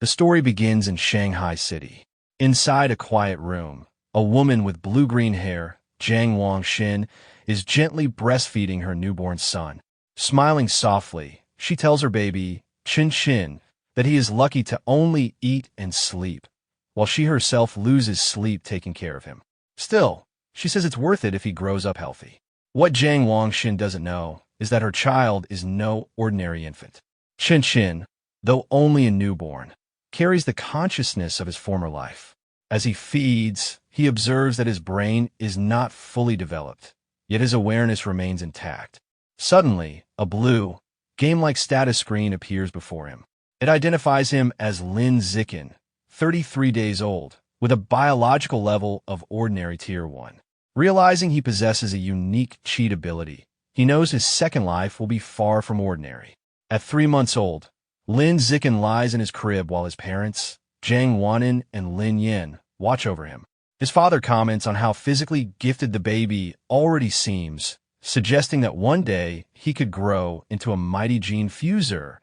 The story begins in Shanghai City. Inside a quiet room, a woman with blue-green hair, Jiang Wangxin, is gently breastfeeding her newborn son. Smiling softly, she tells her baby, Chin Chin, that he is lucky to only eat and sleep, while she herself loses sleep taking care of him. Still, she says it's worth it if he grows up healthy. What Jiang Wangxin doesn't know is that her child is no ordinary infant. Chin Chin, though only a newborn, carries the consciousness of his former life. As he feeds, he observes that his brain is not fully developed, yet his awareness remains intact. Suddenly, a blue, game-like status screen appears before him. It identifies him as Lin Zikin, 33 days old, with a biological level of ordinary Tier 1. Realizing he possesses a unique cheat ability, he knows his second life will be far from ordinary. At 3 months old, Lin Zikin lies in his crib while his parents, Zhang Wanin and Lin Yin, watch over him. His father comments on how physically gifted the baby already seems, suggesting that one day he could grow into a mighty gene fuser,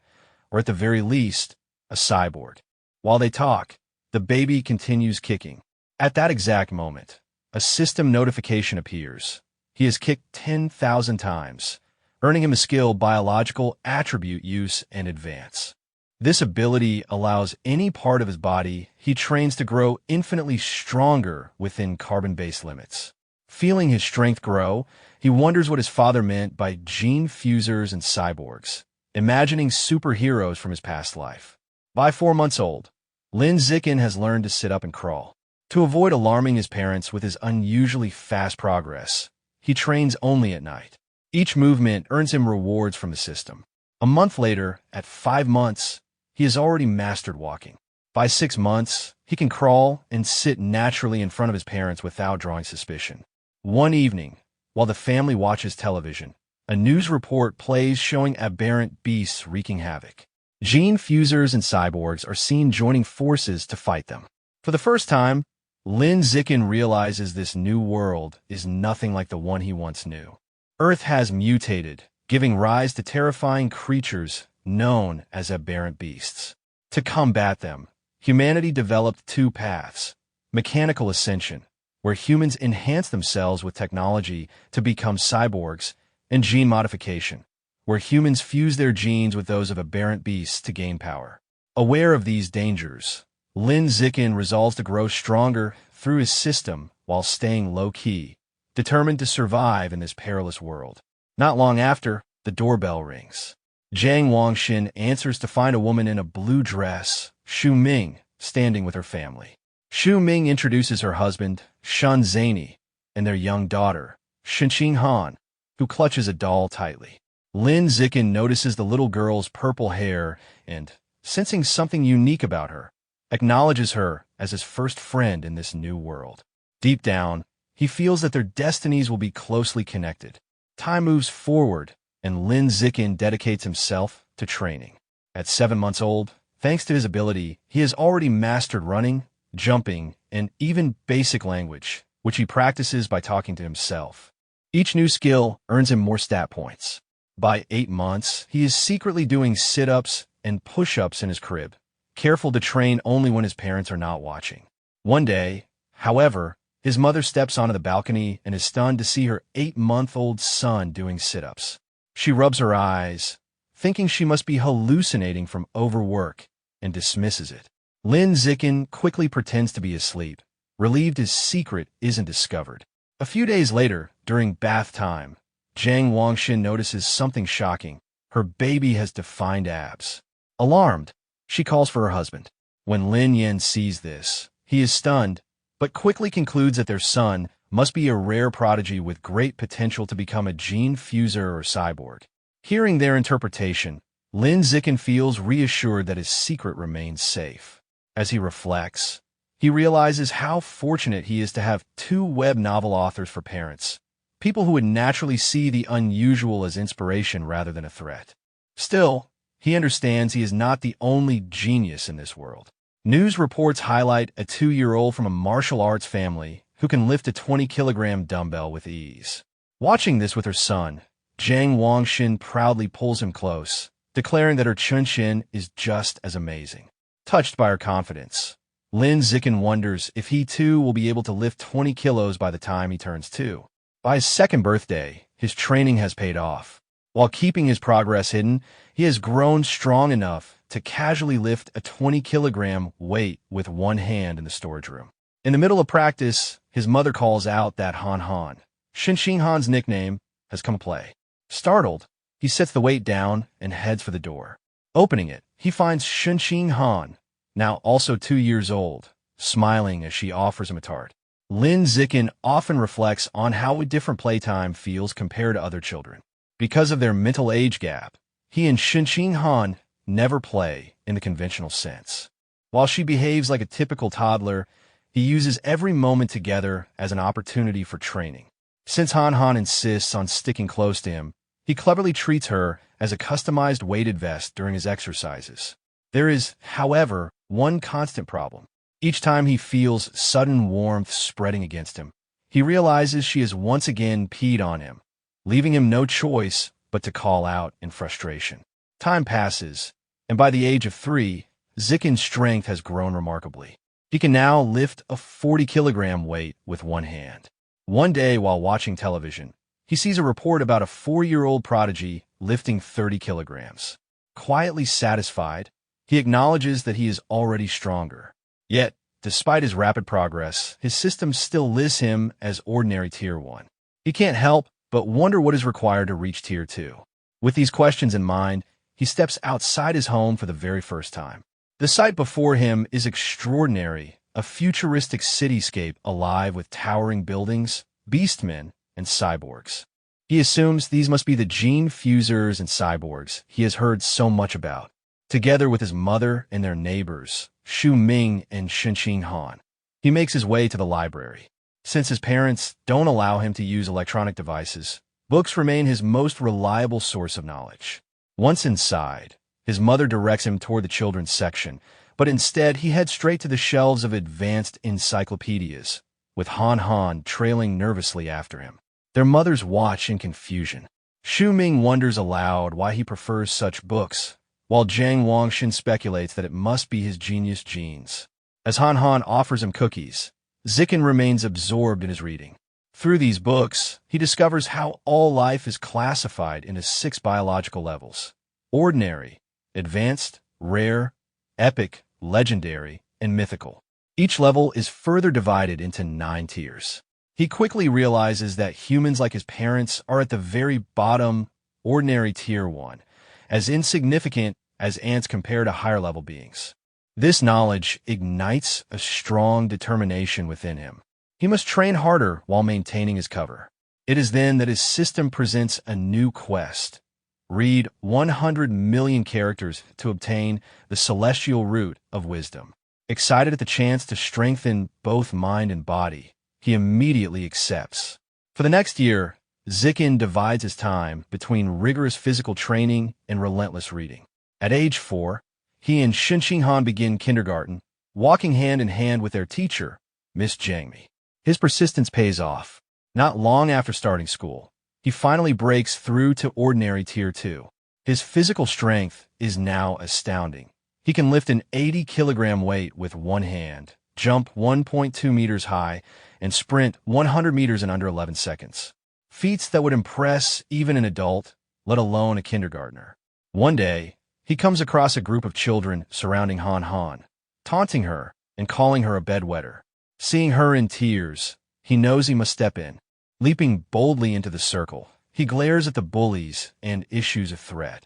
or at the very least, a cyborg. While they talk, the baby continues kicking. At that exact moment, a system notification appears. He has kicked 10,000 times, earning him a skill biological attribute use and advance. This ability allows any part of his body he trains to grow infinitely stronger within carbon-based limits. Feeling his strength grow, he wonders what his father meant by gene fusers and cyborgs, imagining superheroes from his past life. By 4 months old, Lin Zikin has learned to sit up and crawl. To avoid alarming his parents with his unusually fast progress, he trains only at night. Each movement earns him rewards from the system. A month later, at 5 months, he has already mastered walking. By 6 months, he can crawl and sit naturally in front of his parents without drawing suspicion. One evening, while the family watches television, a news report plays showing aberrant beasts wreaking havoc. Gene fusers and cyborgs are seen joining forces to fight them. For the first time, Lin Zikin realizes this new world is nothing like the one he once knew. Earth has mutated, giving rise to terrifying creatures known as aberrant beasts. To combat them, humanity developed 2 paths: mechanical ascension, where humans enhance themselves with technology to become cyborgs, and gene modification, where humans fuse their genes with those of aberrant beasts to gain power. Aware of these dangers, Lin Zikin resolves to grow stronger through his system while staying low-key, determined to survive in this perilous world. Not long after, the doorbell rings. Jiang Wangxin answers to find a woman in a blue dress, Xu Ming, standing with her family. Xu Ming introduces her husband, Shun Zany, and their young daughter, Shinqing Han, who clutches a doll tightly. Lin Zikin notices the little girl's purple hair and, sensing something unique about her, acknowledges her as his first friend in this new world. Deep down, he feels that their destinies will be closely connected. Time moves forward, and Lin Zikin dedicates himself to training. At 7 months old, thanks to his ability, he has already mastered running, jumping, and even basic language, which he practices by talking to himself. Each new skill earns him more stat points. By 8 months, he is secretly doing sit-ups and push-ups in his crib, careful to train only when his parents are not watching. One day, however, his mother steps onto the balcony and is stunned to see her 8-month-old son doing sit-ups. She rubs her eyes, thinking she must be hallucinating from overwork, and dismisses it. Lin Zikin quickly pretends to be asleep, relieved his secret isn't discovered. A few days later, during bath time, Jiang Wangxin notices something shocking. Her baby has defined abs. Alarmed, she calls for her husband. When Lin Yin sees this, he is stunned, but quickly concludes that their son must be a rare prodigy with great potential to become a gene fuser or cyborg. Hearing their interpretation, Lin Zikin feels reassured that his secret remains safe. As he reflects, he realizes how fortunate he is to have 2 web novel authors for parents, people who would naturally see the unusual as inspiration rather than a threat. Still, he understands he is not the only genius in this world. News reports highlight a 2-year-old from a martial arts family who can lift a 20-kilogram dumbbell with ease. Watching this with her son, Jiang Wangxin proudly pulls him close, declaring that her Chun-Shin is just as amazing. Touched by her confidence, Lin Zikin wonders if he too will be able to lift 20 kilos by the time he turns 2. By his second birthday, his training has paid off. While keeping his progress hidden, he has grown strong enough to casually lift a 20-kilogram weight with one hand in the storage room. In the middle of practice, his mother calls out that Han Han, Shin Han's nickname, has come to play. Startled, he sets the weight down and heads for the door. Opening it, he finds Shin Han, now also 2 years old, smiling as she offers him a tart. Lin Zikin often reflects on how a different playtime feels compared to other children. Because of their mental age gap, he and Shin Han never play in the conventional sense. While she behaves like a typical toddler, he uses every moment together as an opportunity for training. Since Han Han insists on sticking close to him, he cleverly treats her as a customized weighted vest during his exercises. There is, however, one constant problem. Each time he feels sudden warmth spreading against him, he realizes she has once again peed on him, leaving him no choice but to call out in frustration. Time passes, and by the age of 3, Zikin's strength has grown remarkably. He can now lift a 40-kilogram weight with one hand. One day while watching television, he sees a report about a 4-year-old prodigy lifting 30 kilograms. Quietly satisfied, he acknowledges that he is already stronger. Yet, despite his rapid progress, his system still lists him as ordinary Tier 1. He can't help but wonder what is required to reach Tier 2. With these questions in mind, he steps outside his home for the very first time. The sight before him is extraordinary, a futuristic cityscape alive with towering buildings, beastmen, and cyborgs. He assumes these must be the gene fusers and cyborgs he has heard so much about. Together with his mother and their neighbors, Shu Ming and Shin Han, he makes his way to the library. Since his parents don't allow him to use electronic devices, books remain his most reliable source of knowledge. Once inside, his mother directs him toward the children's section, but instead he heads straight to the shelves of advanced encyclopedias, with Han Han trailing nervously after him. Their mothers watch in confusion. Shu Ming wonders aloud why he prefers such books, while Jiang Wangshin speculates that it must be his genius genes. As Han Han offers him cookies, Zikin remains absorbed in his reading. Through these books, he discovers how all life is classified into 6 biological levels: ordinary, advanced, rare, epic, legendary, and mythical. Each level is further divided into 9 tiers. He quickly realizes that humans like his parents are at the very bottom, ordinary Tier 1, as insignificant as ants compared to higher-level beings. This knowledge ignites a strong determination within him. He must train harder while maintaining his cover. It is then that his system presents a new quest. Read 100 million characters to obtain the celestial root of wisdom. Excited at the chance to strengthen both mind and body, he immediately accepts. For the next year, Zikin divides his time between rigorous physical training and relentless reading. At age 4, he and Shin Han begin kindergarten, walking hand in hand with their teacher, Miss Jiangmi. His persistence pays off. Not long after starting school, he finally breaks through to ordinary Tier 2. His physical strength is now astounding. He can lift an 80-kilogram weight with one hand, jump 1.2 meters high, and sprint 100 meters in under 11 seconds. Feats that would impress even an adult, let alone a kindergartner. One day, he comes across a group of children surrounding Han Han, taunting her and calling her a bedwetter. Seeing her in tears, he knows he must step in. Leaping boldly into the circle, he glares at the bullies and issues a threat.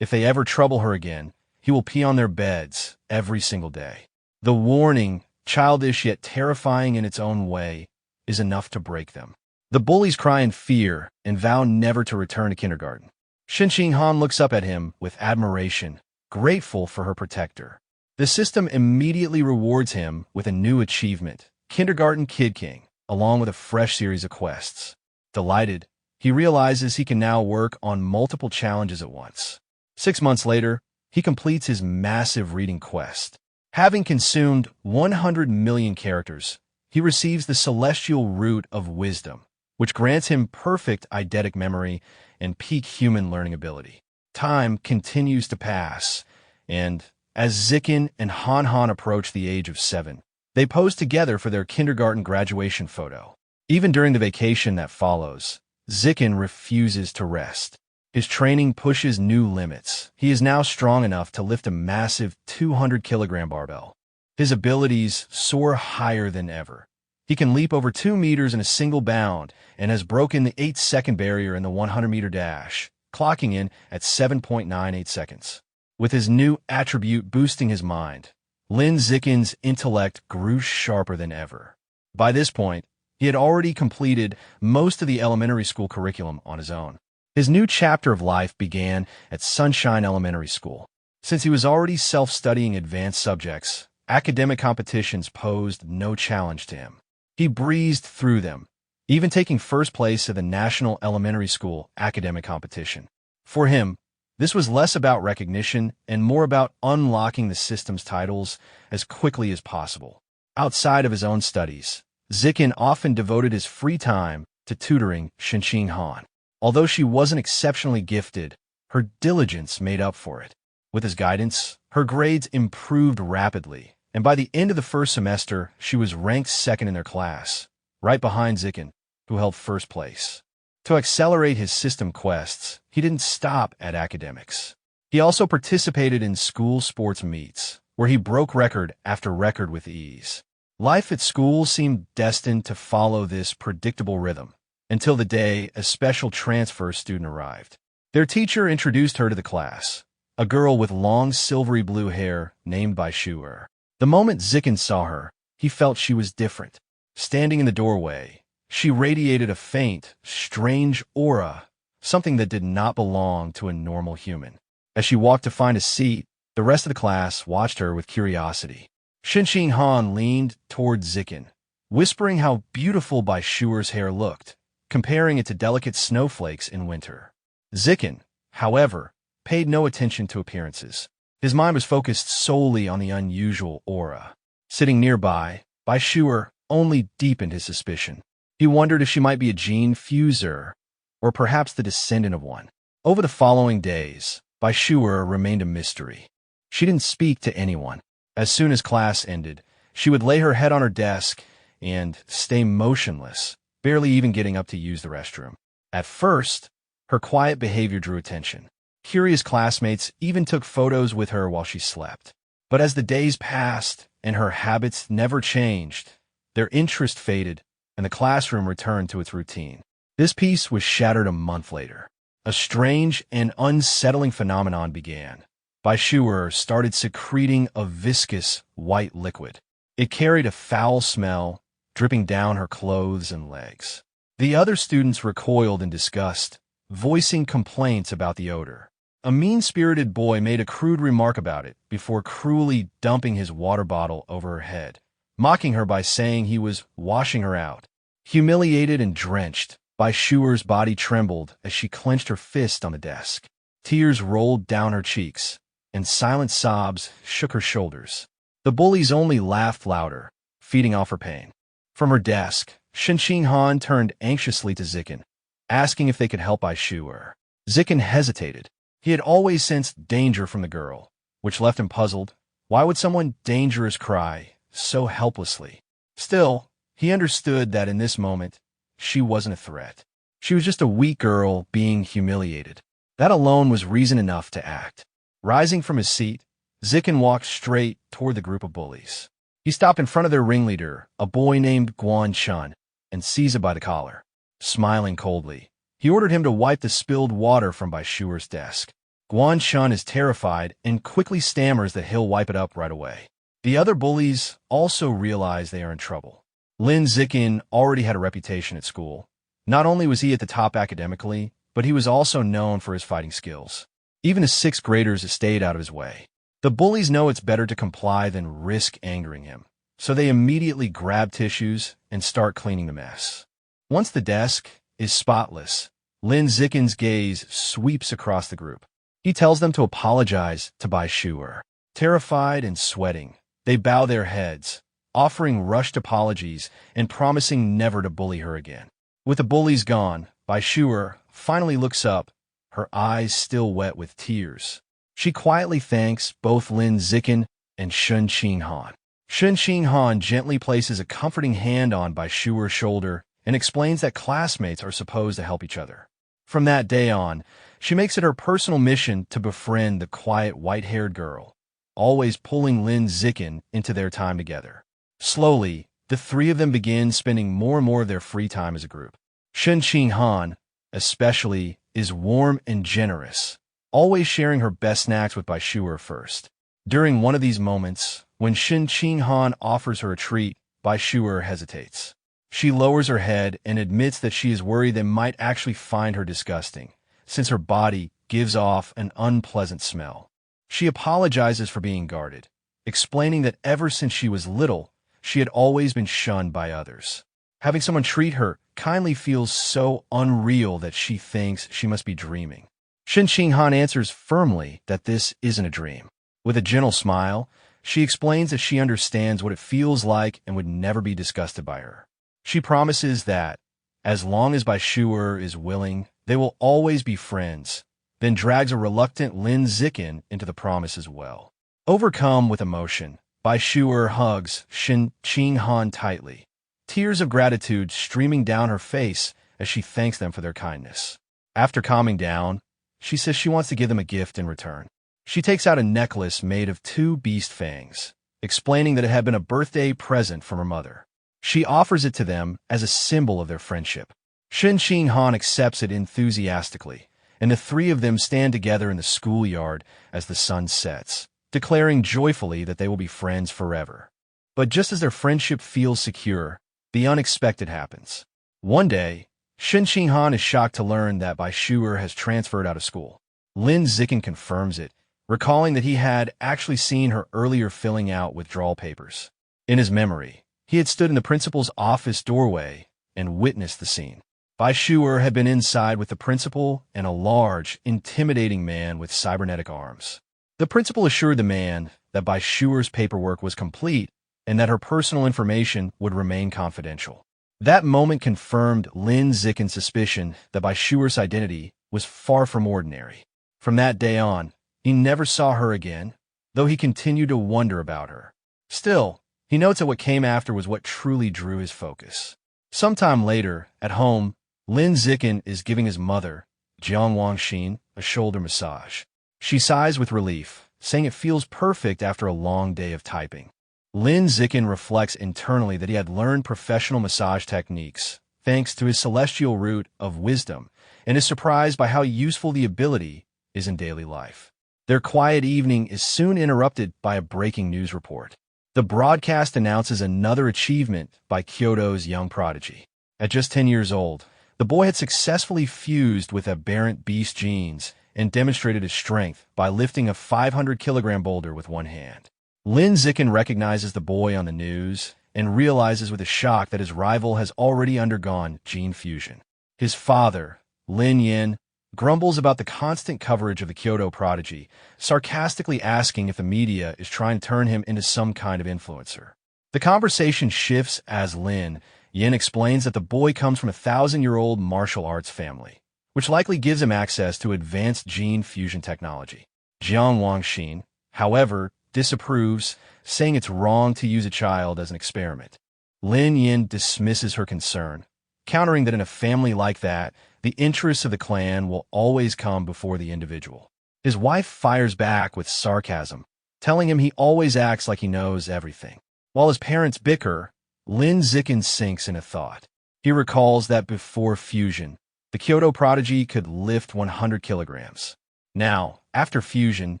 If they ever trouble her again, he will pee on their beds every single day. The warning, childish yet terrifying in its own way, is enough to break them. The bullies cry in fear and vow never to return to kindergarten. Shin Han looks up at him with admiration, grateful for her protector. The system immediately rewards him with a new achievement, Kindergarten Kid King, along with a fresh series of quests. Delighted, he realizes he can now work on multiple challenges at once. 6 months later, he completes his massive reading quest. Having consumed 100 million characters, he receives the celestial root of wisdom, which grants him perfect eidetic memory and peak human learning ability. Time continues to pass, and As Zikin and Han Han approach the age of 7, they pose together for their kindergarten graduation photo. Even during the vacation that follows, Zikin refuses to rest. His training pushes new limits. He is now strong enough to lift a massive 200-kilogram barbell. His abilities soar higher than ever. He can leap over 2 meters in a single bound and has broken the 8-second barrier in the 100-meter dash, clocking in at 7.98 seconds. With his new attribute boosting his mind, Lin Zikin's intellect grew sharper than ever. By this point, he had already completed most of the elementary school curriculum on his own. His new chapter of life began at Sunshine Elementary School. Since he was already self-studying advanced subjects, academic competitions posed no challenge to him. He breezed through them, even taking first place at the National Elementary School academic competition. For him, this was less about recognition and more about unlocking the system's titles as quickly as possible. Outside of his own studies, Zikin often devoted his free time to tutoring Shinxing Han. Although she wasn't exceptionally gifted, her diligence made up for it. With his guidance, her grades improved rapidly, and by the end of the first semester, she was ranked second in their class, right behind Zikin, who held first place. To accelerate his system quests, he didn't stop at academics. He also participated in school sports meets, where he broke record after record with ease. Life at school seemed destined to follow this predictable rhythm, until the day a special transfer student arrived. Their teacher introduced her to the class, a girl with long silvery blue hair named Bai Shuer. The moment Zikin saw her, he felt she was different. Standing in the doorway, she radiated a faint, strange aura, something that did not belong to a normal human. As she walked to find a seat, the rest of the class watched her with curiosity. Shinxing Han leaned toward Zikin, whispering how beautiful Bai Shuer's hair looked, comparing it to delicate snowflakes in winter. Zikin, however, paid no attention to appearances. His mind was focused solely on the unusual aura. Sitting nearby, Bai Shuer only deepened his suspicion. He wondered if she might be a gene fuser, or perhaps the descendant of one. Over the following days, Bai Shuer remained a mystery. She didn't speak to anyone. As soon as class ended, she would lay her head on her desk and stay motionless, barely even getting up to use the restroom. At first, her quiet behavior drew attention. Curious classmates even took photos with her while she slept. But as the days passed and her habits never changed, their interest faded and the classroom returned to its routine. This peace was shattered a month later. A strange and unsettling phenomenon began. Bai Shuer started secreting a viscous white liquid. It carried a foul smell, dripping down her clothes and legs. The other students recoiled in disgust, voicing complaints about the odor. A mean-spirited boy made a crude remark about it before cruelly dumping his water bottle over her head, mocking her by saying he was washing her out. Humiliated and drenched, Bai Shuer's body trembled as she clenched her fist on the desk. Tears rolled down her cheeks, and silent sobs shook her shoulders. The bullies only laughed louder, feeding off her pain. From her desk, Shinxing Han turned anxiously to Zikin, asking if they could help Bai Shuer. Zikin hesitated. He had always sensed danger from the girl, which left him puzzled. Why would someone dangerous cry so helplessly? Still, he understood that in this moment, she wasn't a threat. She was just a weak girl being humiliated. That alone was reason enough to act. Rising from his seat, Zikin walked straight toward the group of bullies. He stopped in front of their ringleader, a boy named Guan Shun, and seized him by the collar. Smiling coldly, he ordered him to wipe the spilled water from Bai Shuer's desk. Guan Shun is terrified and quickly stammers that he'll wipe it up right away. The other bullies also realize they are in trouble. Lin Zikin already had a reputation at school. Not only was he at the top academically, but he was also known for his fighting skills. Even the sixth graders stayed out of his way. The bullies know it's better to comply than risk angering him, so they immediately grab tissues and start cleaning the mess. Once the desk is spotless, Lin Zikin's gaze sweeps across the group. He tells them to apologize to Bai Shuer. Terrified and sweating, they bow their heads, offering rushed apologies and promising never to bully her again. With the bullies gone, Bai Shuer finally looks up, her eyes still wet with tears. She quietly thanks both Lin Zikin and Shun Qing Han. Shun Qing Han gently places a comforting hand on Bai Shuer's shoulder and explains that classmates are supposed to help each other. From that day on, she makes it her personal mission to befriend the quiet white-haired girl, always pulling Lin Zikin into their time together. Slowly, the three of them begin spending more and more of their free time as a group. Shun Qing Han, especially, is warm and generous, always sharing her best snacks with Bai Shuer first. During one of these moments, when Shun Qing Han offers her a treat, Bai Shuer hesitates. She lowers her head and admits that she is worried they might actually find her disgusting, since her body gives off an unpleasant smell. She apologizes for being guarded, explaining that ever since she was little, she had always been shunned by others. Having someone treat her kindly feels so unreal that she thinks she must be dreaming. Shun Qing Han answers firmly that this isn't a dream. With a gentle smile, she explains that she understands what it feels like and would never be disgusted by her. She promises that, as long as Bai Shuer is willing, they will always be friends, then drags a reluctant Lin Zikin into the promise as well. Overcome with emotion, Bai Shuer hugs Shun Qing Han tightly, tears of gratitude streaming down her face as she thanks them for their kindness. After calming down, she says she wants to give them a gift in return. She takes out a necklace made of 2 beast fangs, explaining that it had been a birthday present from her mother. She offers it to them as a symbol of their friendship. Shun Qing Han accepts it enthusiastically, and the three of them stand together in the schoolyard as the sun sets, declaring joyfully that they will be friends forever. But just as their friendship feels secure, the unexpected happens. One day, Shun Qing Han is shocked to learn that Bai Shuer has transferred out of school. Lin Zikin confirms it, recalling that he had actually seen her earlier filling out withdrawal papers. In his memory, he had stood in the principal's office doorway and witnessed the scene. Bai Shuer had been inside with the principal and a large, intimidating man with cybernetic arms. The principal assured the man that Bai Shuer's paperwork was complete and that her personal information would remain confidential. That moment confirmed Lin Zikin's suspicion that Bai Shuer's identity was far from ordinary. From that day on, he never saw her again, though he continued to wonder about her. Still, he notes that what came after was what truly drew his focus. Sometime later, at home, Lin Zikin is giving his mother, Jiang Wangxin, a shoulder massage. She sighs with relief, saying it feels perfect after a long day of typing. Lin Zikin reflects internally that he had learned professional massage techniques, thanks to his celestial root of wisdom, and is surprised by how useful the ability is in daily life. Their quiet evening is soon interrupted by a breaking news report. The broadcast announces another achievement by Kyoto's young prodigy. At just 10 years old, the boy had successfully fused with aberrant beast genes and demonstrated his strength by lifting a 500-kilogram boulder with one hand. Lin Zikin recognizes the boy on the news and realizes with a shock that his rival has already undergone gene fusion. His father, Lin Yin, grumbles about the constant coverage of the Kyoto prodigy, sarcastically asking if the media is trying to turn him into some kind of influencer. The conversation shifts as Lin Yin explains that the boy comes from a 1,000-year-old martial arts family, which likely gives him access to advanced gene fusion technology. Jiang Wangxin, however, disapproves, saying it's wrong to use a child as an experiment. Lin Yin dismisses her concern, countering that in a family like that, the interests of the clan will always come before the individual. His wife fires back with sarcasm, telling him he always acts like he knows everything. While his parents bicker, Lin Zikin sinks in a thought. He recalls that before fusion, the Kyoto prodigy could lift 100 kilograms. Now, after fusion,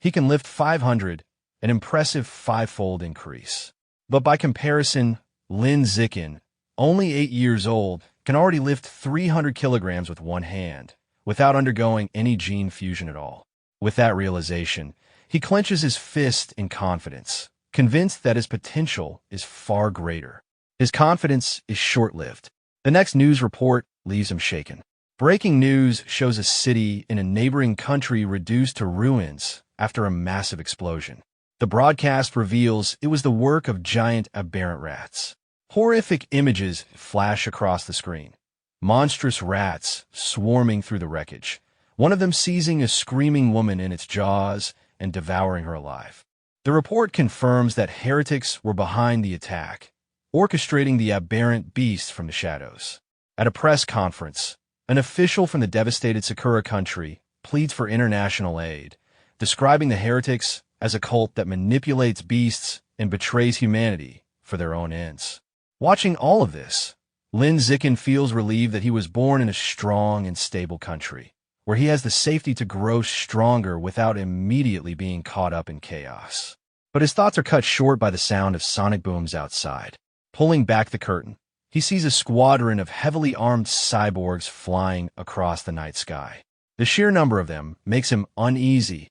he can lift 500, an impressive 5-fold increase. But by comparison, Lin Zikin, only 8 years old, can already lift 300 kilograms with one hand, without undergoing any gene fusion at all. With that realization, he clenches his fist in confidence, convinced that his potential is far greater. His confidence is short-lived. The next news report leaves him shaken. Breaking news shows a city in a neighboring country reduced to ruins after a massive explosion. The broadcast reveals it was the work of giant aberrant rats. Horrific images flash across the screen. Monstrous rats swarming through the wreckage, one of them seizing a screaming woman in its jaws and devouring her alive. The report confirms that heretics were behind the attack, orchestrating the aberrant beast from the shadows. At a press conference, an official from the devastated Sakura country pleads for international aid, describing the heretics as a cult that manipulates beasts and betrays humanity for their own ends. Watching all of this, Lin Zikin feels relieved that he was born in a strong and stable country, where he has the safety to grow stronger without immediately being caught up in chaos. But his thoughts are cut short by the sound of sonic booms outside. Pulling back the curtain, he sees a squadron of heavily armed cyborgs flying across the night sky. The sheer number of them makes him uneasy,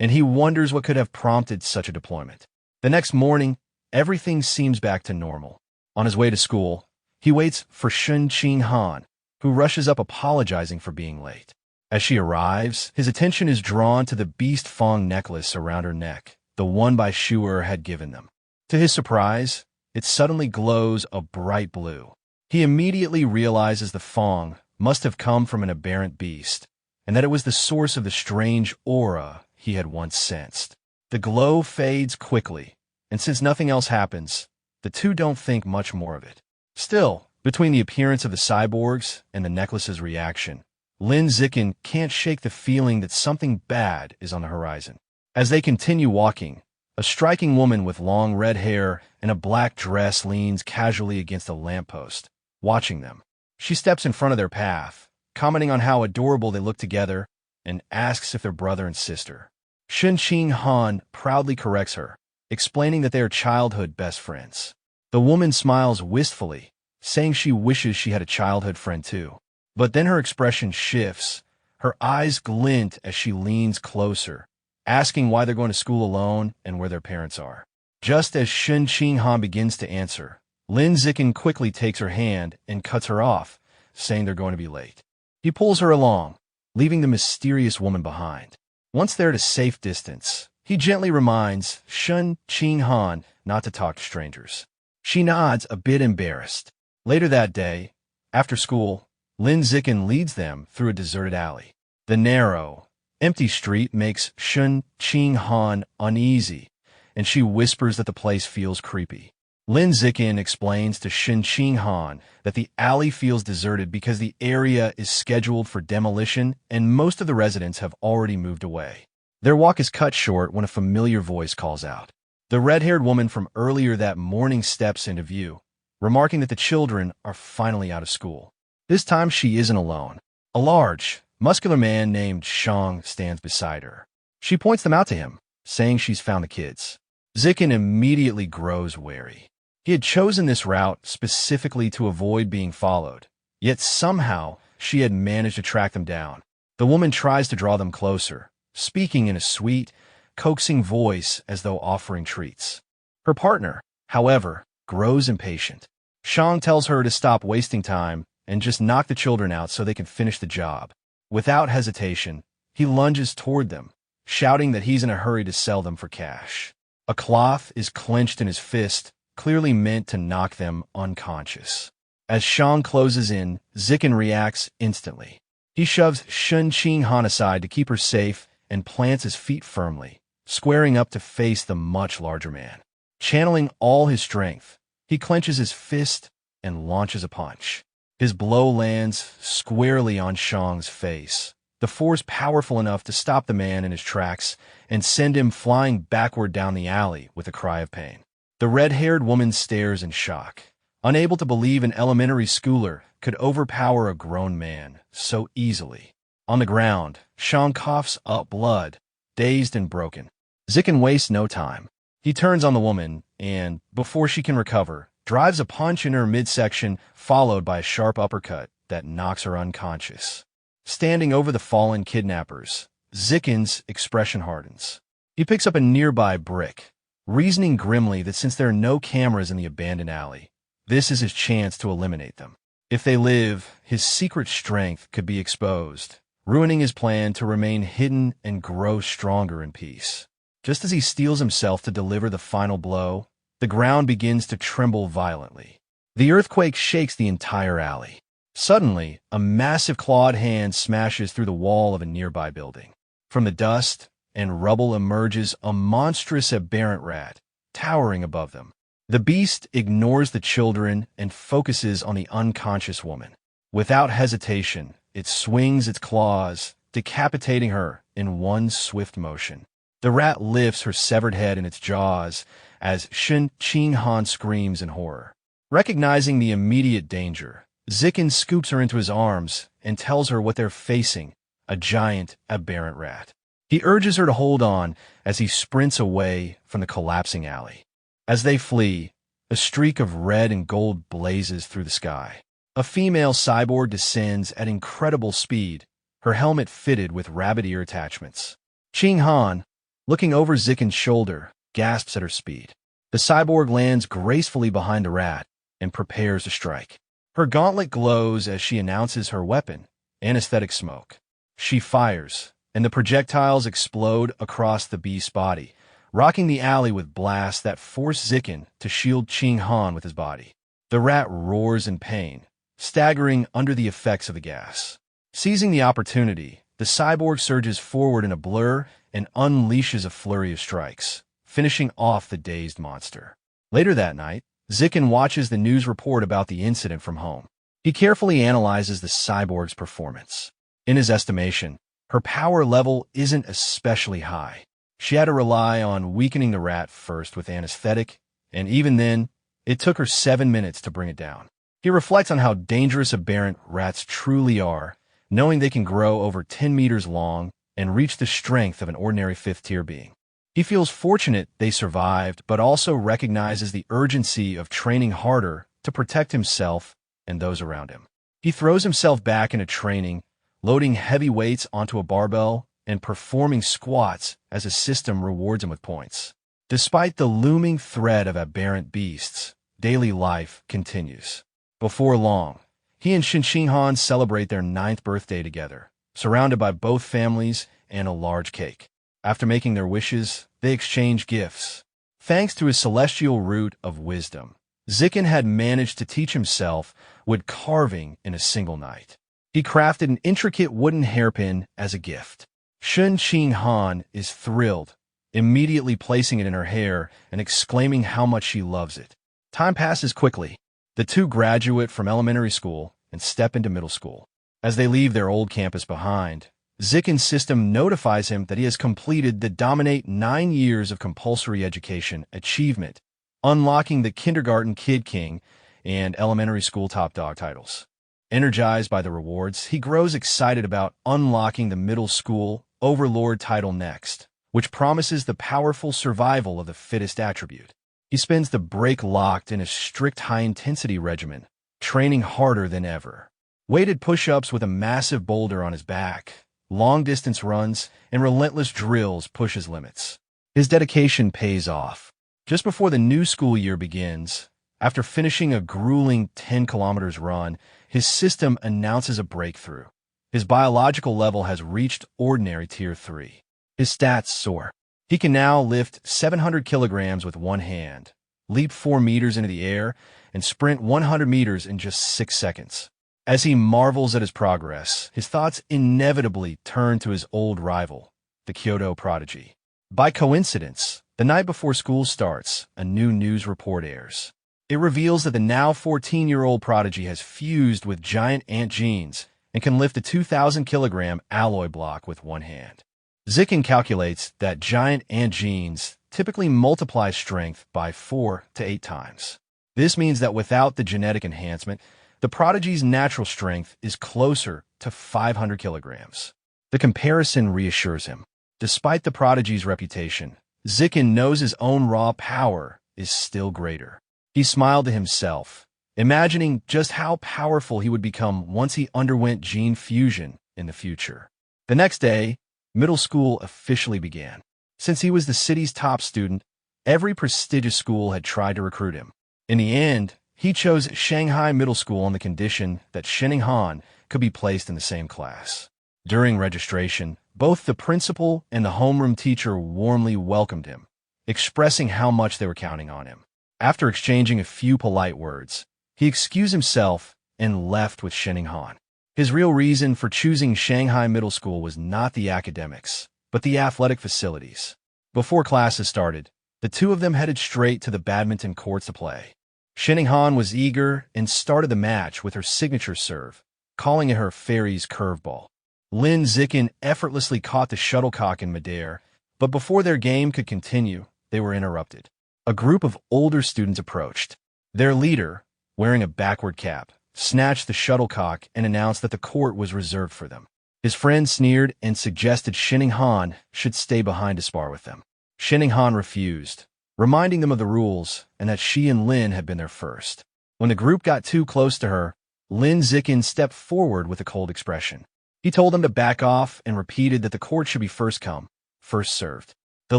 and he wonders what could have prompted such a deployment. The next morning, everything seems back to normal. On his way to school, he waits for Shun Qing Han, who rushes up apologizing for being late. As she arrives, his attention is drawn to the beast Fong necklace around her neck, the one by Shu'er had given them. To his surprise, it suddenly glows a bright blue. He immediately realizes the Fong must have come from an aberrant beast, and that it was the source of the strange aura he had once sensed. The glow fades quickly, and since nothing else happens, the two don't think much more of it. Still, between the appearance of the cyborgs and the necklace's reaction, Lin Zikin can't shake the feeling that something bad is on the horizon. As they continue walking, a striking woman with long red hair and a black dress leans casually against a lamppost, watching them. She steps in front of their path, commenting on how adorable they look together, and asks if they're brother and sister. Shun Qing Han proudly corrects her, explaining that they are childhood best friends. The woman smiles wistfully, saying she wishes she had a childhood friend too. But then her expression shifts. Her eyes glint as she leans closer, asking why they're going to school alone and where their parents are. Just as Shun Qing Han begins to answer, Lin Zikin quickly takes her hand and cuts her off, saying they're going to be late. He pulls her along, leaving the mysterious woman behind. Once they're at a safe distance, he gently reminds Shun Qing Han not to talk to strangers. She nods, a bit embarrassed. Later that day, after school, Lin Zikin leads them through a deserted alley. The narrow, empty street makes Shun Qing Han uneasy, and she whispers that the place feels creepy. Lin Zikin explains to Shun Qing Han that the alley feels deserted because the area is scheduled for demolition and most of the residents have already moved away. Their walk is cut short when a familiar voice calls out. The red-haired woman from earlier that morning steps into view, remarking that the children are finally out of school. This time she isn't alone. A large, muscular man named Shang stands beside her. She points them out to him, saying she's found the kids. Zikin immediately grows wary. He had chosen this route specifically to avoid being followed, yet somehow she had managed to track them down. The woman tries to draw them closer, speaking in a sweet, coaxing voice as though offering treats. Her partner, however, grows impatient. Shang tells her to stop wasting time and just knock the children out so they can finish the job. Without hesitation, he lunges toward them, shouting that he's in a hurry to sell them for cash. A cloth is clenched in his fist, clearly meant to knock them unconscious. As Shang closes in, Zikin reacts instantly. He shoves Shun Qing Han aside to keep her safe and plants his feet firmly, squaring up to face the much larger man. Channeling all his strength, he clenches his fist and launches a punch. His blow lands squarely on Shang's face, the force powerful enough to stop the man in his tracks and send him flying backward down the alley with a cry of pain. The red-haired woman stares in shock, unable to believe an elementary schooler could overpower a grown man so easily. On the ground, Shang coughs up blood, dazed and broken. Zikin wastes no time. He turns on the woman and, before she can recover, drives a punch in her midsection, followed by a sharp uppercut that knocks her unconscious. Standing over the fallen kidnappers, Zikin's expression hardens. He picks up a nearby brick, reasoning grimly that since there are no cameras in the abandoned alley, this is his chance to eliminate them. If they live, his secret strength could be exposed, ruining his plan to remain hidden and grow stronger in peace. Just as he steels himself to deliver the final blow, the ground begins to tremble violently. The earthquake shakes the entire alley. Suddenly, a massive clawed hand smashes through the wall of a nearby building. From the dust and rubble emerges a monstrous aberrant rat, towering above them. The beast ignores the children and focuses on the unconscious woman. Without hesitation, it swings its claws, decapitating her in one swift motion. The rat lifts her severed head in its jaws as Shen Qinghan screams in horror. Recognizing the immediate danger, Zikin scoops her into his arms and tells her what they're facing, a giant, aberrant rat. He urges her to hold on as he sprints away from the collapsing alley. As they flee, a streak of red and gold blazes through the sky. A female cyborg descends at incredible speed, her helmet fitted with rabbit ear attachments. Qinghan, looking over Zikin's shoulder, gasps at her speed. The cyborg lands gracefully behind the rat and prepares to strike. Her gauntlet glows as she announces her weapon, anesthetic smoke. She fires, and the projectiles explode across the beast's body, rocking the alley with blasts that force Zikin to shield Qinghan with his body. The rat roars in pain, staggering under the effects of the gas. Seizing the opportunity, the cyborg surges forward in a blur and unleashes a flurry of strikes, finishing off the dazed monster. Later that night, Zikin watches the news report about the incident from home. He carefully analyzes the cyborg's performance. In his estimation, her power level isn't especially high. She had to rely on weakening the rat first with anesthetic, and even then, it took her 7 minutes to bring it down. He reflects on how dangerous aberrant rats truly are, knowing they can grow over 10 meters long and reach the strength of an ordinary fifth-tier being. He feels fortunate they survived, but also recognizes the urgency of training harder to protect himself and those around him. He throws himself back into training, loading heavy weights onto a barbell and performing squats as his system rewards him with points. Despite the looming threat of aberrant beasts, daily life continues. Before long, he and Shen Qinghan celebrate their 9th birthday together, surrounded by both families and a large cake. After making their wishes, they exchange gifts. Thanks to his celestial root of wisdom, Zikin had managed to teach himself wood carving in a single night. He crafted an intricate wooden hairpin as a gift. Shen Qinghan is thrilled, immediately placing it in her hair and exclaiming how much she loves it. Time passes quickly. The two graduate from elementary school and step into middle school. As they leave their old campus behind, Zikin's system notifies him that he has completed the Dominate 9 years of compulsory education achievement, unlocking the Kindergarten Kid King and elementary school top dog titles. Energized by the rewards, he grows excited about unlocking the middle school Overlord title next, which promises the powerful survival of the fittest attribute. He spends the break locked in a strict high-intensity regimen, training harder than ever. Weighted push-ups with a massive boulder on his back, long-distance runs, and relentless drills push his limits. His dedication pays off. Just before the new school year begins, after finishing a grueling 10 kilometers run, his system announces a breakthrough. His biological level has reached ordinary tier 3. His stats soar. He can now lift 700 kilograms with one hand, leap 4 meters into the air, and sprint 100 meters in just 6 seconds. As he marvels at his progress, his thoughts inevitably turn to his old rival, the Kyoto Prodigy. By coincidence, the night before school starts, a new news report airs. It reveals that the now 14-year-old prodigy has fused with giant ant genes and can lift a 2,000-kilogram alloy block with one hand. Zikin calculates that giant ant genes typically multiply strength by 4 to 8 times. This means that without the genetic enhancement, the prodigy's natural strength is closer to 500 kilograms. The comparison reassures him. Despite the prodigy's reputation, Zikin knows his own raw power is still greater. He smiled to himself, imagining just how powerful he would become once he underwent gene fusion in the future. The next day, middle school officially began. Since he was the city's top student, every prestigious school had tried to recruit him. In the end, he chose Shanghai Middle School on the condition that Qinghan could be placed in the same class. During registration, both the principal and the homeroom teacher warmly welcomed him, expressing how much they were counting on him. After exchanging a few polite words, he excused himself and left with Qinghan. His real reason for choosing Shanghai Middle School was not the academics, but the athletic facilities. Before classes started, the two of them headed straight to the badminton courts to play. Han was eager and started the match with her signature serve, calling it her fairy's curveball. Lin Zikin effortlessly caught the shuttlecock in midair, but before their game could continue, they were interrupted. A group of older students approached. Their leader, wearing a backward cap, snatched the shuttlecock and announced that the court was reserved for them. His friend sneered and suggested Han should stay behind to spar with them. Han refused, reminding them of the rules and that she and Lin had been there first. When the group got too close to her, Lin Zikin stepped forward with a cold expression. He told them to back off and repeated that the court should be first come, first served. The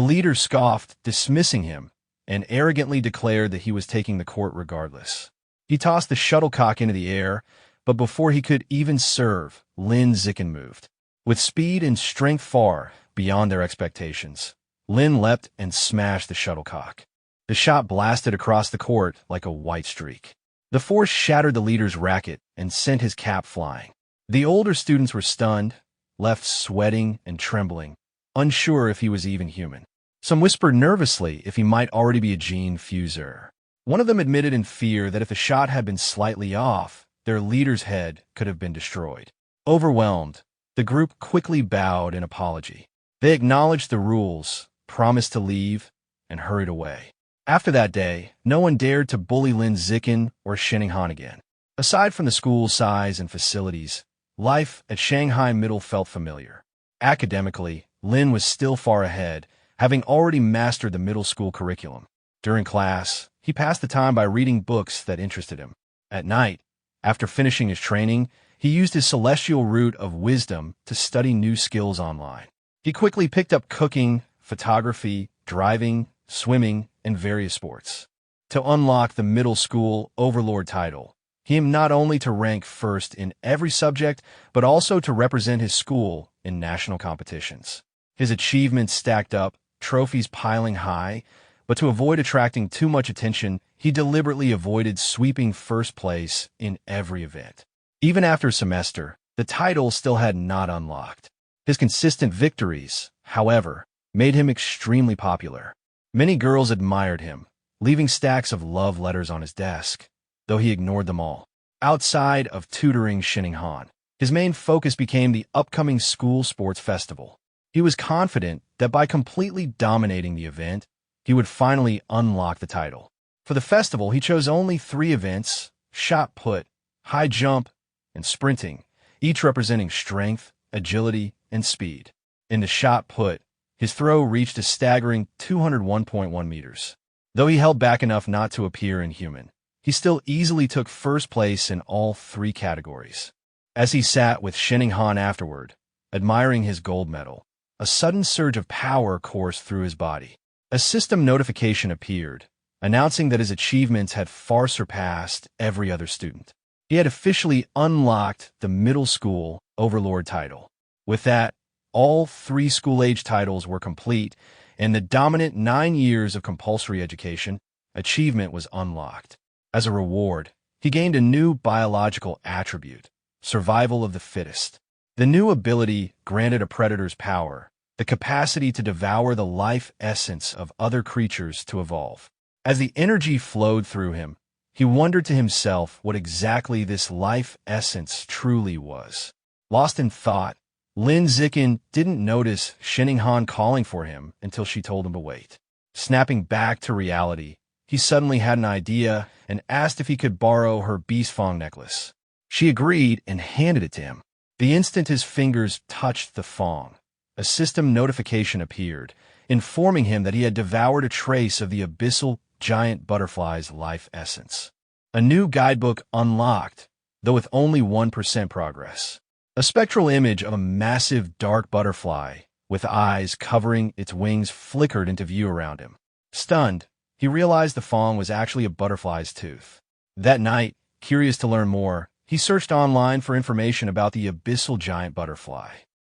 leader scoffed, dismissing him, and arrogantly declared that he was taking the court regardless. He tossed the shuttlecock into the air, but before he could even serve, Lin Zikin moved. With speed and strength far beyond their expectations, Lin leapt and smashed the shuttlecock. The shot blasted across the court like a white streak. The force shattered the leader's racket and sent his cap flying. The older students were stunned, left sweating and trembling, unsure if he was even human. Some whispered nervously if he might already be a gene fuser. One of them admitted in fear that if the shot had been slightly off, their leader's head could have been destroyed. Overwhelmed, the group quickly bowed in apology. They acknowledged the rules, promised to leave, and hurried away. After that day, no one dared to bully Lin Zikin or Han again. Aside from the school's size and facilities, life at Shanghai Middle felt familiar. Academically, Lin was still far ahead, having already mastered the middle school curriculum. During class, he passed the time by reading books that interested him. At night, after finishing his training, he used his celestial root of wisdom to study new skills online. He quickly picked up cooking, photography, driving, swimming, and various sports. To unlock the middle school overlord title, he aimed not only to rank first in every subject, but also to represent his school in national competitions. His achievements stacked up, trophies piling high, but to avoid attracting too much attention, he deliberately avoided sweeping first place in every event. Even after a semester, the title still had not unlocked. His consistent victories, however, made him extremely popular. Many girls admired him, leaving stacks of love letters on his desk, though he ignored them all. Outside of tutoring Han, his main focus became the upcoming school sports festival. He was confident that by completely dominating the event, he would finally unlock the title. For the festival, he chose only 3 events: shot put, high jump, and sprinting, each representing strength, agility, and speed. In the shot put, his throw reached a staggering 201.1 meters. Though he held back enough not to appear inhuman, he still easily took first place in all 3 categories. As he sat with Han afterward, admiring his gold medal, a sudden surge of power coursed through his body. A system notification appeared, announcing that his achievements had far surpassed every other student. He had officially unlocked the middle school overlord title. With that, all 3 school-age titles were complete, and the dominant 9 years of compulsory education achievement was unlocked. As a reward, he gained a new biological attribute: survival of the fittest. The new ability granted a predator's power, the capacity to devour the life essence of other creatures to evolve. As the energy flowed through him, he wondered to himself what exactly this life essence truly was. Lost in thought, Lin Zikin didn't notice Han calling for him until she told him to wait. Snapping back to reality, he suddenly had an idea and asked if he could borrow her beast fong necklace. She agreed and handed it to him. The instant his fingers touched the fong, a system notification appeared, informing him that he had devoured a trace of the abyssal giant butterfly's life essence. A new guidebook unlocked, though with only 1% progress. A spectral image of a massive dark butterfly, with eyes covering its wings, flickered into view around him. Stunned, he realized the fong was actually a butterfly's tooth. That night, curious to learn more, he searched online for information about the abyssal giant butterfly.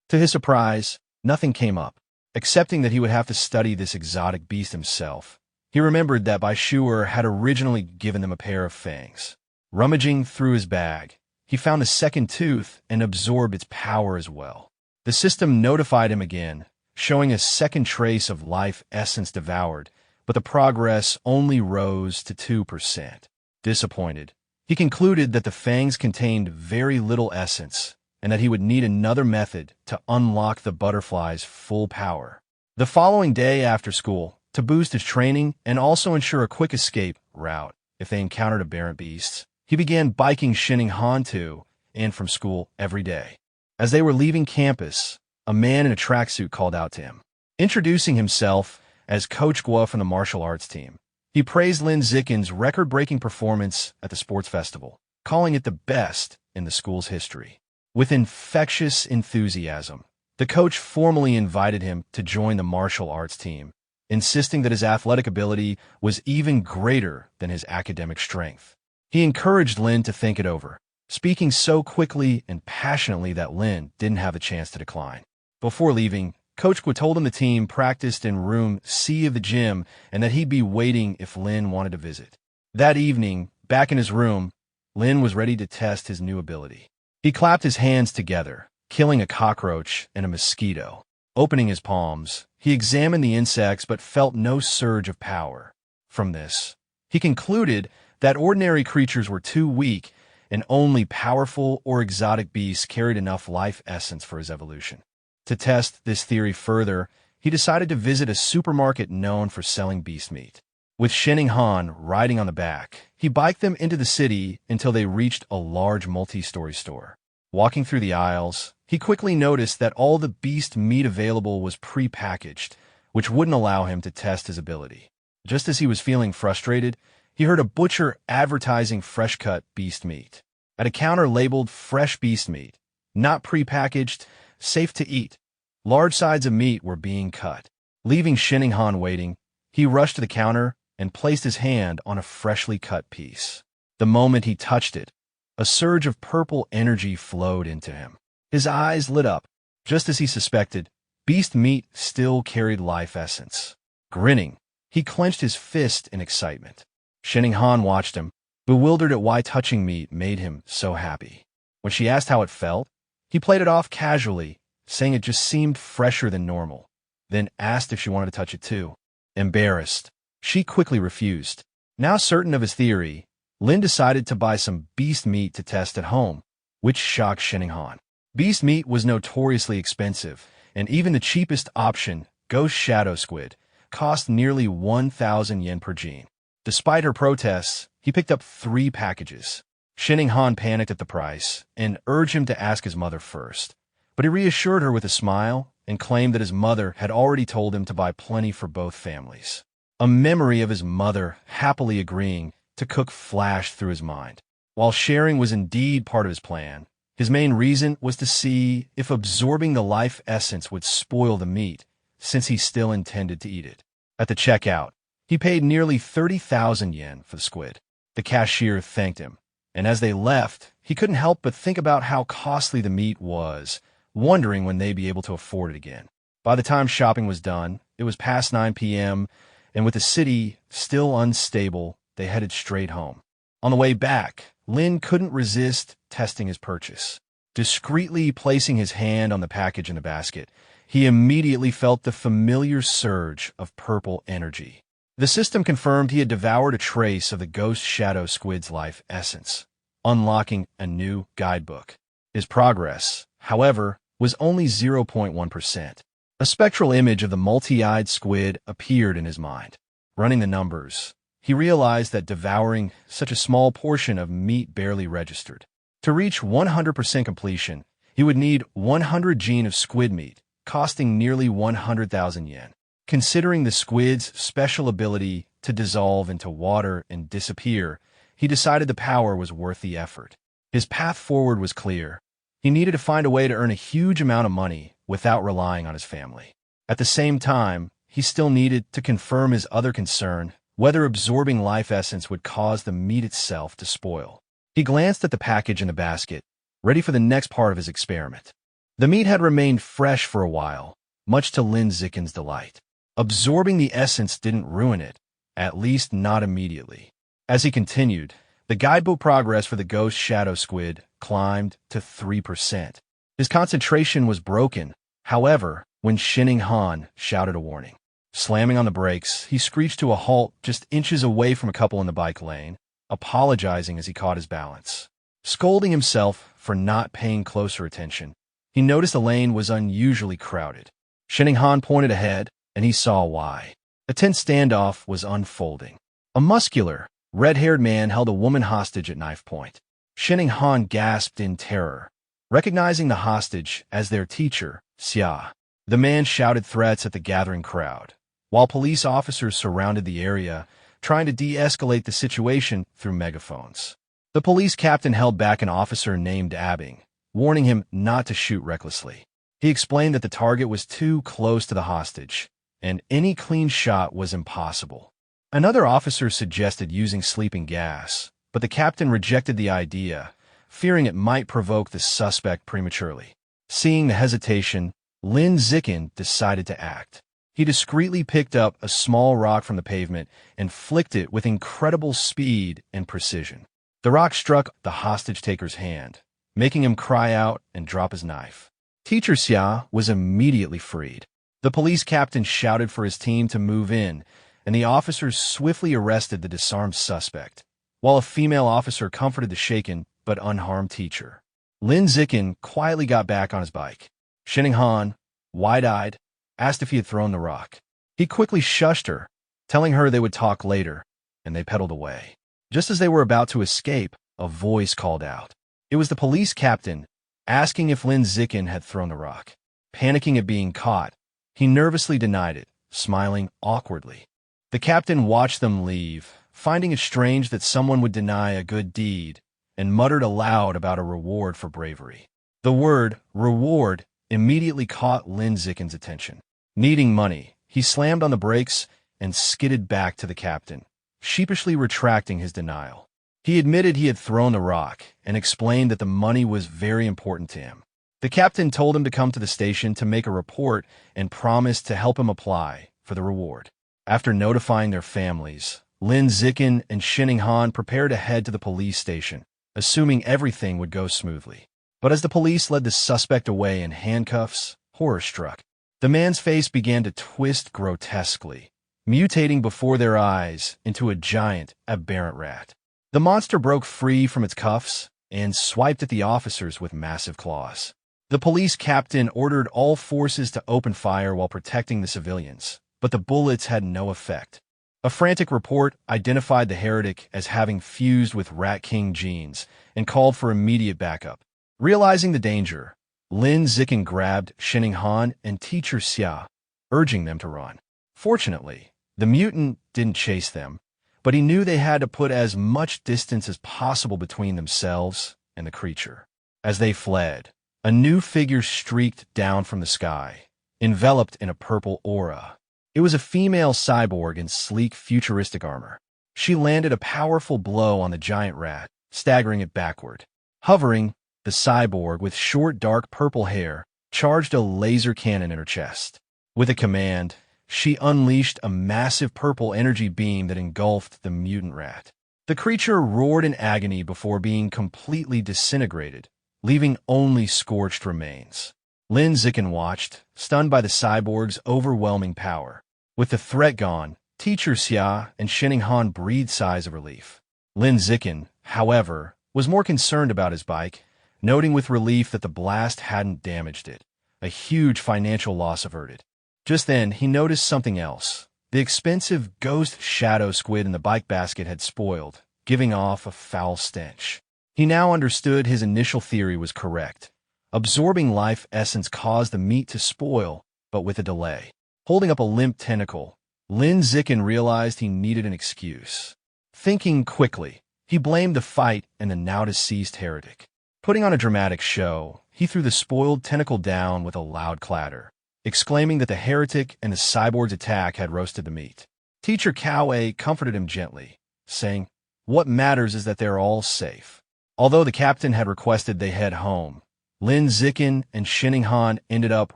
To his surprise, nothing came up. Accepting that he would have to study this exotic beast himself, he remembered that Bai Shuer had originally given them a pair of fangs. Rummaging through his bag, he found a second tooth and absorbed its power as well. The system notified him again, showing a second trace of life essence devoured, but the progress only rose to 2%. Disappointed, he concluded that the fangs contained very little essence and that he would need another method to unlock the butterfly's full power. The following day after school, to boost his training and also ensure a quick escape route if they encountered aberrant beasts, he began biking Shining Han to and from school every day. As they were leaving campus, a man in a tracksuit called out to him. Introducing himself as Coach Guo from the martial arts team, he praised Lin Zikin's record-breaking performance at the sports festival, calling it the best in the school's history. With infectious enthusiasm, the coach formally invited him to join the martial arts team, insisting that his athletic ability was even greater than his academic strength. He encouraged Lin to think it over, speaking so quickly and passionately that Lin didn't have a chance to decline. Before leaving, Coach Guo told him the team practiced in room C of the gym and that he'd be waiting if Lin wanted to visit. That evening, back in his room, Lin was ready to test his new ability. He clapped his hands together, killing a cockroach and a mosquito. Opening his palms, he examined the insects but felt no surge of power. From this, he concluded that ordinary creatures were too weak and only powerful or exotic beasts carried enough life essence for his evolution. To test this theory further, he decided to visit a supermarket known for selling beast meat. With Shining Han riding on the back, he biked them into the city until they reached a large multi-story store. Walking through the aisles, he quickly noticed that all the beast meat available was pre-packaged, which wouldn't allow him to test his ability. Just as he was feeling frustrated, he heard a butcher advertising fresh-cut beast meat. At a counter labeled fresh beast meat, not pre-packaged, safe to eat, large sides of meat were being cut. Leaving Shining Han waiting, he rushed to the counter and placed his hand on a freshly cut piece. The moment he touched it, a surge of purple energy flowed into him. His eyes lit up. Just as he suspected, beast meat still carried life essence. Grinning, he clenched his fist in excitement. Shining Han watched him, bewildered at why touching meat made him so happy. When she asked how it felt, he played it off casually, saying it just seemed fresher than normal, then asked if she wanted to touch it too. Embarrassed, she quickly refused. Now certain of his theory, Lin decided to buy some beast meat to test at home, which shocked Shining Han. Beast meat was notoriously expensive, and even the cheapest option, Ghost Shadow Squid, cost nearly 1,000 yen per gene. Despite her protests, he picked up 3 packages. Shining Han panicked at the price and urged him to ask his mother first, but he reassured her with a smile and claimed that his mother had already told him to buy plenty for both families. A memory of his mother happily agreeing to cook flashed through his mind. While sharing was indeed part of his plan, his main reason was to see if absorbing the life essence would spoil the meat, since he still intended to eat it. At the checkout, he paid nearly 30,000 yen for the squid. The cashier thanked him, and as they left, he couldn't help but think about how costly the meat was, wondering when they'd be able to afford it again. By the time shopping was done, it was past 9 p.m., and with the city still unstable, they headed straight home. On the way back, Lin couldn't resist testing his purchase. Discreetly placing his hand on the package in the basket, he immediately felt the familiar surge of purple energy. The system confirmed he had devoured a trace of the Ghost Shadow Squid's life essence, unlocking a new guidebook. His progress, however, was only 0.1%. A spectral image of the multi-eyed squid appeared in his mind. Running the numbers, he realized that devouring such a small portion of meat barely registered. To reach 100% completion, he would need 100 gene of squid meat, costing nearly 100,000 yen. Considering the squid's special ability to dissolve into water and disappear, he decided the power was worth the effort. His path forward was clear. He needed to find a way to earn a huge amount of money without relying on his family. At the same time, he still needed to confirm his other concern, whether absorbing life essence would cause the meat itself to spoil. He glanced at the package in the basket, ready for the next part of his experiment. The meat had remained fresh for a while, much to Lin Zikin's delight. Absorbing the essence didn't ruin it, at least not immediately. As he continued, the guidebook progress for the Ghost Shadow Squid climbed to 3%. His concentration was broken, however, when Shining Han shouted a warning. Slamming on the brakes, he screeched to a halt just inches away from a couple in the bike lane, apologizing as he caught his balance. Scolding himself for not paying closer attention, he noticed the lane was unusually crowded. Shining Han pointed ahead, and he saw why. A tense standoff was unfolding. A muscular, red-haired man held a woman hostage at knife point. Shining Han gasped in terror, recognizing the hostage as their teacher, Xia. The man shouted threats at the gathering crowd, while police officers surrounded the area, trying to de-escalate the situation through megaphones. The police captain held back an officer named Abing, warning him not to shoot recklessly. He explained that the target was too close to the hostage, and any clean shot was impossible. Another officer suggested using sleeping gas, but the captain rejected the idea, fearing it might provoke the suspect prematurely. Seeing the hesitation, Lin Zikin decided to act. He discreetly picked up a small rock from the pavement and flicked it with incredible speed and precision. The rock struck the hostage-taker's hand, making him cry out and drop his knife. Teacher Xia was immediately freed. The police captain shouted for his team to move in, and the officers swiftly arrested the disarmed suspect, while a female officer comforted the shaken but unharmed teacher. Lin Zikin quietly got back on his bike. Shining Han, wide-eyed, asked if he had thrown the rock. He quickly shushed her, telling her they would talk later, and they pedaled away. Just as they were about to escape, a voice called out. It was the police captain, asking if Lin Zikin had thrown the rock. Panicking at being caught, he nervously denied it, smiling awkwardly. The captain watched them leave, finding it strange that someone would deny a good deed, and muttered aloud about a reward for bravery. The word, reward, immediately caught Lin Zikin's attention. Needing money, he slammed on the brakes and skidded back to the captain, sheepishly retracting his denial. He admitted he had thrown the rock and explained that the money was very important to him. The captain told him to come to the station to make a report and promised to help him apply for the reward. After notifying their families, Lin Zikin and Shining Han prepared to head to the police station, assuming everything would go smoothly. But as the police led the suspect away in handcuffs, horror struck. The man's face began to twist grotesquely, mutating before their eyes into a giant, aberrant rat. The monster broke free from its cuffs and swiped at the officers with massive claws. The police captain ordered all forces to open fire while protecting the civilians, but the bullets had no effect. A frantic report identified the heretic as having fused with Rat King genes and called for immediate backup. Realizing the danger, Lin Zikin grabbed Shining Han and teacher Xia, urging them to run. Fortunately, the mutant didn't chase them, but he knew they had to put as much distance as possible between themselves and the creature. As they fled, a new figure streaked down from the sky, enveloped in a purple aura. It was a female cyborg in sleek, futuristic armor. She landed a powerful blow on the giant rat, staggering it backward. Hovering, the cyborg, with short, dark purple hair, charged a laser cannon in her chest. With a command, she unleashed a massive purple energy beam that engulfed the mutant rat. The creature roared in agony before being completely disintegrated, leaving only scorched remains. Lin Zikin watched, stunned by the cyborg's overwhelming power. With the threat gone, teacher Xia and Shining Han breathed sighs of relief. Lin Zikin, however, was more concerned about his bike, noting with relief that the blast hadn't damaged it, a huge financial loss averted. Just then, he noticed something else. The expensive ghost shadow squid in the bike basket had spoiled, giving off a foul stench. He now understood his initial theory was correct. Absorbing life essence caused the meat to spoil, but with a delay. Holding up a limp tentacle, Lin Zikin realized he needed an excuse. Thinking quickly, he blamed the fight and the now-deceased heretic. Putting on a dramatic show, he threw the spoiled tentacle down with a loud clatter, exclaiming that the heretic and the cyborg's attack had roasted the meat. Teacher Kaowei comforted him gently, saying, "What matters is that they're all safe." Although the captain had requested they head home, Lin Zikin and Shining Han ended up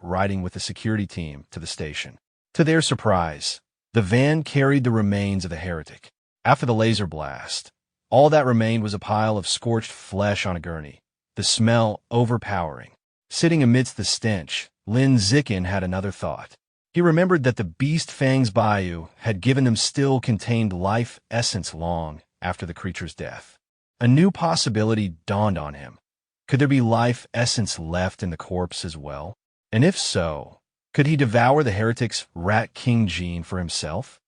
riding with the security team to the station. To their surprise, the van carried the remains of the heretic. After the laser blast, all that remained was a pile of scorched flesh on a gurney, the smell overpowering. Sitting amidst the stench, Lin Zikin had another thought. He remembered that the Beast Fang's Bayou had given them still contained life essence long after the creature's death. A new possibility dawned on him. Could there be life essence left in the corpse as well? And if so, could he devour the heretic's Rat King gene for himself?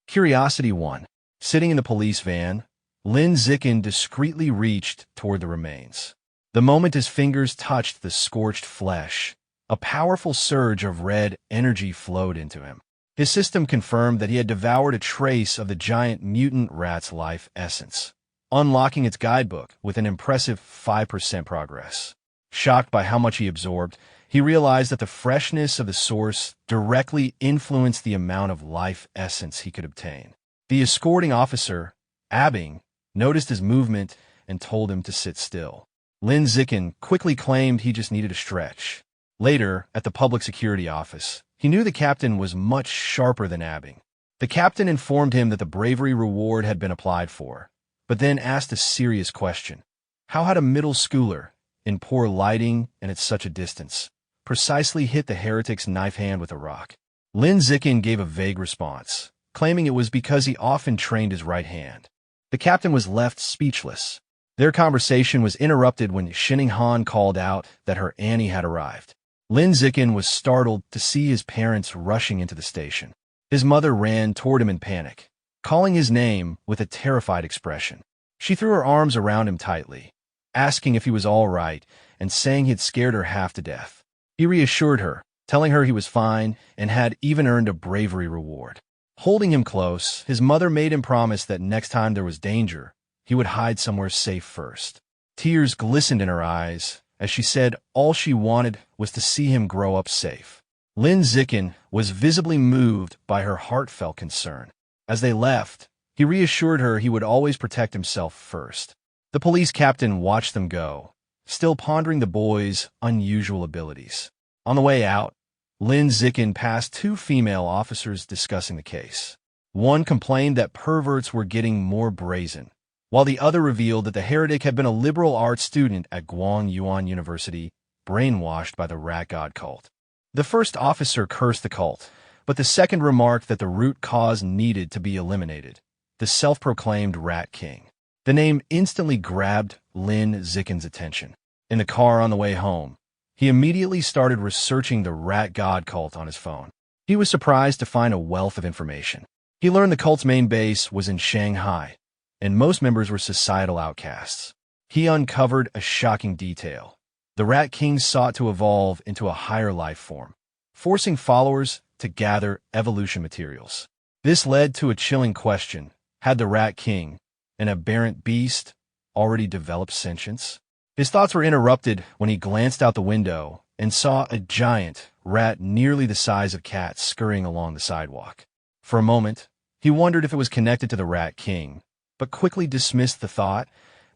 Curiosity won. Sitting in the police van, Lin Zikin discreetly reached toward the remains. The moment his fingers touched the scorched flesh, a powerful surge of red energy flowed into him. His system confirmed that he had devoured a trace of the giant mutant rat's life essence, unlocking its guidebook with an impressive 5% progress. Shocked by how much he absorbed, he realized that the freshness of the source directly influenced the amount of life essence he could obtain. The escorting officer, Abing, noticed his movement and told him to sit still. Lin Zikin quickly claimed he just needed a stretch. Later, at the public security office, he knew the captain was much sharper than Abing. The captain informed him that the bravery reward had been applied for, but then asked a serious question. How had a middle schooler, in poor lighting and at such a distance, precisely hit the heretic's knife hand with a rock? Lin Zikin gave a vague response, claiming it was because he often trained his right hand. The captain was left speechless. Their conversation was interrupted when Shining Han called out that her Annie had arrived. Lin Zikin was startled to see his parents rushing into the station. His mother ran toward him in panic, calling his name with a terrified expression. She threw her arms around him tightly, asking if he was all right and saying he had scared her half to death. He reassured her, telling her he was fine and had even earned a bravery reward. Holding him close, his mother made him promise that next time there was danger, he would hide somewhere safe first. Tears glistened in her eyes as she said all she wanted was to see him grow up safe. Lin Zikin was visibly moved by her heartfelt concern. As they left, he reassured her he would always protect himself first. The police captain watched them go, still pondering the boy's unusual abilities. On the way out, Lin Zikin passed two female officers discussing the case. One complained that perverts were getting more brazen, while the other revealed that the heretic had been a liberal arts student at Guangyuan University, brainwashed by the rat god cult. The first officer cursed the cult, but the second remarked that the root cause needed to be eliminated, the self-proclaimed Rat King. The name instantly grabbed Lin Zikin's attention. In the car on the way home, he immediately started researching the rat god cult on his phone. He was surprised to find a wealth of information. He learned the cult's main base was in Shanghai, and most members were societal outcasts. He uncovered a shocking detail. The Rat King sought to evolve into a higher life form, forcing followers to gather evolution materials. This led to a chilling question. Had the Rat King, an aberrant beast, already developed sentience? His thoughts were interrupted when he glanced out the window and saw a giant rat nearly the size of Cat scurrying along the sidewalk. For a moment, he wondered if it was connected to the Rat King, but quickly dismissed the thought,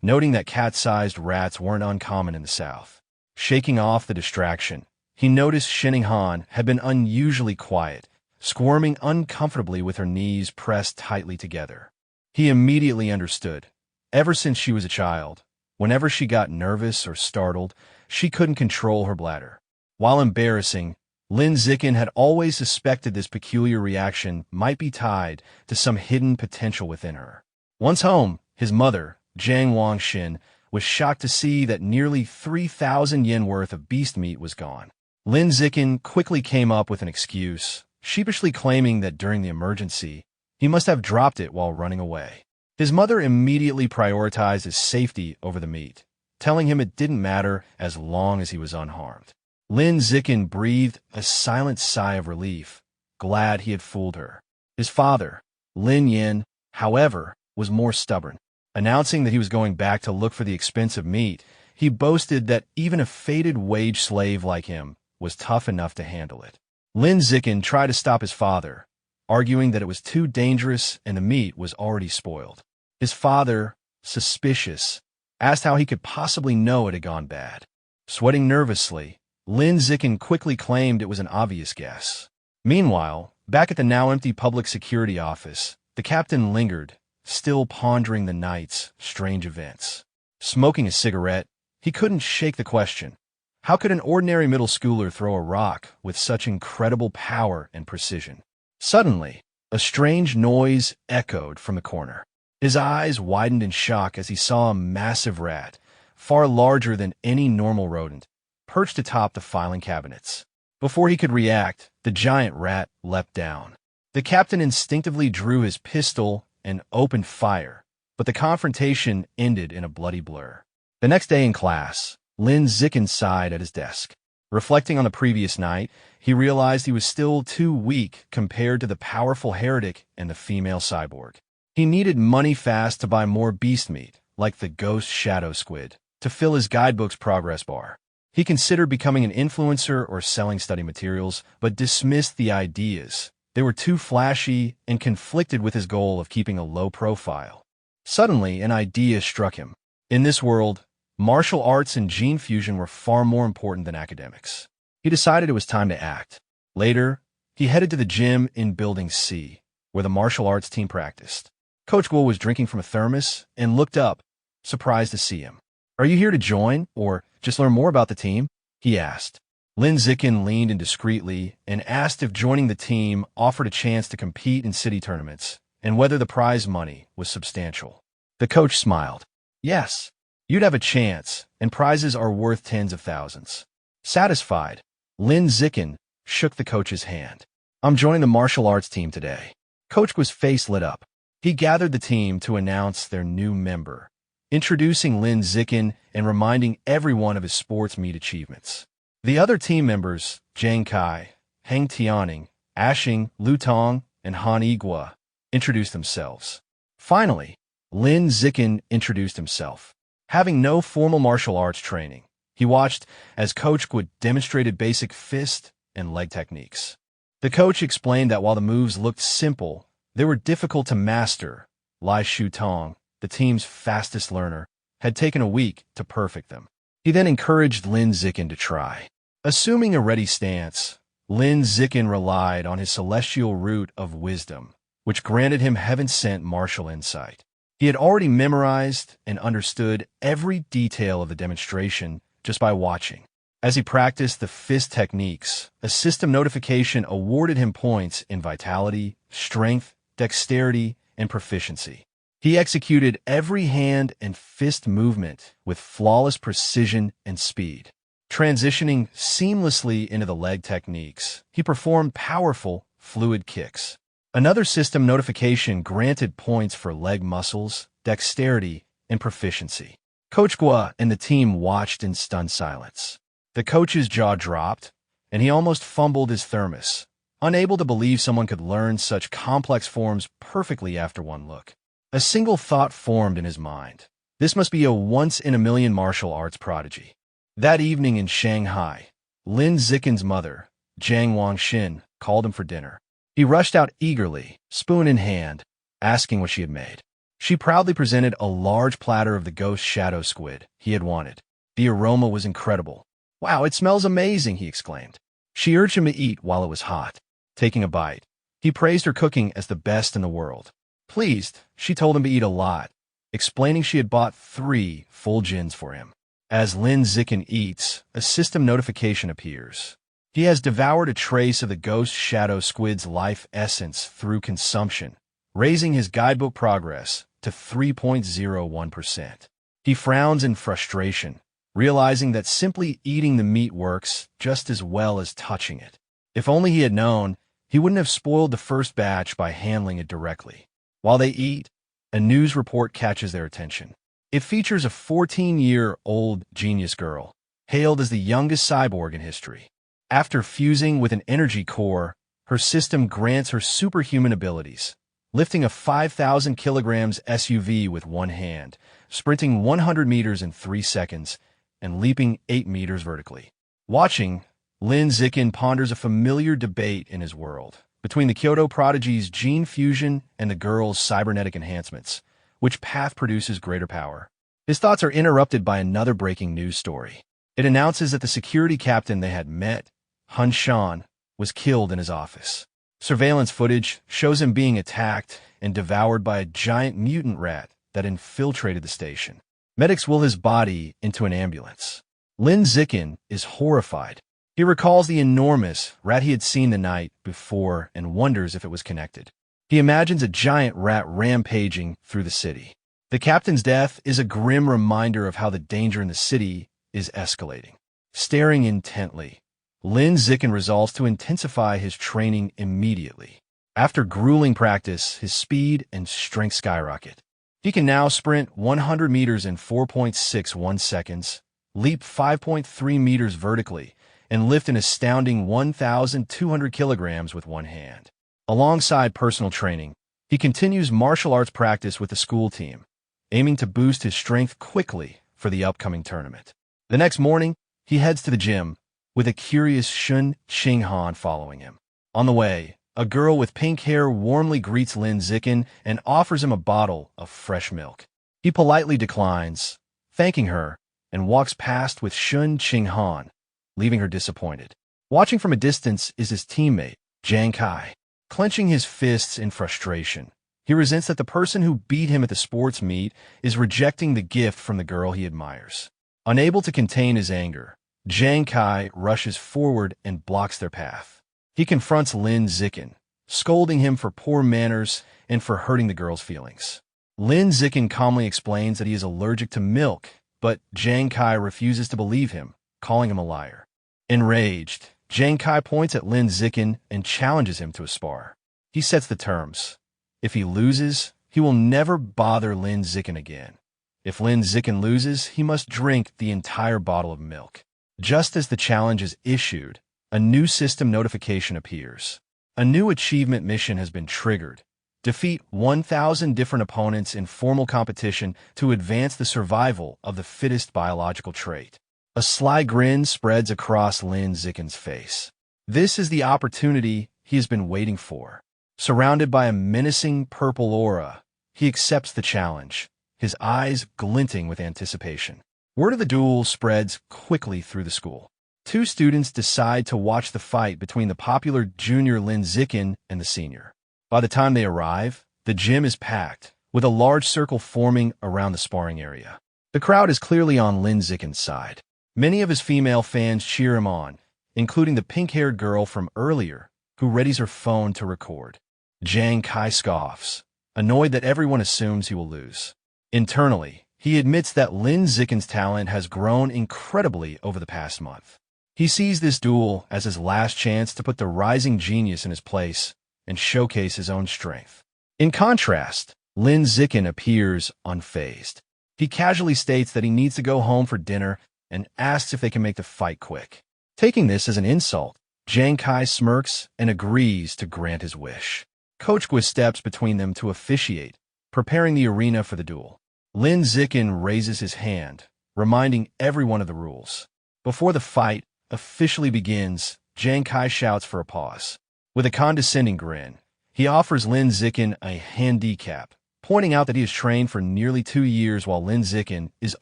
noting that cat-sized rats weren't uncommon in the South. Shaking off the distraction, he noticed Shining Han had been unusually quiet, squirming uncomfortably with her knees pressed tightly together. He immediately understood. Ever since she was a child, whenever she got nervous or startled, she couldn't control her bladder. While embarrassing, Lin Zikin had always suspected this peculiar reaction might be tied to some hidden potential within her. Once home, his mother, Jiang Wangxin, was shocked to see that nearly 3,000 yen worth of beast meat was gone. Lin Zikin quickly came up with an excuse, sheepishly claiming that during the emergency, he must have dropped it while running away. His mother immediately prioritized his safety over the meat, telling him it didn't matter as long as he was unharmed. Lin Zikin breathed a silent sigh of relief, glad he had fooled her. His father, Lin Yin, however, was more stubborn. Announcing that he was going back to look for the expensive meat, he boasted that even a fated wage slave like him was tough enough to handle it. Lin Zikin tried to stop his father, arguing that it was too dangerous and the meat was already spoiled. His father, suspicious, asked how he could possibly know it had gone bad. Sweating nervously, Lin Zikin quickly claimed it was an obvious guess. Meanwhile, back at the now-empty public security office, the captain lingered, still pondering the night's strange events. Smoking a cigarette, he couldn't shake the question. How could an ordinary middle schooler throw a rock with such incredible power and precision? Suddenly, a strange noise echoed from the corner. His eyes widened in shock as he saw a massive rat, far larger than any normal rodent, perched atop the filing cabinets. Before he could react, the giant rat leapt down. The captain instinctively drew his pistol and opened fire, but the confrontation ended in a bloody blur. The next day in class, Lin Zicken sighed at his desk. Reflecting on the previous night, he realized he was still too weak compared to the powerful heretic and the female cyborg. He needed money fast to buy more beast meat, like the ghost shadow squid, to fill his guidebook's progress bar. He considered becoming an influencer or selling study materials, but dismissed the ideas. They were too flashy and conflicted with his goal of keeping a low profile. Suddenly, an idea struck him. In this world, martial arts and gene fusion were far more important than academics. He decided it was time to act. Later, he headed to the gym in Building C, where the martial arts team practiced. Coach Guo was drinking from a thermos and looked up, surprised to see him. "Are you here to join, or just learn more about the team?" he asked. Lin Zicken leaned in discreetly and asked if joining the team offered a chance to compete in city tournaments, and whether the prize money was substantial. The coach smiled. "Yes, you'd have a chance, and prizes are worth tens of thousands." Satisfied, Lin Zicken shook the coach's hand. "I'm joining the martial arts team today." Coach Guo's face lit up. He gathered the team to announce their new member, introducing Lin Zicken and reminding everyone of his sports meet achievements. The other team members, Zhang Kai, Heng Tianing, Ashing, Lu Tong, and Han Yigua, introduced themselves. Finally, Lin Zicken introduced himself. Having no formal martial arts training, he watched as Coach Guo demonstrated basic fist and leg techniques. The coach explained that while the moves looked simple, they were difficult to master. Lai Shu Tong, the team's fastest learner, had taken a week to perfect them. He then encouraged Lin Zicken to try. Assuming a ready stance, Lin Zicken relied on his celestial root of wisdom, which granted him heaven-sent martial insight. He had already memorized and understood every detail of the demonstration just by watching. As he practiced the fist techniques, a system notification awarded him points in vitality, strength, dexterity, and proficiency. He executed every hand and fist movement with flawless precision and speed. Transitioning seamlessly into the leg techniques, he performed powerful, fluid kicks. Another system notification granted points for leg muscles, dexterity, and proficiency. Coach Guo and the team watched in stunned silence. The coach's jaw dropped, and he almost fumbled his thermos, unable to believe someone could learn such complex forms perfectly after one look. A single thought formed in his mind. This must be a once-in-a-million martial arts prodigy. That evening in Shanghai, Lin Zicken's mother, Jiang Wangxin, called him for dinner. He rushed out eagerly, spoon in hand, asking what she had made. She proudly presented a large platter of the ghost shadow squid he had wanted. The aroma was incredible. "Wow, it smells amazing," he exclaimed. She urged him to eat while it was hot. Taking a bite, he praised her cooking as the best in the world. Pleased, she told him to eat a lot, explaining she had bought 3 full gins for him. As Lin Zicken eats, a system notification appears. He has devoured a trace of the ghost shadow squid's life essence through consumption, raising his guidebook progress to 3.01%. He frowns in frustration, realizing that simply eating the meat works just as well as touching it. If only he had known, he wouldn't have spoiled the first batch by handling it directly. While they eat, a news report catches their attention. It features a 14-year-old genius girl, hailed as the youngest cyborg in history. After fusing with an energy core, her system grants her superhuman abilities, lifting a 5,000 kilograms SUV with one hand, sprinting 100 meters in 3 seconds, and leaping 8 meters vertically. Watching, Lin Zicken ponders a familiar debate in his world between the Kyoto prodigy's gene fusion and the girl's cybernetic enhancements. Which path produces greater power? His thoughts are interrupted by another breaking news story. It announces that the security captain they had met, Hun Shan, was killed in his office. Surveillance footage shows him being attacked and devoured by a giant mutant rat that infiltrated the station. Medics wheel his body into an ambulance. Lin Zikin is horrified. He recalls the enormous rat he had seen the night before and wonders if it was connected. He imagines a giant rat rampaging through the city. The captain's death is a grim reminder of how the danger in the city is escalating. Staring intently, Lin Zikin resolves to intensify his training immediately. After grueling practice, his speed and strength skyrocket. He can now sprint 100 meters in 4.61 seconds, leap 5.3 meters vertically, and lift an astounding 1,200 kilograms with one hand. Alongside personal training, he continues martial arts practice with the school team, aiming to boost his strength quickly for the upcoming tournament. The next morning, he heads to the gym, with a curious Shun Qinghan following him. On the way, a girl with pink hair warmly greets Lin Zikin and offers him a bottle of fresh milk. He politely declines, thanking her, and walks past with Shun Qinghan, leaving her disappointed. Watching from a distance is his teammate, Jiang Kai. Clenching his fists in frustration, he resents that the person who beat him at the sports meet is rejecting the gift from the girl he admires. Unable to contain his anger, Jiang Kai rushes forward and blocks their path. He confronts Lin Zikin, scolding him for poor manners and for hurting the girl's feelings. Lin Zikin calmly explains that he is allergic to milk, but Jiang Kai refuses to believe him, calling him a liar. Enraged, Jiang Kai points at Lin Zikin and challenges him to a spar. He sets the terms. If he loses, he will never bother Lin Zikin again. If Lin Zikin loses, he must drink the entire bottle of milk. Just as the challenge is issued, a new system notification appears. A new achievement mission has been triggered. Defeat 1,000 different opponents in formal competition to advance the survival of the fittest biological trait. A sly grin spreads across Lin Zikin's face. This is the opportunity he has been waiting for. Surrounded by a menacing purple aura, he accepts the challenge, his eyes glinting with anticipation. Word of the duel spreads quickly through the school. Two students decide to watch the fight between the popular junior Lin Zikin and the senior. By the time they arrive, the gym is packed, with a large circle forming around the sparring area. The crowd is clearly on Lin Zikin's side. Many of his female fans cheer him on, including the pink-haired girl from earlier, who readies her phone to record. Jiang Kai scoffs, annoyed that everyone assumes he will lose. Internally, he admits that Lin Zikin's talent has grown incredibly over the past month. He sees this duel as his last chance to put the rising genius in his place and showcase his own strength. In contrast, Lin Zikin appears unfazed. He casually states that he needs to go home for dinner and asks if they can make the fight quick. Taking this as an insult, Jiang Kai smirks and agrees to grant his wish. Coach Gui steps between them to officiate, preparing the arena for the duel. Lin Zikin raises his hand, reminding everyone of the rules. Before the fight officially begins, Jiang Kai shouts for a pause. With a condescending grin, he offers Lin Zikin a handicap, pointing out that he has trained for nearly 2 years while Lin Zikin is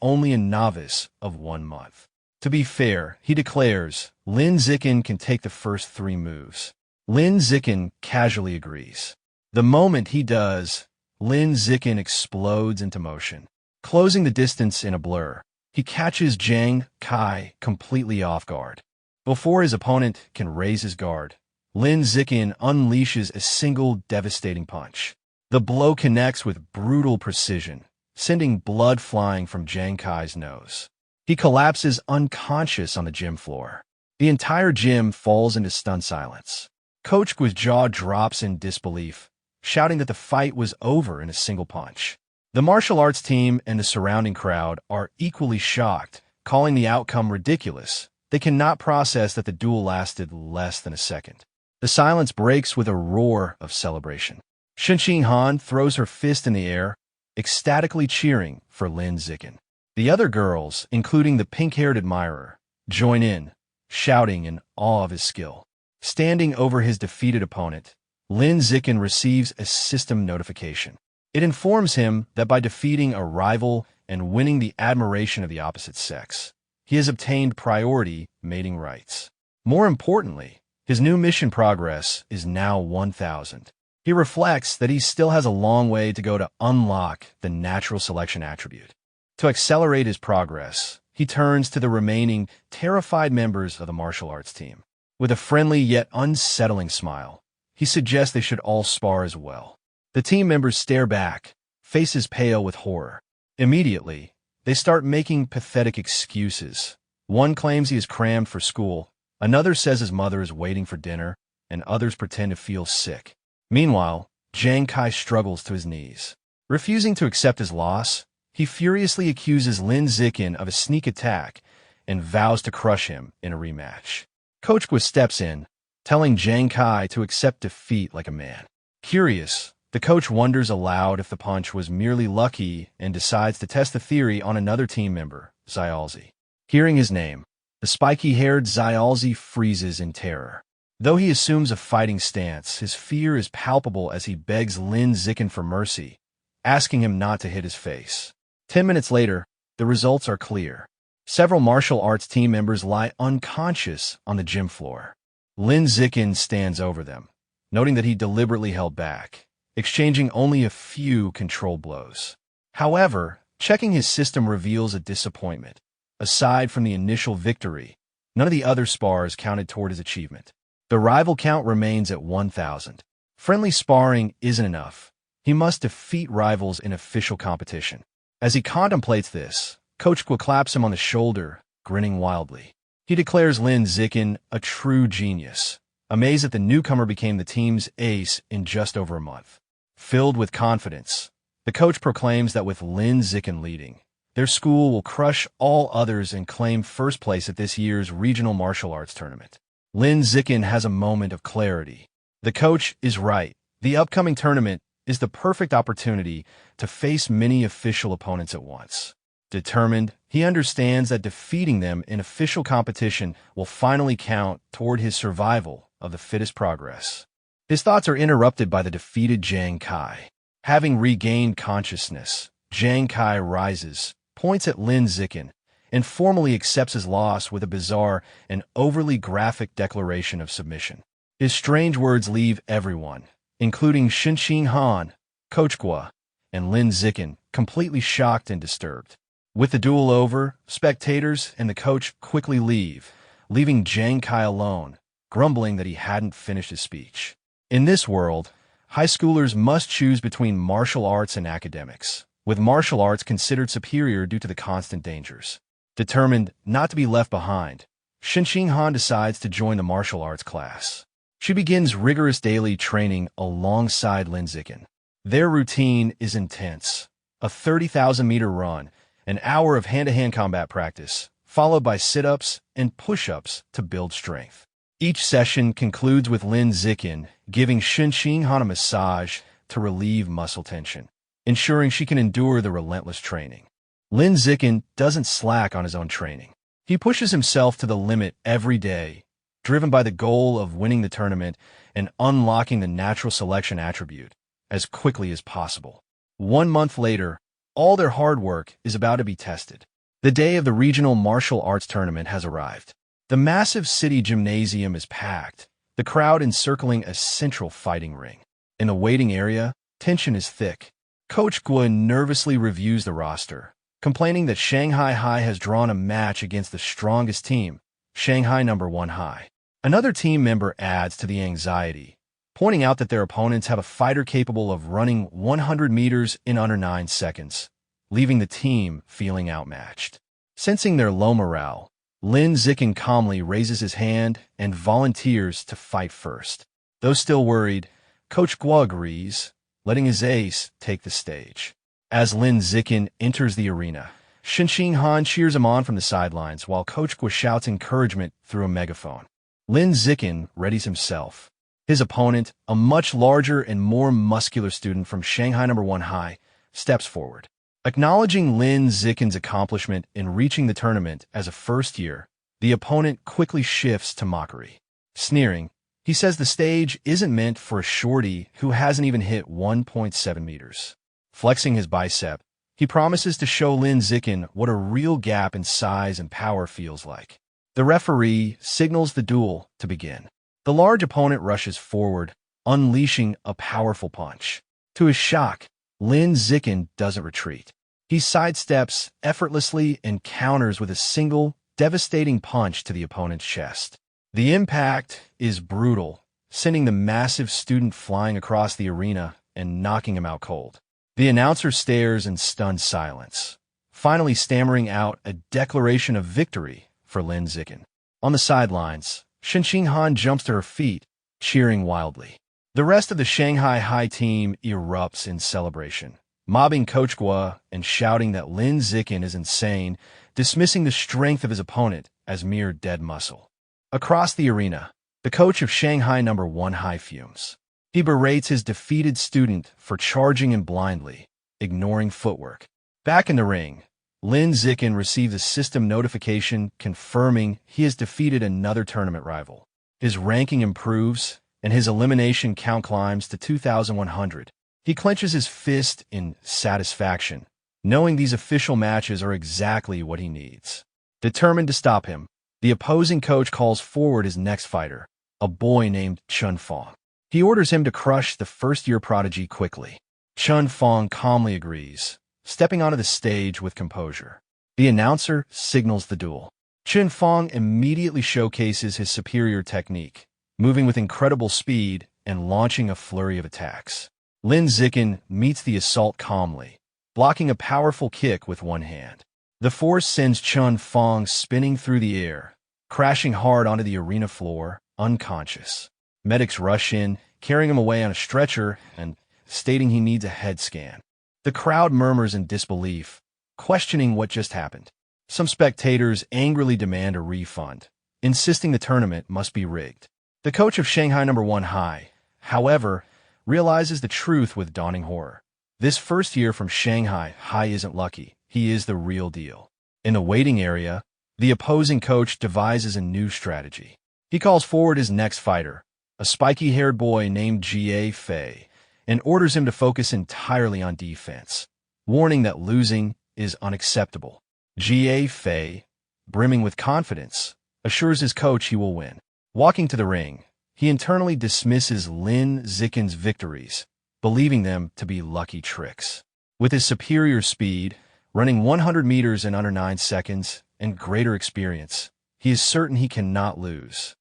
only a novice of 1 month. To be fair, he declares, Lin Zikin can take the first 3 moves. Lin Zikin casually agrees. The moment he does, Lin Zikin explodes into motion. Closing the distance in a blur, he catches Jiang Kai completely off guard. Before his opponent can raise his guard, Lin Zikin unleashes a single devastating punch. The blow connects with brutal precision, sending blood flying from Jiang Kai's nose. He collapses unconscious on the gym floor. The entire gym falls into stunned silence. Coach Gui's jaw drops in disbelief, shouting that the fight was over in a single punch. The martial arts team and the surrounding crowd are equally shocked, calling the outcome ridiculous. They cannot process that the duel lasted less than a second. The silence breaks with a roar of celebration. Shun Qinghan throws her fist in the air, ecstatically cheering for Lin Zikin. The other girls, including the pink-haired admirer, join in, shouting in awe of his skill. Standing over his defeated opponent, Lin Zikin receives a system notification. It informs him that by defeating a rival and winning the admiration of the opposite sex, he has obtained priority mating rights. More importantly, his new mission progress is now 1,000. He reflects that he still has a long way to go to unlock the natural selection attribute. To accelerate his progress, he turns to the remaining, terrified members of the martial arts team. With a friendly yet unsettling smile, he suggests they should all spar as well. The team members stare back, faces pale with horror. Immediately, they start making pathetic excuses. One claims he is crammed for school, another says his mother is waiting for dinner, and others pretend to feel sick. Meanwhile, Jang Kai struggles to his knees. Refusing to accept his loss, he furiously accuses Lin Zikin of a sneak attack and vows to crush him in a rematch. Coach Gua steps in, telling Jang Kai to accept defeat like a man. Curious, the coach wonders aloud if the punch was merely lucky and decides to test the theory on another team member, Xiaozi. Hearing his name, the spiky-haired Xiaozi freezes in terror. Though he assumes a fighting stance, his fear is palpable as he begs Lin Zikin for mercy, asking him not to hit his face. 10 minutes later, the results are clear. Several martial arts team members lie unconscious on the gym floor. Lin Zikin stands over them, noting that he deliberately held back, exchanging only a few controlled blows. However, checking his system reveals a disappointment. Aside from the initial victory, none of the other spars counted toward his achievement. The rival count remains at 1,000. Friendly sparring isn't enough. He must defeat rivals in official competition. As he contemplates this, Coach Gua claps him on the shoulder, grinning wildly. He declares Lin Zikin a true genius, amazed that the newcomer became the team's ace in just over a month. Filled with confidence, the coach proclaims that with Lin Zikin leading, their school will crush all others and claim first place at this year's regional martial arts tournament. Lin Zikin has a moment of clarity. The coach is right. The upcoming tournament is the perfect opportunity to face many official opponents at once. Determined, he understands that defeating them in official competition will finally count toward his survival of the fittest progress. His thoughts are interrupted by the defeated Jang Kai. Having regained consciousness, Jang Kai rises, points at Lin Zikin, and formally accepts his loss with a bizarre and overly graphic declaration of submission. His strange words leave everyone, including Shinxing Han, Coach Gua, and Lin Zikin, completely shocked and disturbed. With the duel over, spectators and the coach quickly leave, leaving Jang Kai alone, grumbling that he hadn't finished his speech. In this world, high schoolers must choose between martial arts and academics, with martial arts considered superior due to the constant dangers. Determined not to be left behind, Shinxing Han decides to join the martial arts class. She begins rigorous daily training alongside Lin Zikin. Their routine is intense: a 30,000-meter run, an hour of hand-to-hand combat practice, followed by sit-ups and push-ups to build strength. Each session concludes with Lin Zikin giving Shinxing Han a massage to relieve muscle tension, ensuring she can endure the relentless training. Lin Zikin doesn't slack on his own training. He pushes himself to the limit every day, driven by the goal of winning the tournament and unlocking the natural selection attribute as quickly as possible. 1 month later, all their hard work is about to be tested. The day of the regional martial arts tournament has arrived. The massive city gymnasium is packed, the crowd encircling a central fighting ring. In the waiting area, tension is thick. Coach Gua nervously reviews the roster, complaining that Shanghai High has drawn a match against the strongest team, Shanghai No. 1 High. Another team member adds to the anxiety, pointing out that their opponents have a fighter capable of running 100 meters in under 9 seconds, leaving the team feeling outmatched. Sensing their low morale, Lin Zikin calmly raises his hand and volunteers to fight first. Though still worried, Coach Gua agrees, letting his ace take the stage. As Lin Zikin enters the arena, Shinxing Han cheers him on from the sidelines while Coach Gua shouts encouragement through a megaphone. Lin Zikin readies himself. His opponent, a much larger and more muscular student from Shanghai No. 1 High, steps forward. Acknowledging Lin Zikin's accomplishment in reaching the tournament as a first year, the opponent quickly shifts to mockery. Sneering, he says the stage isn't meant for a shorty who hasn't even hit 1.7 meters. Flexing his bicep, he promises to show Lin Zikin what a real gap in size and power feels like. The referee signals the duel to begin. The large opponent rushes forward, unleashing a powerful punch. To his shock, Lin Zikin doesn't retreat. He sidesteps effortlessly and counters with a single, devastating punch to the opponent's chest. The impact is brutal, sending the massive student flying across the arena and knocking him out cold. The announcer stares in stunned silence, finally stammering out a declaration of victory for Lin Zikin. On the sidelines, Shin Han jumps to her feet, cheering wildly. The rest of the Shanghai High team erupts in celebration, mobbing Coach Gua and shouting that Lin Zikin is insane, dismissing the strength of his opponent as mere dead muscle. Across the arena, the coach of Shanghai No. 1 High fumes. He berates his defeated student for charging him blindly, ignoring footwork. Back in the ring, Lin Zikin receives a system notification confirming he has defeated another tournament rival. His ranking improves, and his elimination count climbs to 2,100. He clenches his fist in satisfaction, knowing these official matches are exactly what he needs. Determined to stop him, the opposing coach calls forward his next fighter, a boy named Chun Fong. He orders him to crush the first-year prodigy quickly. Chun Fong calmly agrees, stepping onto the stage with composure. The announcer signals the duel. Chun Fong immediately showcases his superior technique, moving with incredible speed and launching a flurry of attacks. Lin Zikin meets the assault calmly, blocking a powerful kick with one hand. The force sends Chun Fong spinning through the air, crashing hard onto the arena floor, unconscious. Medics rush in, carrying him away on a stretcher and stating he needs a head scan. The crowd murmurs in disbelief, questioning what just happened. Some spectators angrily demand a refund, insisting the tournament must be rigged. The coach of Shanghai No. 1 High, however, realizes the truth with dawning horror. This first year from Shanghai High isn't lucky. He is the real deal. In the waiting area, the opposing coach devises a new strategy. He calls forward his next fighter, a spiky-haired boy named Jie Fei, and orders him to focus entirely on defense, warning that losing is unacceptable. Jie Fei, brimming with confidence, assures his coach he will win. Walking to the ring, he internally dismisses Lin Zikin's victories, believing them to be lucky tricks. With his superior speed, running 100 meters in under 9 seconds, and greater experience, he is certain he cannot lose.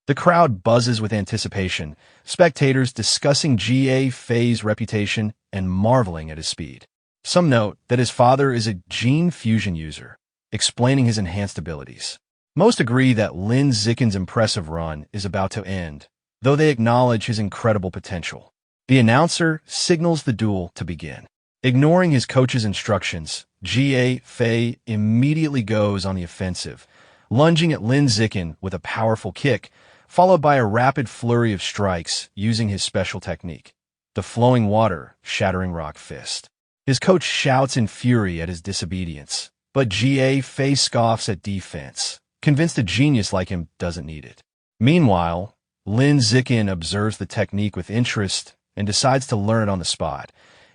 The crowd buzzes with anticipation, spectators discussing Jie Fei's reputation and marveling at his speed. Some note that his father is a gene fusion user, explaining his enhanced abilities. Most agree that Lin Zikin's impressive run is about to end, though they acknowledge his incredible potential. The announcer signals the duel to begin. Ignoring his coach's instructions, Jie Fei immediately goes on the offensive, lunging at Lin Zikin with a powerful kick, followed by a rapid flurry of strikes using his special technique, the flowing water, shattering rock fist. His coach shouts in fury at his disobedience, but Jie Fei scoffs at defense, convinced a genius like him doesn't need it. Meanwhile, Lin Zikin observes the technique with interest and decides to learn it on the spot,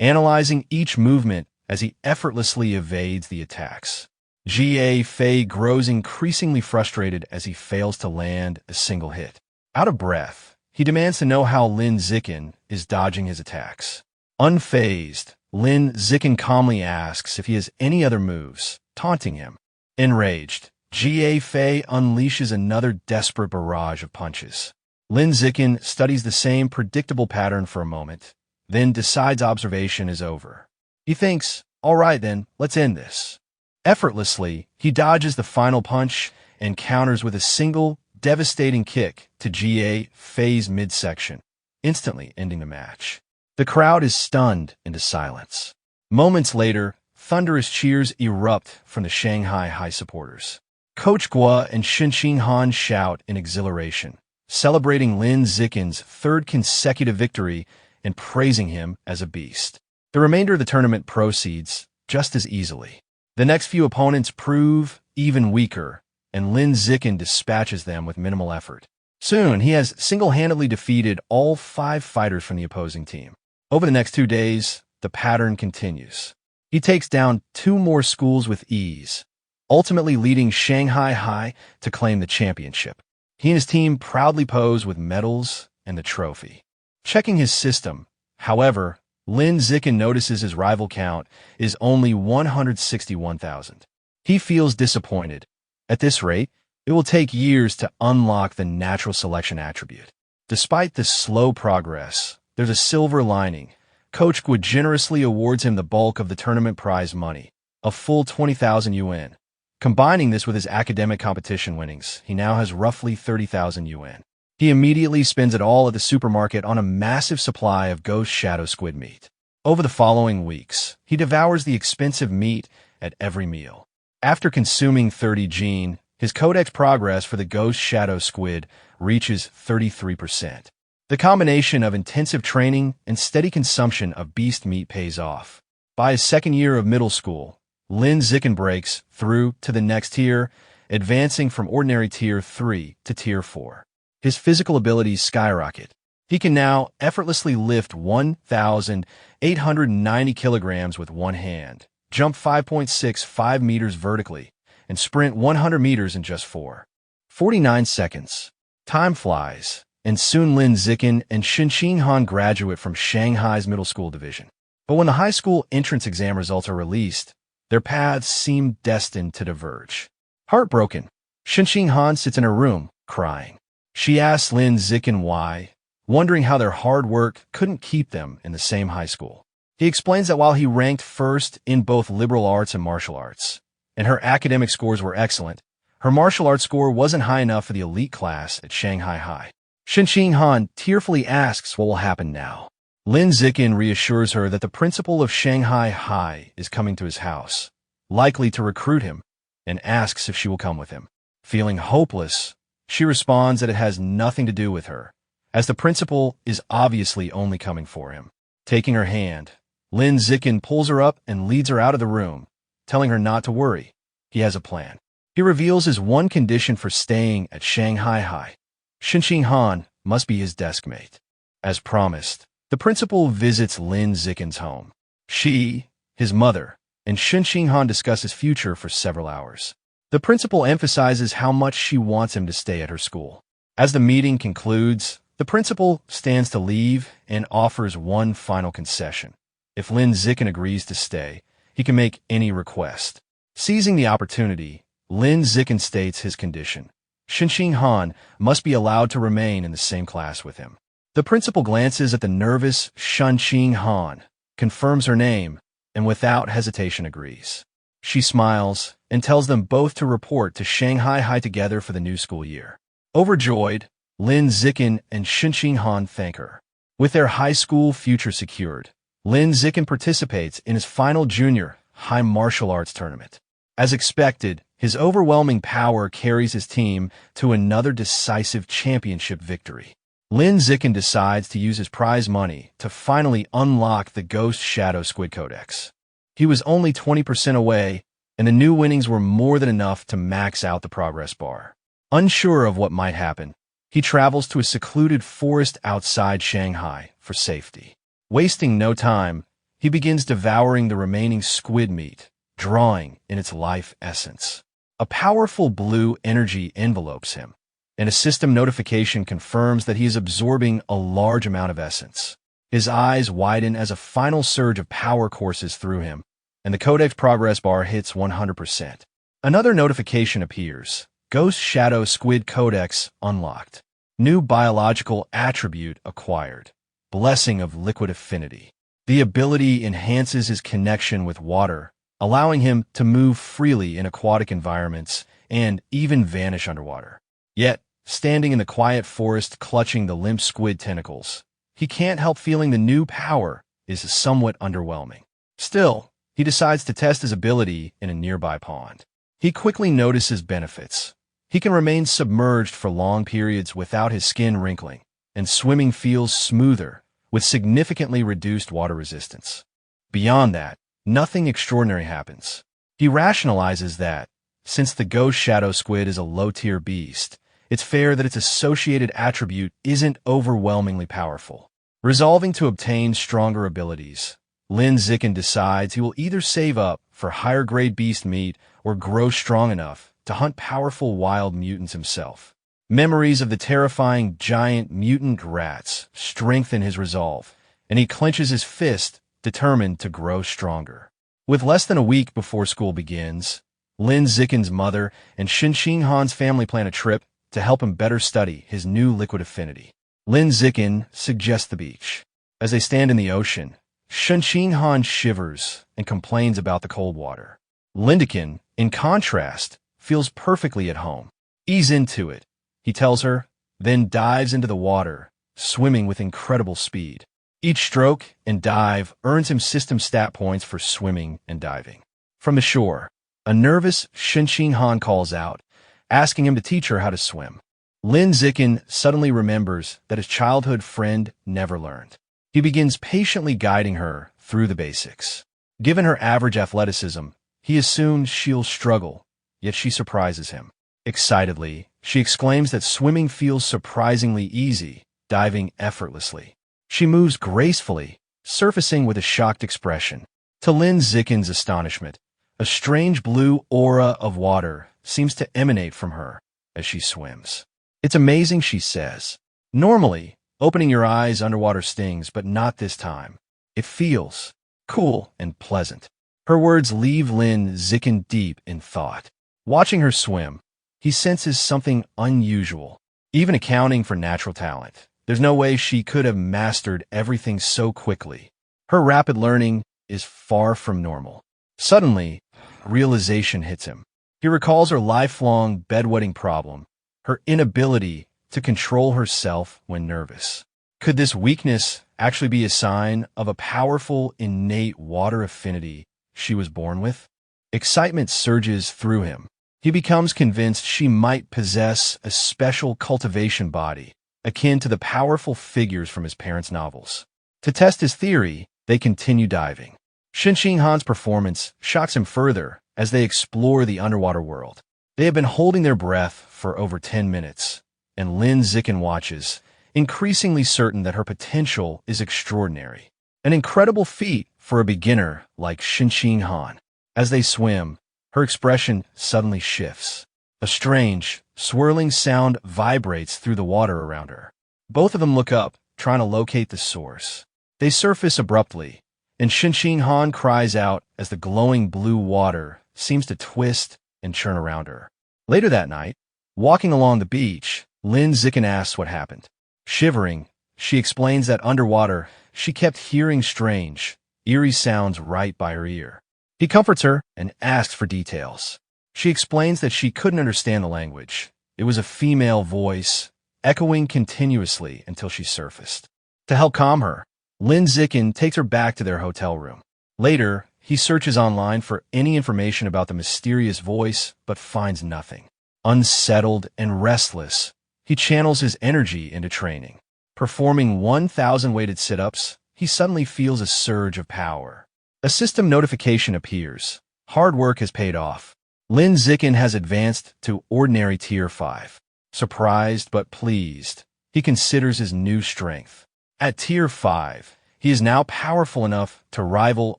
analyzing each movement as he effortlessly evades the attacks. Jie Fei grows increasingly frustrated as he fails to land a single hit. Out of breath, he demands to know how Lin Zikin is dodging his attacks. Unfazed, Lin Zikin calmly asks if he has any other moves, taunting him. Enraged, Jie Fei unleashes another desperate barrage of punches. Lin Zikin studies the same predictable pattern for a moment, then decides observation is over. He thinks, all right then, let's end this. Effortlessly, he dodges the final punch and counters with a single, devastating kick to Jie Fei's midsection, instantly ending the match. The crowd is stunned into silence. Moments later, thunderous cheers erupt from the Shanghai High supporters. Coach Gua and Shin Han shout in exhilaration, celebrating Lin Zikin's third consecutive victory and praising him as a beast. The remainder of the tournament proceeds just as easily. The next few opponents prove even weaker, and Lin Zikin dispatches them with minimal effort. Soon, he has single-handedly defeated all 5 fighters from the opposing team. Over the next 2 days, the pattern continues. He takes down 2 more schools with ease, ultimately leading Shanghai High to claim the championship. He and his team proudly pose with medals and the trophy. Checking his system, however, Lin Zicken notices his rival count is only 161,000. He feels disappointed. At this rate, it will take years to unlock the natural selection attribute. Despite this slow progress, there's a silver lining. Coach Gu generously awards him the bulk of the tournament prize money, a full 20,000 yuan. Combining this with his academic competition winnings, he now has roughly 30,000 yuan. He immediately spends it all at the supermarket on a massive supply of ghost shadow squid meat. Over the following weeks, he devours the expensive meat at every meal. After consuming 30 jin, his codex progress for the ghost shadow squid reaches 33%. The combination of intensive training and steady consumption of beast meat pays off. By his second year of middle school, Lin Zicken breaks through to the next tier, advancing from ordinary tier 3 to tier 4. His physical abilities skyrocket. He can now effortlessly lift 1,890 kilograms with one hand, jump 5.65 meters vertically, and sprint 100 meters in just 49 seconds. Time flies, and soon Lin Zicken and Shinxing Han graduate from Shanghai's middle school division. But when the high school entrance exam results are released, their paths seem destined to diverge. Heartbroken, Shinxing Han sits in her room, crying. She asks Lin Zicken why, wondering how their hard work couldn't keep them in the same high school. He explains that while he ranked first in both liberal arts and martial arts, and her academic scores were excellent, her martial arts score wasn't high enough for the elite class at Shanghai High. Shinxing Han tearfully asks what will happen now. Lin Zicken reassures her that the principal of Shanghai High is coming to his house, likely to recruit him, and asks if she will come with him. Feeling hopeless, she responds that it has nothing to do with her, as the principal is obviously only coming for him. Taking her hand, Lin Zicken pulls her up and leads her out of the room, telling her not to worry. He has a plan. He reveals his one condition for staying at Shanghai High. Shinxing Han must be his desk mate. As promised, the principal visits Lin Zicken's home. She, his mother, and Shinxing Han discuss his future for several hours. The principal emphasizes how much she wants him to stay at her school. As the meeting concludes, the principal stands to leave and offers one final concession. If Lin Zicken agrees to stay, he can make any request. Seizing the opportunity, Lin Zicken states his condition. Shinxing Han must be allowed to remain in the same class with him. The principal glances at the nervous Shinxing Han, confirms her name, and without hesitation agrees. She smiles and tells them both to report to Shanghai High together for the new school year. Overjoyed, Lin Zicken and Shinxing Han thank her. With their high school future secured, Lin Zicken participates in his final junior high martial arts tournament. As expected, his overwhelming power carries his team to another decisive championship victory. Lin Zicken decides to use his prize money to finally unlock the Ghost Shadow Squid Codex. He was only 20% away, and the new winnings were more than enough to max out the progress bar. Unsure of what might happen, he travels to a secluded forest outside Shanghai for safety. Wasting no time, he begins devouring the remaining squid meat, drawing in its life essence. A powerful blue energy envelopes him, and a system notification confirms that he is absorbing a large amount of essence. His eyes widen as a final surge of power courses through him, and the Codex progress bar hits 100%. Another notification appears. Ghost Shadow Squid Codex unlocked. New biological attribute acquired. Blessing of Liquid Affinity. The ability enhances his connection with water, allowing him to move freely in aquatic environments and even vanish underwater. Yet, standing in the quiet forest clutching the limp squid tentacles, he can't help feeling the new power is somewhat underwhelming. Still, he decides to test his ability in a nearby pond. He quickly notices benefits. He can remain submerged for long periods without his skin wrinkling, and swimming feels smoother, with significantly reduced water resistance. Beyond that, nothing extraordinary happens. He rationalizes that, since the Ghost Shadow Squid is a low-tier beast, it's fair that its associated attribute isn't overwhelmingly powerful. Resolving to obtain stronger abilities, Lin Zicken decides he will either save up for higher-grade beast meat or grow strong enough to hunt powerful wild mutants himself. Memories of the terrifying giant mutant rats strengthen his resolve, and he clenches his fist, determined to grow stronger. With less than a week before school begins, Lin Zikin's mother and Shin Han's family plan a trip to help him better study his new liquid affinity. Lin Zikin suggests the beach. As they stand in the ocean, Shin Han shivers and complains about the cold water. Lindekin, in contrast, feels perfectly at home. Ease into it, he tells her, then dives into the water, swimming with incredible speed. Each stroke and dive earns him system stat points for swimming and diving. From the shore, a nervous Shin Han calls out, asking him to teach her how to swim. Lin Zikin suddenly remembers that his childhood friend never learned. He begins patiently guiding her through the basics. Given her average athleticism, he assumes she'll struggle, yet she surprises him. Excitedly, she exclaims that swimming feels surprisingly easy, diving effortlessly. She moves gracefully, surfacing with a shocked expression. To Lin Zikin's astonishment, a strange blue aura of water seems to emanate from her as she swims. It's amazing, she says. Normally, opening your eyes underwater stings, but not this time. It feels cool and pleasant. Her words leave Lin Zikin deep in thought. Watching her swim, he senses something unusual. Even accounting for natural talent, there's no way she could have mastered everything so quickly. Her rapid learning is far from normal. Suddenly, realization hits him. He recalls her lifelong bedwetting problem, her inability to control herself when nervous. Could this weakness actually be a sign of a powerful, innate water affinity she was born with? Excitement surges through him. He becomes convinced she might possess a special cultivation body, akin to the powerful figures from his parents' novels. To test his theory, they continue diving. Shin Han's performance shocks him further as they explore the underwater world. They have been holding their breath for over 10 minutes, and Lin Zikin watches, increasingly certain that her potential is extraordinary. An incredible feat for a beginner like Shin Han. As they swim, her expression suddenly shifts. A strange, swirling sound vibrates through the water around her. Both of them look up, trying to locate the source. They surface abruptly, and Shin Han cries out as the glowing blue water seems to twist and churn around her. Later that night, walking along the beach, Lin Zikin asks what happened. Shivering, she explains that underwater, she kept hearing strange, eerie sounds right by her ear. He comforts her and asks for details. She explains that she couldn't understand the language. It was a female voice, echoing continuously until she surfaced. To help calm her, Lin Zikin takes her back to their hotel room. Later, he searches online for any information about the mysterious voice, but finds nothing. Unsettled and restless, he channels his energy into training. Performing 1,000 weighted sit-ups, he suddenly feels a surge of power. A system notification appears. Hard work has paid off. Lin Zikin has advanced to ordinary tier 5. Surprised but pleased, he considers his new strength. At tier 5, he is now powerful enough to rival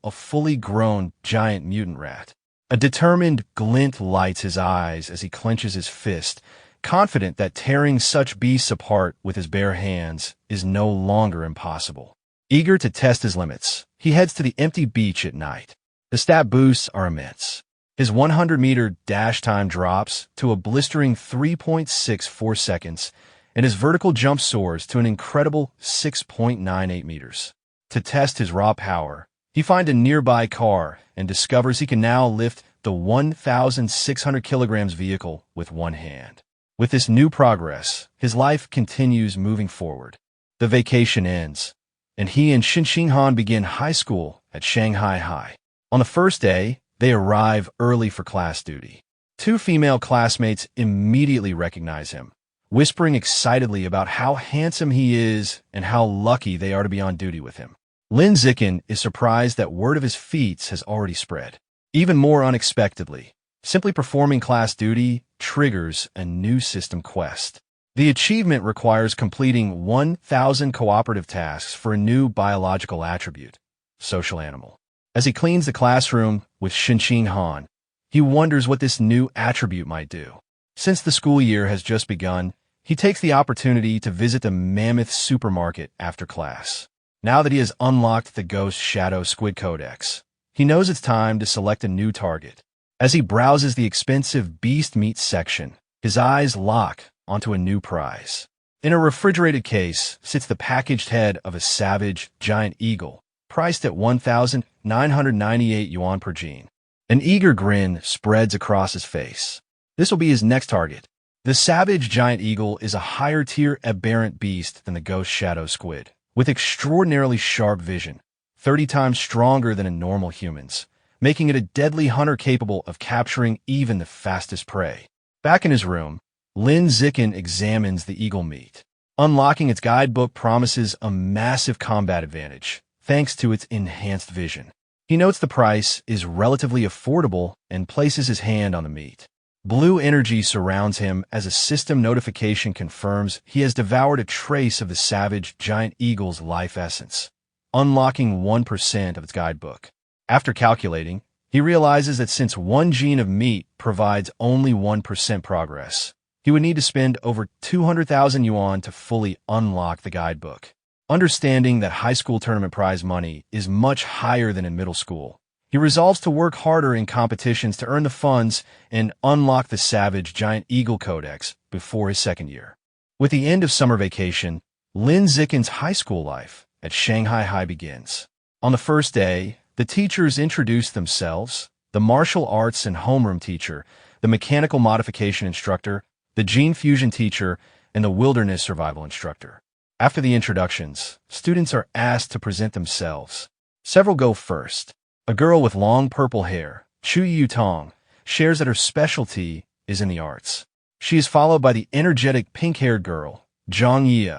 a fully grown giant mutant rat. A determined glint lights his eyes as he clenches his fist, confident that tearing such beasts apart with his bare hands is no longer impossible. Eager to test his limits, he heads to the empty beach at night. The stat boosts are immense. His 100-meter dash time drops to a blistering 3.64 seconds, and his vertical jump soars to an incredible 6.98 meters. To test his raw power, he finds a nearby car and discovers he can now lift the 1,600 kilograms vehicle with one hand. With this new progress, his life continues moving forward. The vacation ends, and he and Shin Han begin high school at Shanghai High. On the first day, they arrive early for class duty. Two female classmates immediately recognize him, whispering excitedly about how handsome he is and how lucky they are to be on duty with him. Lin Zikin is surprised that word of his feats has already spread. Even more unexpectedly, simply performing class duty triggers a new system quest. The achievement requires completing 1,000 cooperative tasks for a new biological attribute, social animal. As he cleans the classroom with Shin Han, he wonders what this new attribute might do. Since the school year has just begun, he takes the opportunity to visit the mammoth supermarket after class. Now that he has unlocked the Ghost Shadow Squid Codex, he knows it's time to select a new target. As he browses the expensive beast meat section, his eyes lock onto a new prize. In a refrigerated case sits the packaged head of a savage giant eagle, priced at 1,998 yuan per gene. An eager grin spreads across his face. This will be his next target. The savage giant eagle is a higher-tier aberrant beast than the Ghost Shadow Squid, with extraordinarily sharp vision, 30 times stronger than in normal humans, making it a deadly hunter capable of capturing even the fastest prey. Back in his room, Lin Zikin examines the eagle meat. Unlocking its guidebook promises a massive combat advantage, thanks to its enhanced vision. He notes the price is relatively affordable and places his hand on the meat. Blue energy surrounds him as a system notification confirms he has devoured a trace of the savage giant eagle's life essence, unlocking 1% of its guidebook. After calculating, he realizes that since 1 gene of meat provides only 1% progress, he would need to spend over 200,000 yuan to fully unlock the guidebook. Understanding that high school tournament prize money is much higher than in middle school, he resolves to work harder in competitions to earn the funds and unlock the Savage Giant Eagle Codex before his second year. With the end of summer vacation, Lin Zikin's high school life at Shanghai High begins. On the first day, the teachers introduce themselves: the martial arts and homeroom teacher, the mechanical modification instructor, the gene fusion teacher, and the wilderness survival instructor. After the introductions, students are asked to present themselves. Several go first. A girl with long purple hair, Chu Yutong, shares that her specialty is in the arts. She is followed by the energetic pink-haired girl, Zhang Yi,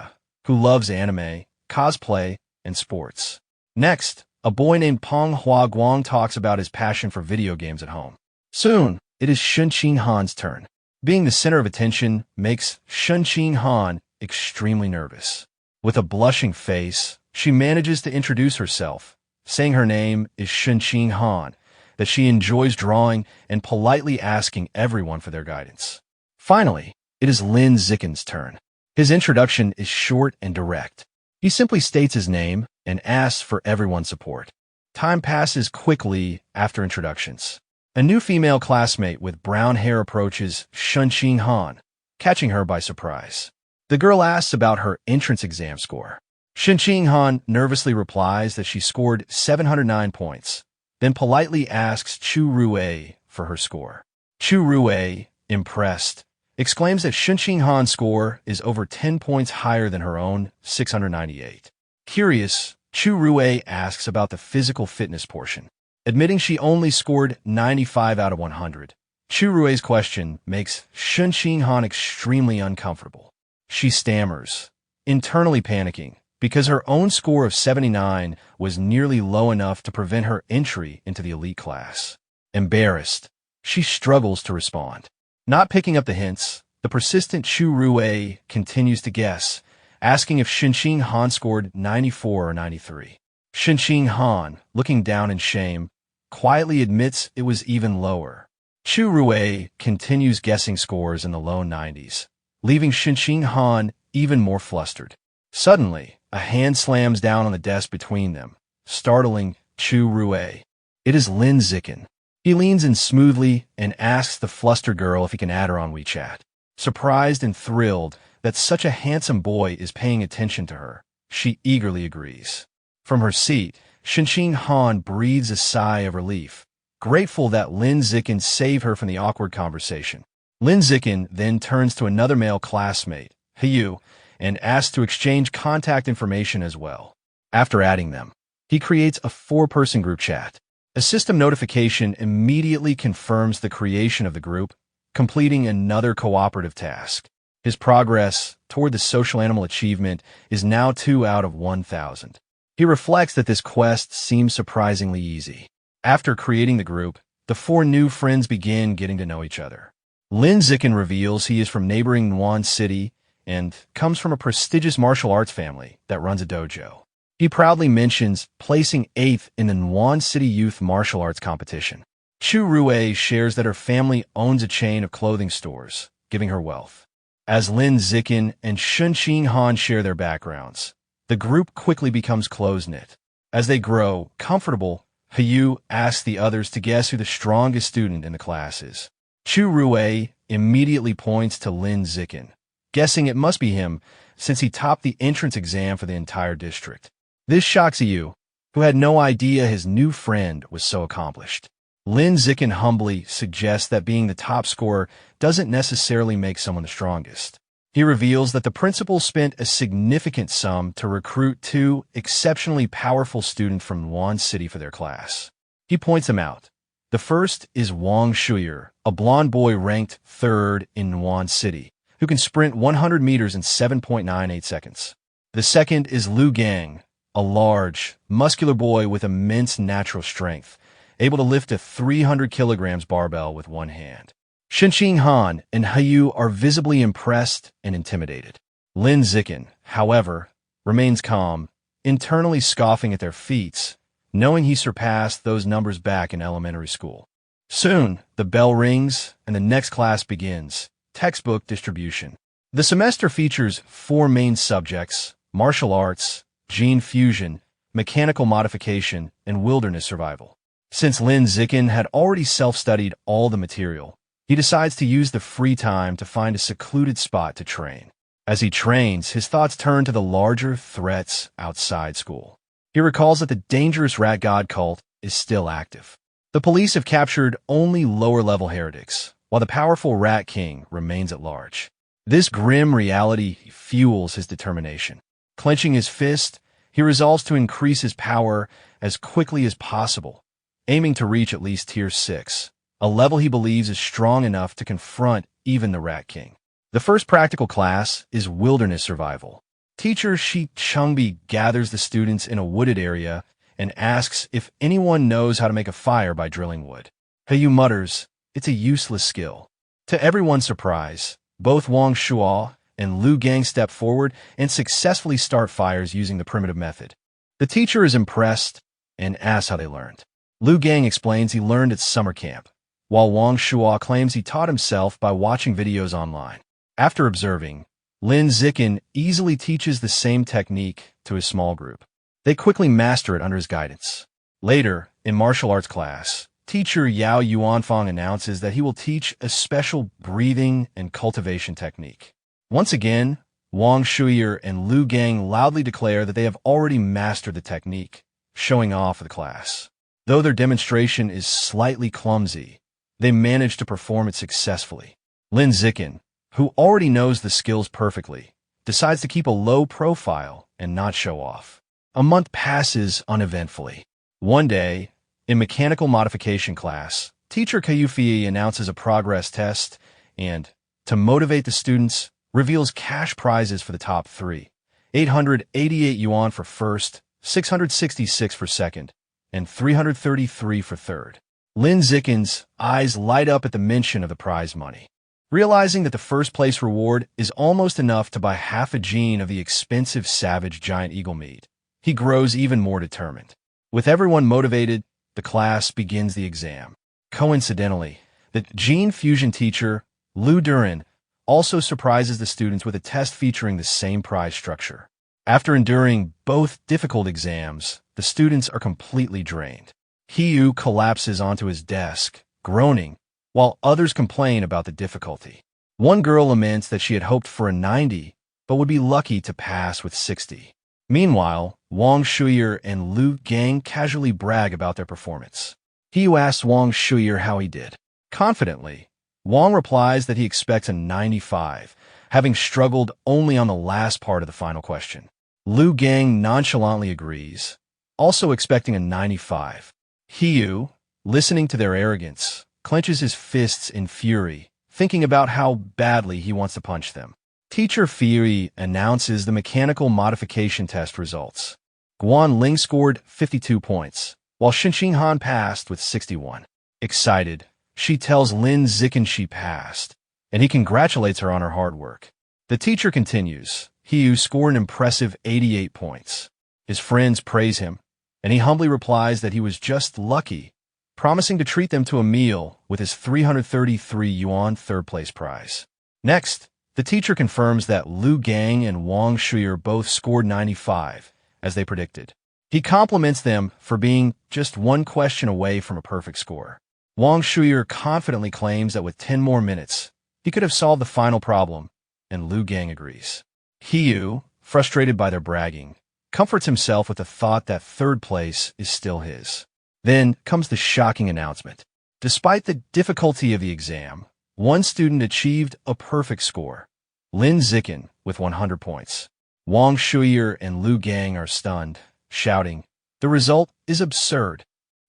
who loves anime, cosplay, and sports. Next, a boy named Peng Hua Guang talks about his passion for video games at home. Soon, it is Shun Qing Han's turn. Being the center of attention makes Shun Qing Han extremely nervous. With a blushing face, she manages to introduce herself, saying her name is Shun Qing Han, that she enjoys drawing, and politely asking everyone for their guidance. Finally, it is Lin Zikin's turn. His introduction is short and direct. He simply states his name and asks for everyone's support. Time passes quickly after introductions. A new female classmate with brown hair approaches Shun Qing Han, catching her by surprise. The girl asks about her entrance exam score. Shun Qing Han nervously replies that she scored 709 points, then politely asks Chu Rue for her score. Chu Rue, impressed, exclaims that Shun Qing Han's score is over 10 points higher than her own, 698. Curious, Chu Rue asks about the physical fitness portion. Admitting she only scored 95 out of 100, Chu Rue's question makes Shun Qing Han extremely uncomfortable. She stammers, internally panicking, because her own score of 79 was nearly low enough to prevent her entry into the elite class. Embarrassed, she struggles to respond. Not picking up the hints, the persistent Chu Rue continues to guess, asking if Shun Qing Han scored 94 or 93. Shun Qing Han, looking down in shame, quietly admits it was even lower. Chu Rue continues guessing scores in the low 90s, leaving Shun Qing Han even more flustered. Suddenly, a hand slams down on the desk between them, startling Chu Rue. It is Lin Zikin. He leans in smoothly and asks the flustered girl if he can add her on WeChat. Surprised and thrilled that such a handsome boy is paying attention to her, she eagerly agrees. From her seat, Shun Qing Han breathes a sigh of relief, grateful that Lin Zikin saved her from the awkward conversation. Lin Zikin then turns to another male classmate, Yu, and asks to exchange contact information as well. After adding them, he creates a 4-person group chat. A system notification immediately confirms the creation of the group, completing another cooperative task. His progress toward the social animal achievement is now 2 out of 1,000. He reflects that this quest seems surprisingly easy. After creating the group, the 4 new friends begin getting to know each other. Lin Zikin reveals he is from neighboring Nuan City and comes from a prestigious martial arts family that runs a dojo. He proudly mentions placing 8th in the Nuan City Youth Martial Arts Competition. Chu Rue shares that her family owns a chain of clothing stores, giving her wealth. As Lin Zikin and Shun Qing Han share their backgrounds, The group quickly becomes close-knit. As they grow comfortable, Hyu asks the others to guess who the strongest student in the class is. Chu Rue immediately points to Lin Zikin, guessing it must be him since he topped the entrance exam for the entire district. This shocks Hyu, who had no idea his new friend was so accomplished. Lin Zikin humbly suggests that being the top scorer doesn't necessarily make someone the strongest. He reveals that the principal spent a significant sum to recruit two exceptionally powerful students from Wuan City for their class. He points them out. The first is Wang Shuyer, a blonde boy ranked 3rd in Wuan City, who can sprint 100 meters in 7.98 seconds. The second is Lu Gang, a large, muscular boy with immense natural strength, able to lift a 300 kilograms barbell with one hand. Shinxing Han and Hyu are visibly impressed and intimidated. Lin Zikin, however, remains calm, internally scoffing at their feats, knowing he surpassed those numbers back in elementary school. Soon, the bell rings and the next class begins, textbook distribution. The semester features 4 main subjects: martial arts, gene fusion, mechanical modification, and wilderness survival. Since Lin Zikin had already self-studied all the material, he decides to use the free time to find a secluded spot to train. As he trains, his thoughts turn to the larger threats outside school. He recalls that the dangerous rat god cult is still active. The police have captured only lower-level heretics, while the powerful Rat King remains at large. This grim reality fuels his determination. Clenching his fist, he resolves to increase his power as quickly as possible, aiming to reach at least Tier 6, a level he believes is strong enough to confront even the Rat King. The first practical class is Wilderness Survival. Teacher Shi Changbi gathers the students in a wooded area and asks if anyone knows how to make a fire by drilling wood. Hyu mutters, "It's a useless skill." To everyone's surprise, both Wang Shuo and Lu Gang step forward and successfully start fires using the primitive method. The teacher is impressed and asks how they learned. Lu Gang explains he learned at summer camp, while Wang Shuo claims he taught himself by watching videos online. After observing, Lin Zikin easily teaches the same technique to his small group. They quickly master it under his guidance. Later, in martial arts class, teacher Yao Yuanfang announces that he will teach a special breathing and cultivation technique. Once again, Wang Shuyer and Lu Gang loudly declare that they have already mastered the technique, showing off for the class. Though their demonstration is slightly clumsy, they manage to perform it successfully. Lin Zikin, who already knows the skills perfectly, decides to keep a low profile and not show off. A month passes uneventfully. One day, in mechanical modification class, teacher Kayufi announces a progress test and, to motivate the students, reveals cash prizes for the top 3. 888 yuan for first, 666 for second, and 333 for third. Lin Zikin's eyes light up at the mention of the prize money. Realizing that the first-place reward is almost enough to buy half a gene of the expensive savage giant eagle meat, he grows even more determined. With everyone motivated, the class begins the exam. Coincidentally, the gene fusion teacher, Lu Durin, also surprises the students with a test featuring the same prize structure. After enduring both difficult exams, the students are completely drained. Hyu collapses onto his desk, groaning, while others complain about the difficulty. One girl laments that she had hoped for a 90, but would be lucky to pass with 60. Meanwhile, Wang Shuyer and Lu Gang casually brag about their performance. Hyu asks Wang Shuyer how he did. Confidently, Wang replies that he expects a 95, having struggled only on the last part of the final question. Lu Gang nonchalantly agrees, also expecting a 95. Hyu, listening to their arrogance, clenches his fists in fury, thinking about how badly he wants to punch them. Teacher Fury announces the mechanical modification test results. Guan Ling scored 52 points, while Shinxing Han passed with 61. Excited, she tells Lin Zikin she passed, and he congratulates her on her hard work. The teacher continues. Hyu scored an impressive 88 points. His friends praise him, and he humbly replies that he was just lucky, promising to treat them to a meal with his 333 yuan third-place prize. Next, The teacher confirms that Lu Gang and Wang Shuyer both scored 95, as they predicted. He compliments them for being just one question away from a perfect score. Wang Shuyer confidently claims that with 10 more minutes, he could have solved the final problem, and Lu Gang agrees. Hiyu, frustrated by their bragging, comforts himself with the thought that third place is still his. Then comes the shocking announcement. Despite the difficulty of the exam, one student achieved a perfect score. Lin Zikin with 100 points. Wang Shuyer and Lu Gang are stunned, shouting, "The result is absurd."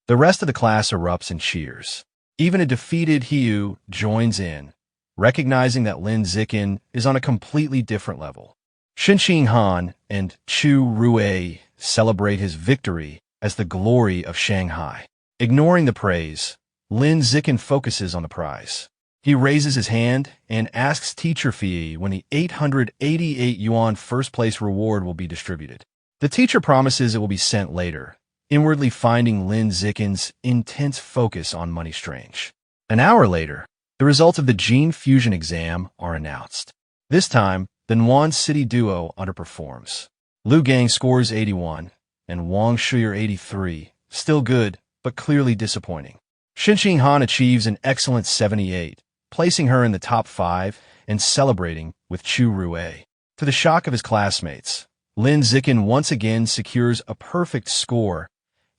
The rest of the class erupts in cheers. Even a defeated Hiyu joins in, recognizing that Lin Zikin is on a completely different level. Shinxing Han and Chu Rui celebrate his victory as the glory of Shanghai. Ignoring the praise, Lin Zikin focuses on the prize. He raises his hand and asks teacher Fei when the 888 yuan first-place reward will be distributed. The teacher promises it will be sent later, inwardly finding Lin Zikin's intense focus on money strange. An hour later, the results of the gene fusion exam are announced. This time, the Nuan City duo underperforms. Lu Gang scores 81, and Wang Shuyer 83, still good, but clearly disappointing. Shinxing Han achieves an excellent 78, placing her in the top 5 and celebrating with Chu Rui. To the shock of his classmates, Lin Zikin once again secures a perfect score,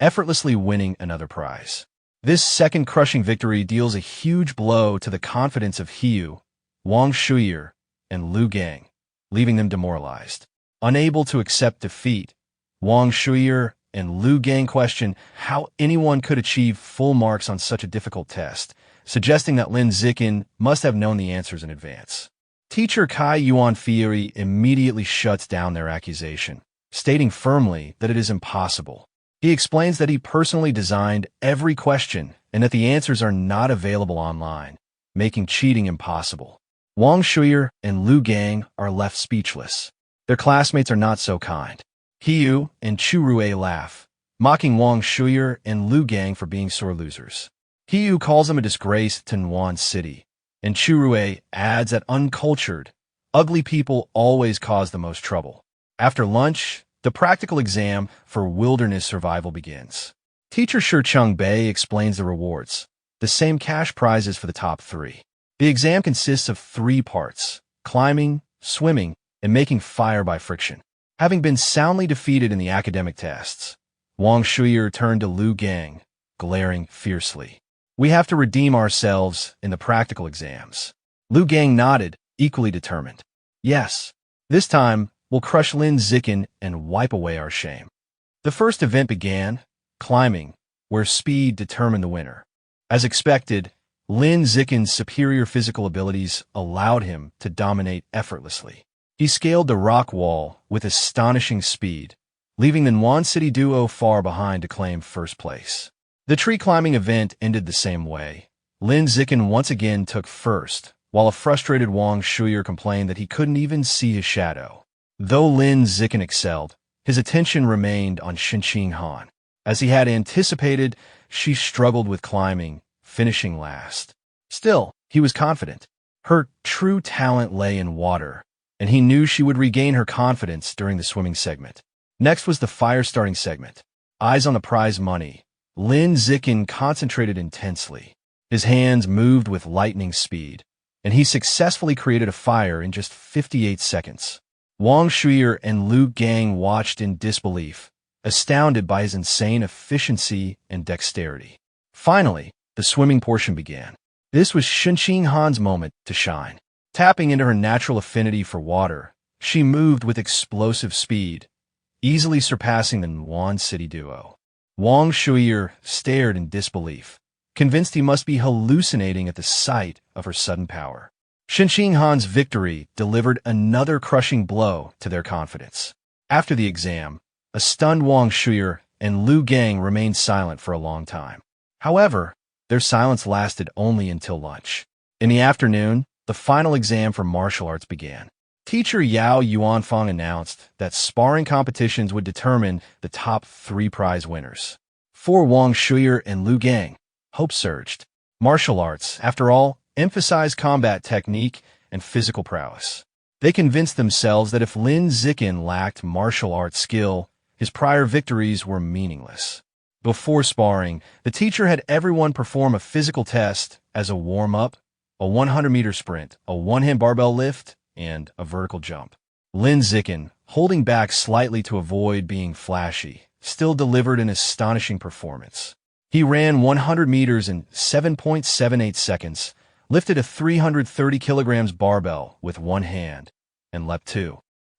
effortlessly winning another prize. This second crushing victory deals a huge blow to the confidence of Hiyu, Wang Shuyer, and Lu Gang, leaving them demoralized. Unable to accept defeat, Wang Shuyer and Lu Gang question how anyone could achieve full marks on such a difficult test, suggesting that Lin Zikin must have known the answers in advance. Teacher Kai Yuan Fieri immediately shuts down their accusation, stating firmly that it is impossible. He explains that he personally designed every question and that the answers are not available online, making cheating impossible. Wang Shuyer and Lu Gang are left speechless. Their classmates are not so kind. Hiyu and Chu Rui laugh, mocking Wang Shuyer and Lu Gang for being sore losers. Hiyu calls them a disgrace to Nuan City, and Chu Rui adds that uncultured, ugly people always cause the most trouble. After lunch, the practical exam for wilderness survival begins. Teacher Shi Bei explains the rewards, the same cash prizes for the top 3. The exam consists of 3 parts: climbing, swimming, and making fire by friction. Having been soundly defeated in the academic tests, Wang Shuyer turned to Lu Gang, glaring fiercely. "We have to redeem ourselves in the practical exams." Lu Gang nodded, equally determined. "Yes, this time we'll crush Lin Zikin and wipe away our shame." The first event began, climbing, where speed determined the winner. As expected, Lin Zikin's superior physical abilities allowed him to dominate effortlessly. He scaled the rock wall with astonishing speed, leaving the Nuan City duo far behind to claim first place. The tree climbing event ended the same way. Lin Zikin once again took first, while a frustrated Wang Shuyer complained that he couldn't even see his shadow. Though Lin Zikin excelled, his attention remained on Shinxing Han. As he had anticipated, she struggled with climbing, finishing last. Still, he was confident. Her true talent lay in water, and he knew she would regain her confidence during the swimming segment. Next was the fire-starting segment. Eyes on the prize money, Lin Zikin concentrated intensely. His hands moved with lightning speed, and he successfully created a fire in just 58 seconds. Wang Shuyer and Lu Gang watched in disbelief, astounded by his insane efficiency and dexterity. Finally, the swimming portion began. This was Shinxing Han's moment to shine. Tapping into her natural affinity for water, she moved with explosive speed, easily surpassing the Nuan City duo. Wang Shuyer stared in disbelief, convinced he must be hallucinating at the sight of her sudden power. Shinxing Han's victory delivered another crushing blow to their confidence. After the exam, a stunned Wang Shuyer and Lu Gang remained silent for a long time. However, their silence lasted only until lunch. In the afternoon, the final exam for martial arts began. Teacher Yao Yuanfang announced that sparring competitions would determine the top 3 prize winners. For Wang Shuyer and Lu Gang, hope surged. Martial arts, after all, emphasize combat technique and physical prowess. They convinced themselves that if Lin Zikin lacked martial arts skill, his prior victories were meaningless. Before sparring, the teacher had everyone perform a physical test as a warm-up, a 100-meter sprint, a one-hand barbell lift, and a vertical jump. Lin Zikin, holding back slightly to avoid being flashy, still delivered an astonishing performance. He ran 100 meters in 7.78 seconds, lifted a 330 kilograms barbell with one hand, and leapt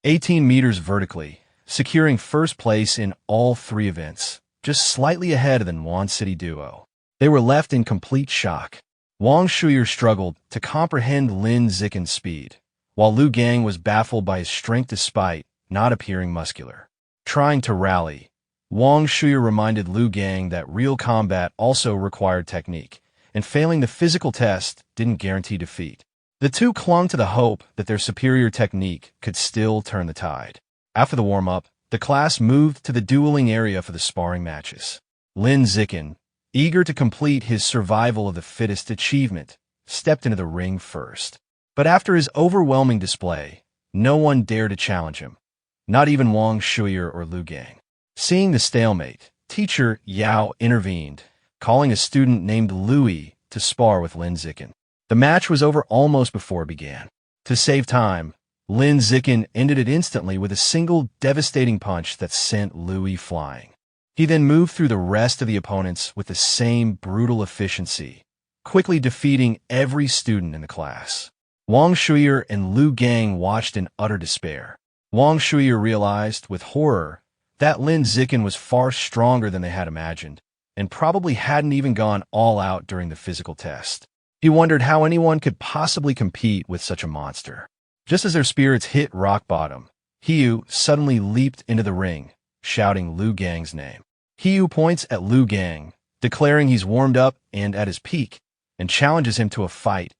18 meters vertically, securing first place in all three events, just slightly ahead of the Manhwa City duo. They were left in complete shock. Wang Shuyer struggled to comprehend Lin Zikin's speed, while Lu Gang was baffled by his strength despite not appearing muscular. Trying to rally, Wang Shuyer reminded Lu Gang that real combat also required technique, and failing the physical test didn't guarantee defeat. The two clung to the hope that their superior technique could still turn the tide. After the warm-up, the class moved to the dueling area for the sparring matches. Lin Zikin, eager to complete his survival of the fittest achievement, stepped into the ring first. But after his overwhelming display, no one dared to challenge him, not even Wang Shuyer or Lu Gang. Seeing the stalemate, teacher Yao intervened, calling a student named Louis to spar with Lin Zikin. The match was over almost before it began. To save time, Lin Zikin ended it instantly with a single devastating punch that sent Louis flying. He then moved through the rest of the opponents with the same brutal efficiency, quickly defeating every student in the class. Wang Shuyer and Lu Gang watched in utter despair. Wang Shuyer realized, with horror, that Lin Zikin was far stronger than they had imagined, and probably hadn't even gone all out during the physical test. He wondered how anyone could possibly compete with such a monster. Just as their spirits hit rock bottom, Hiyu suddenly leaped into the ring, shouting Lu Gang's name. Hiyu points at Lu Gang, declaring he's warmed up and at his peak, and challenges him to a fight,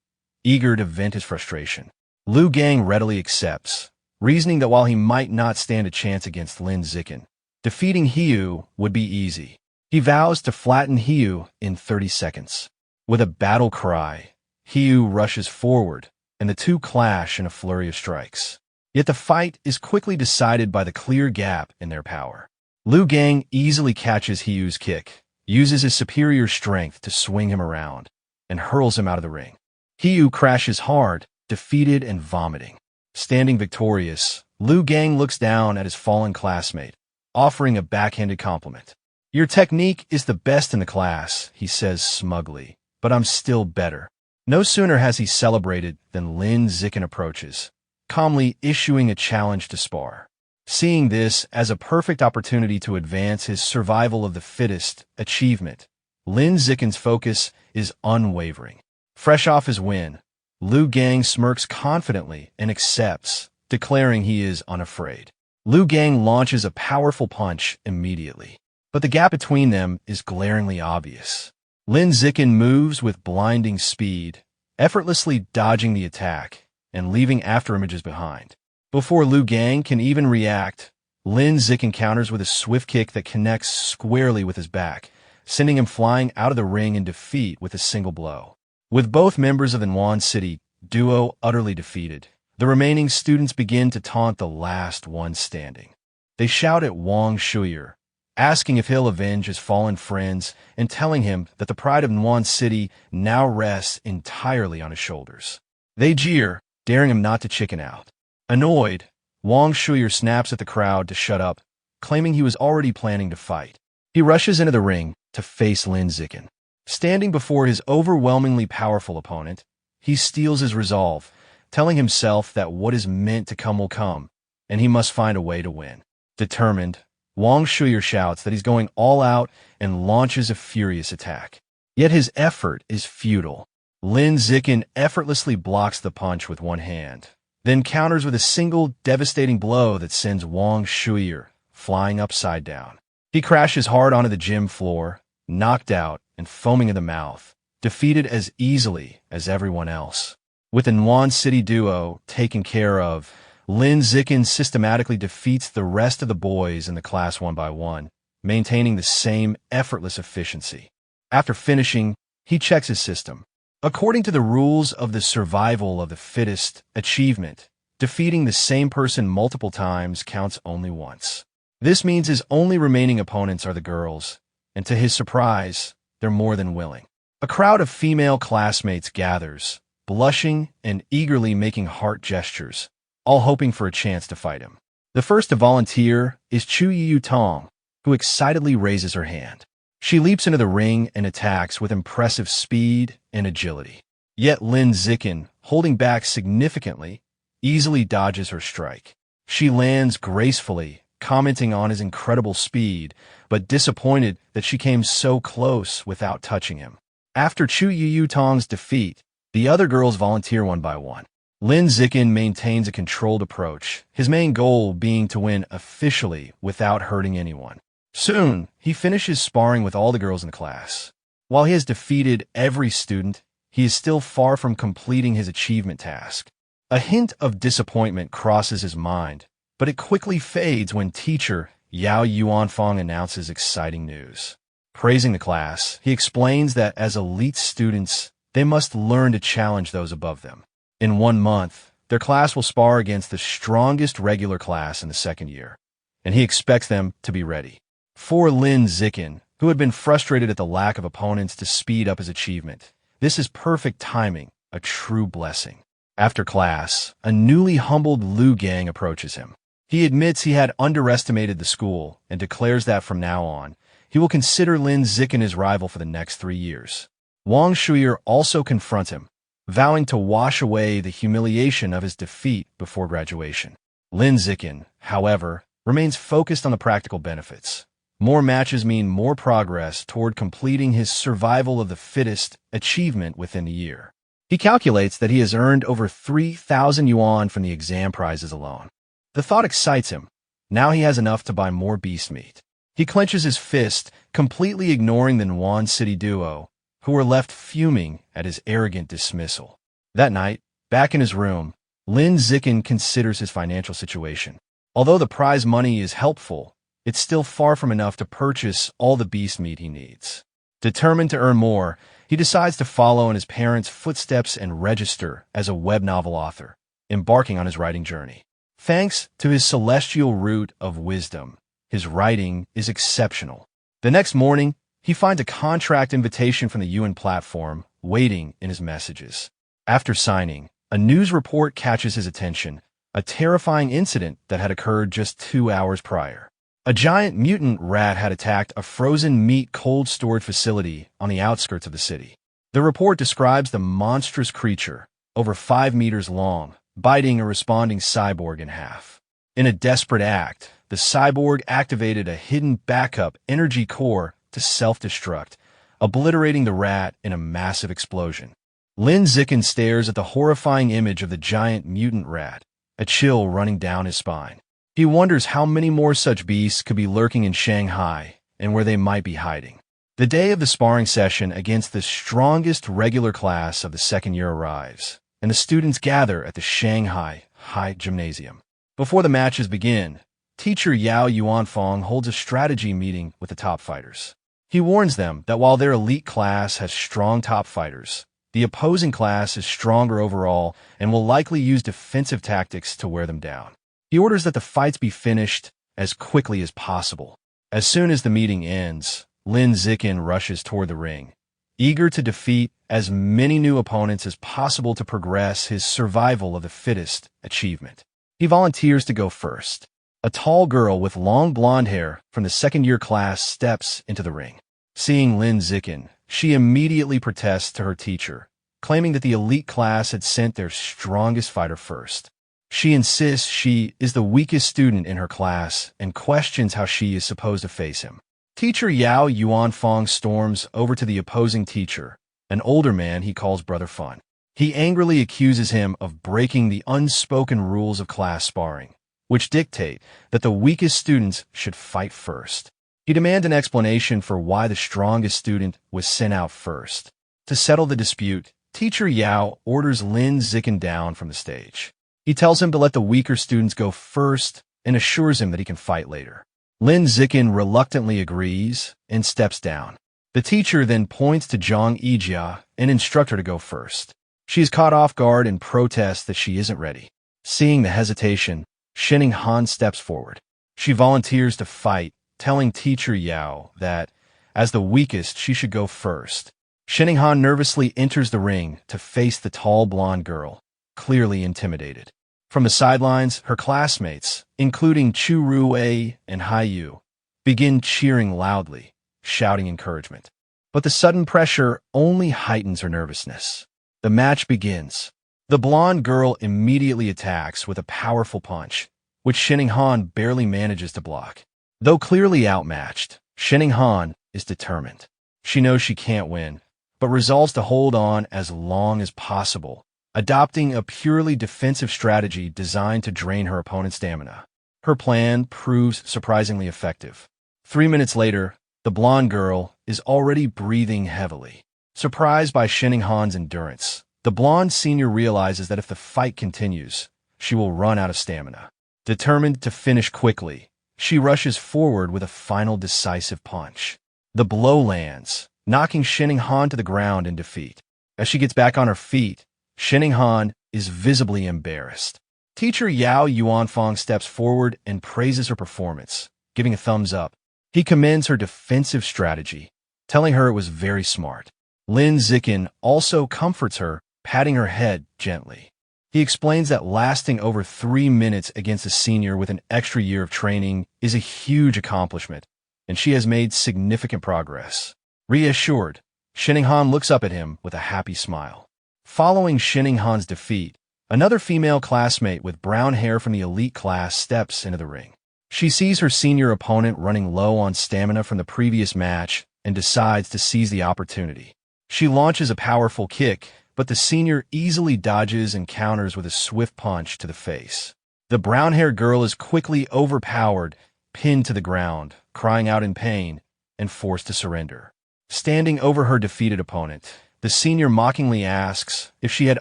eager to vent his frustration. Lu Gang readily accepts, reasoning that while he might not stand a chance against Lin Zikin, defeating Hiyu would be easy. He vows to flatten Hiyu in 30 seconds. With a battle cry, Hiyu rushes forward, and the two clash in a flurry of strikes. Yet the fight is quickly decided by the clear gap in their power. Lu Gang easily catches Hiyu's kick, uses his superior strength to swing him around, and hurls him out of the ring. Hiyu crashes hard, defeated and vomiting. Standing victorious, Lu Gang looks down at his fallen classmate, offering a backhanded compliment. "Your technique is the best in the class," he says smugly, "but I'm still better." No sooner has he celebrated than Lin Zikin approaches, calmly issuing a challenge to spar. Seeing this as a perfect opportunity to advance his survival of the fittest achievement, Lin Zikin's focus is unwavering. Fresh off his win, Lu Gang smirks confidently and accepts, declaring he is unafraid. Lu Gang launches a powerful punch immediately, but the gap between them is glaringly obvious. Lin Zikin moves with blinding speed, effortlessly dodging the attack and leaving afterimages behind. Before Lu Gang can even react, Lin Zikin counters with a swift kick that connects squarely with his back, sending him flying out of the ring in defeat with a single blow. With both members of the Manhwa City duo utterly defeated, the remaining students begin to taunt the last one standing. They shout at Wang Shuyer, asking if he'll avenge his fallen friends and telling him that the pride of Manhwa City now rests entirely on his shoulders. They jeer, daring him not to chicken out. Annoyed, Wang Shuyer snaps at the crowd to shut up, claiming he was already planning to fight. He rushes into the ring to face Lin Zikin. Standing before his overwhelmingly powerful opponent, he steels his resolve, telling himself that what is meant to come will come, and he must find a way to win. Determined, Wang Shuyer shouts that he's going all out and launches a furious attack. Yet his effort is futile. Lin Zikin effortlessly blocks the punch with one hand, then counters with a single devastating blow that sends Wang Shuyer flying upside down. He crashes hard onto the gym floor, knocked out and foaming in the mouth, defeated as easily as everyone else. With the Manhwa City duo taken care of, Lin Zikin systematically defeats the rest of the boys in the class one by one, maintaining the same effortless efficiency. After finishing, he checks his system, According to the rules of the survival of the fittest achievement, defeating the same person multiple times counts only once. This means his only remaining opponents are the girls, and to his surprise, they're more than willing. A crowd of female classmates gathers, blushing and eagerly making heart gestures, all hoping for a chance to fight him. The first to volunteer is Chu Yu Tong, who excitedly raises her hand. She leaps into the ring and attacks with impressive speed and agility. Yet Lin Zikin, holding back significantly, easily dodges her strike. She lands gracefully, commenting on his incredible speed, but disappointed that she came so close without touching him. After Chu Yu Tong's defeat, the other girls volunteer one by one. Lin Zikin maintains a controlled approach, his main goal being to win officially without hurting anyone. Soon, he finishes sparring with all the girls in the class. While he has defeated every student, he is still far from completing his achievement task. A hint of disappointment crosses his mind, but it quickly fades when teacher Yao Yuanfang announces exciting news. Praising the class, he explains that as elite students, they must learn to challenge those above them. In 1 month, their class will spar against the strongest regular class in the second year, and he expects them to be ready. For Lin Zikin, who had been frustrated at the lack of opponents to speed up his achievement, this is perfect timing, a true blessing. After class, a newly humbled Liu Gang approaches him. He admits he had underestimated the school and declares that from now on, he will consider Lin Zikin his rival for the next 3 years. Wang Shuier also confronts him, vowing to wash away the humiliation of his defeat before graduation. Lin Zikin, however, remains focused on the practical benefits. More matches mean more progress toward completing his survival of the fittest achievement within a year. He calculates that he has earned over 3,000 yuan from the exam prizes alone. The thought excites him. Now he has enough to buy more beast meat. He clenches his fist, completely ignoring the Nuan City duo, who were left fuming at his arrogant dismissal. That night, back in his room, Lin Zikin considers his financial situation. Although the prize money is helpful, it's still far from enough to purchase all the beast meat he needs. Determined to earn more, he decides to follow in his parents' footsteps and register as a web novel author, embarking on his writing journey. Thanks to his celestial root of wisdom, his writing is exceptional. The next morning, he finds a contract invitation from the UN platform waiting in his messages. After signing, a news report catches his attention, a terrifying incident that had occurred just 2 hours prior. A giant mutant rat had attacked a frozen meat cold storage facility on the outskirts of the city. The report describes the monstrous creature, over 5 meters long, biting a responding cyborg in half. In a desperate act, the cyborg activated a hidden backup energy core to self-destruct, obliterating the rat in a massive explosion. Lin Zikin stares at the horrifying image of the giant mutant rat, a chill running down his spine. He wonders how many more such beasts could be lurking in Shanghai and where they might be hiding. The day of the sparring session against the strongest regular class of the second year arrives, and the students gather at the Shanghai High Gymnasium. Before the matches begin, teacher Yao Yuanfang holds a strategy meeting with the top fighters. He warns them that while their elite class has strong top fighters, the opposing class is stronger overall and will likely use defensive tactics to wear them down. He orders that the fights be finished as quickly as possible. As soon as the meeting ends, Lin Zikin rushes toward the ring, eager to defeat as many new opponents as possible to progress his survival of the fittest achievement. He volunteers to go first. A tall girl with long blonde hair from the second-year class steps into the ring. Seeing Lin Zikin, she immediately protests to her teacher, claiming that the elite class had sent their strongest fighter first. She insists she is the weakest student in her class and questions how she is supposed to face him. Teacher Yao Yuanfang storms over to the opposing teacher, an older man he calls Brother Fun. He angrily accuses him of breaking the unspoken rules of class sparring, which dictate that the weakest students should fight first. He demands an explanation for why the strongest student was sent out first. To settle the dispute, teacher Yao orders Lin Zikin down from the stage. He tells him to let the weaker students go first and assures him that he can fight later. Lin Zikin reluctantly agrees and steps down. The teacher then points to Zhang Yijia and instructs her to go first. She is caught off guard and protests that she isn't ready. Seeing the hesitation, Shining Han steps forward. She volunteers to fight, telling teacher Yao that, as the weakest, she should go first. Shining Han nervously enters the ring to face the tall blonde girl, clearly intimidated. From the sidelines, her classmates, including Chu Ruwei and Hai Yu, begin cheering loudly, shouting encouragement. But the sudden pressure only heightens her nervousness. The match begins. The blonde girl immediately attacks with a powerful punch, which Shining Han barely manages to block. Though clearly outmatched, Shining Han is determined. She knows she can't win, but resolves to hold on as long as possible, adopting a purely defensive strategy designed to drain her opponent's stamina. Her plan proves surprisingly effective. 3 minutes later, the blonde girl is already breathing heavily. Surprised by Shining Han's endurance, the blonde senior realizes that if the fight continues, she will run out of stamina. Determined to finish quickly, she rushes forward with a final decisive punch. The blow lands, knocking Shining Han to the ground in defeat. As she gets back on her feet, Shining Han is visibly embarrassed. Teacher Yao Yuanfang steps forward and praises her performance, giving a thumbs up. He commends her defensive strategy, telling her it was very smart. Lin Zikin also comforts her, patting her head gently. He explains that lasting over 3 minutes against a senior with an extra year of training is a huge accomplishment, and she has made significant progress. Reassured, Shining Han looks up at him with a happy smile. Following Shining Han's defeat, another female classmate with brown hair from the elite class steps into the ring. She sees her senior opponent running low on stamina from the previous match and decides to seize the opportunity. She launches a powerful kick, but the senior easily dodges and counters with a swift punch to the face. The brown-haired girl is quickly overpowered, pinned to the ground, crying out in pain, and forced to surrender. Standing over her defeated opponent, the senior mockingly asks if she had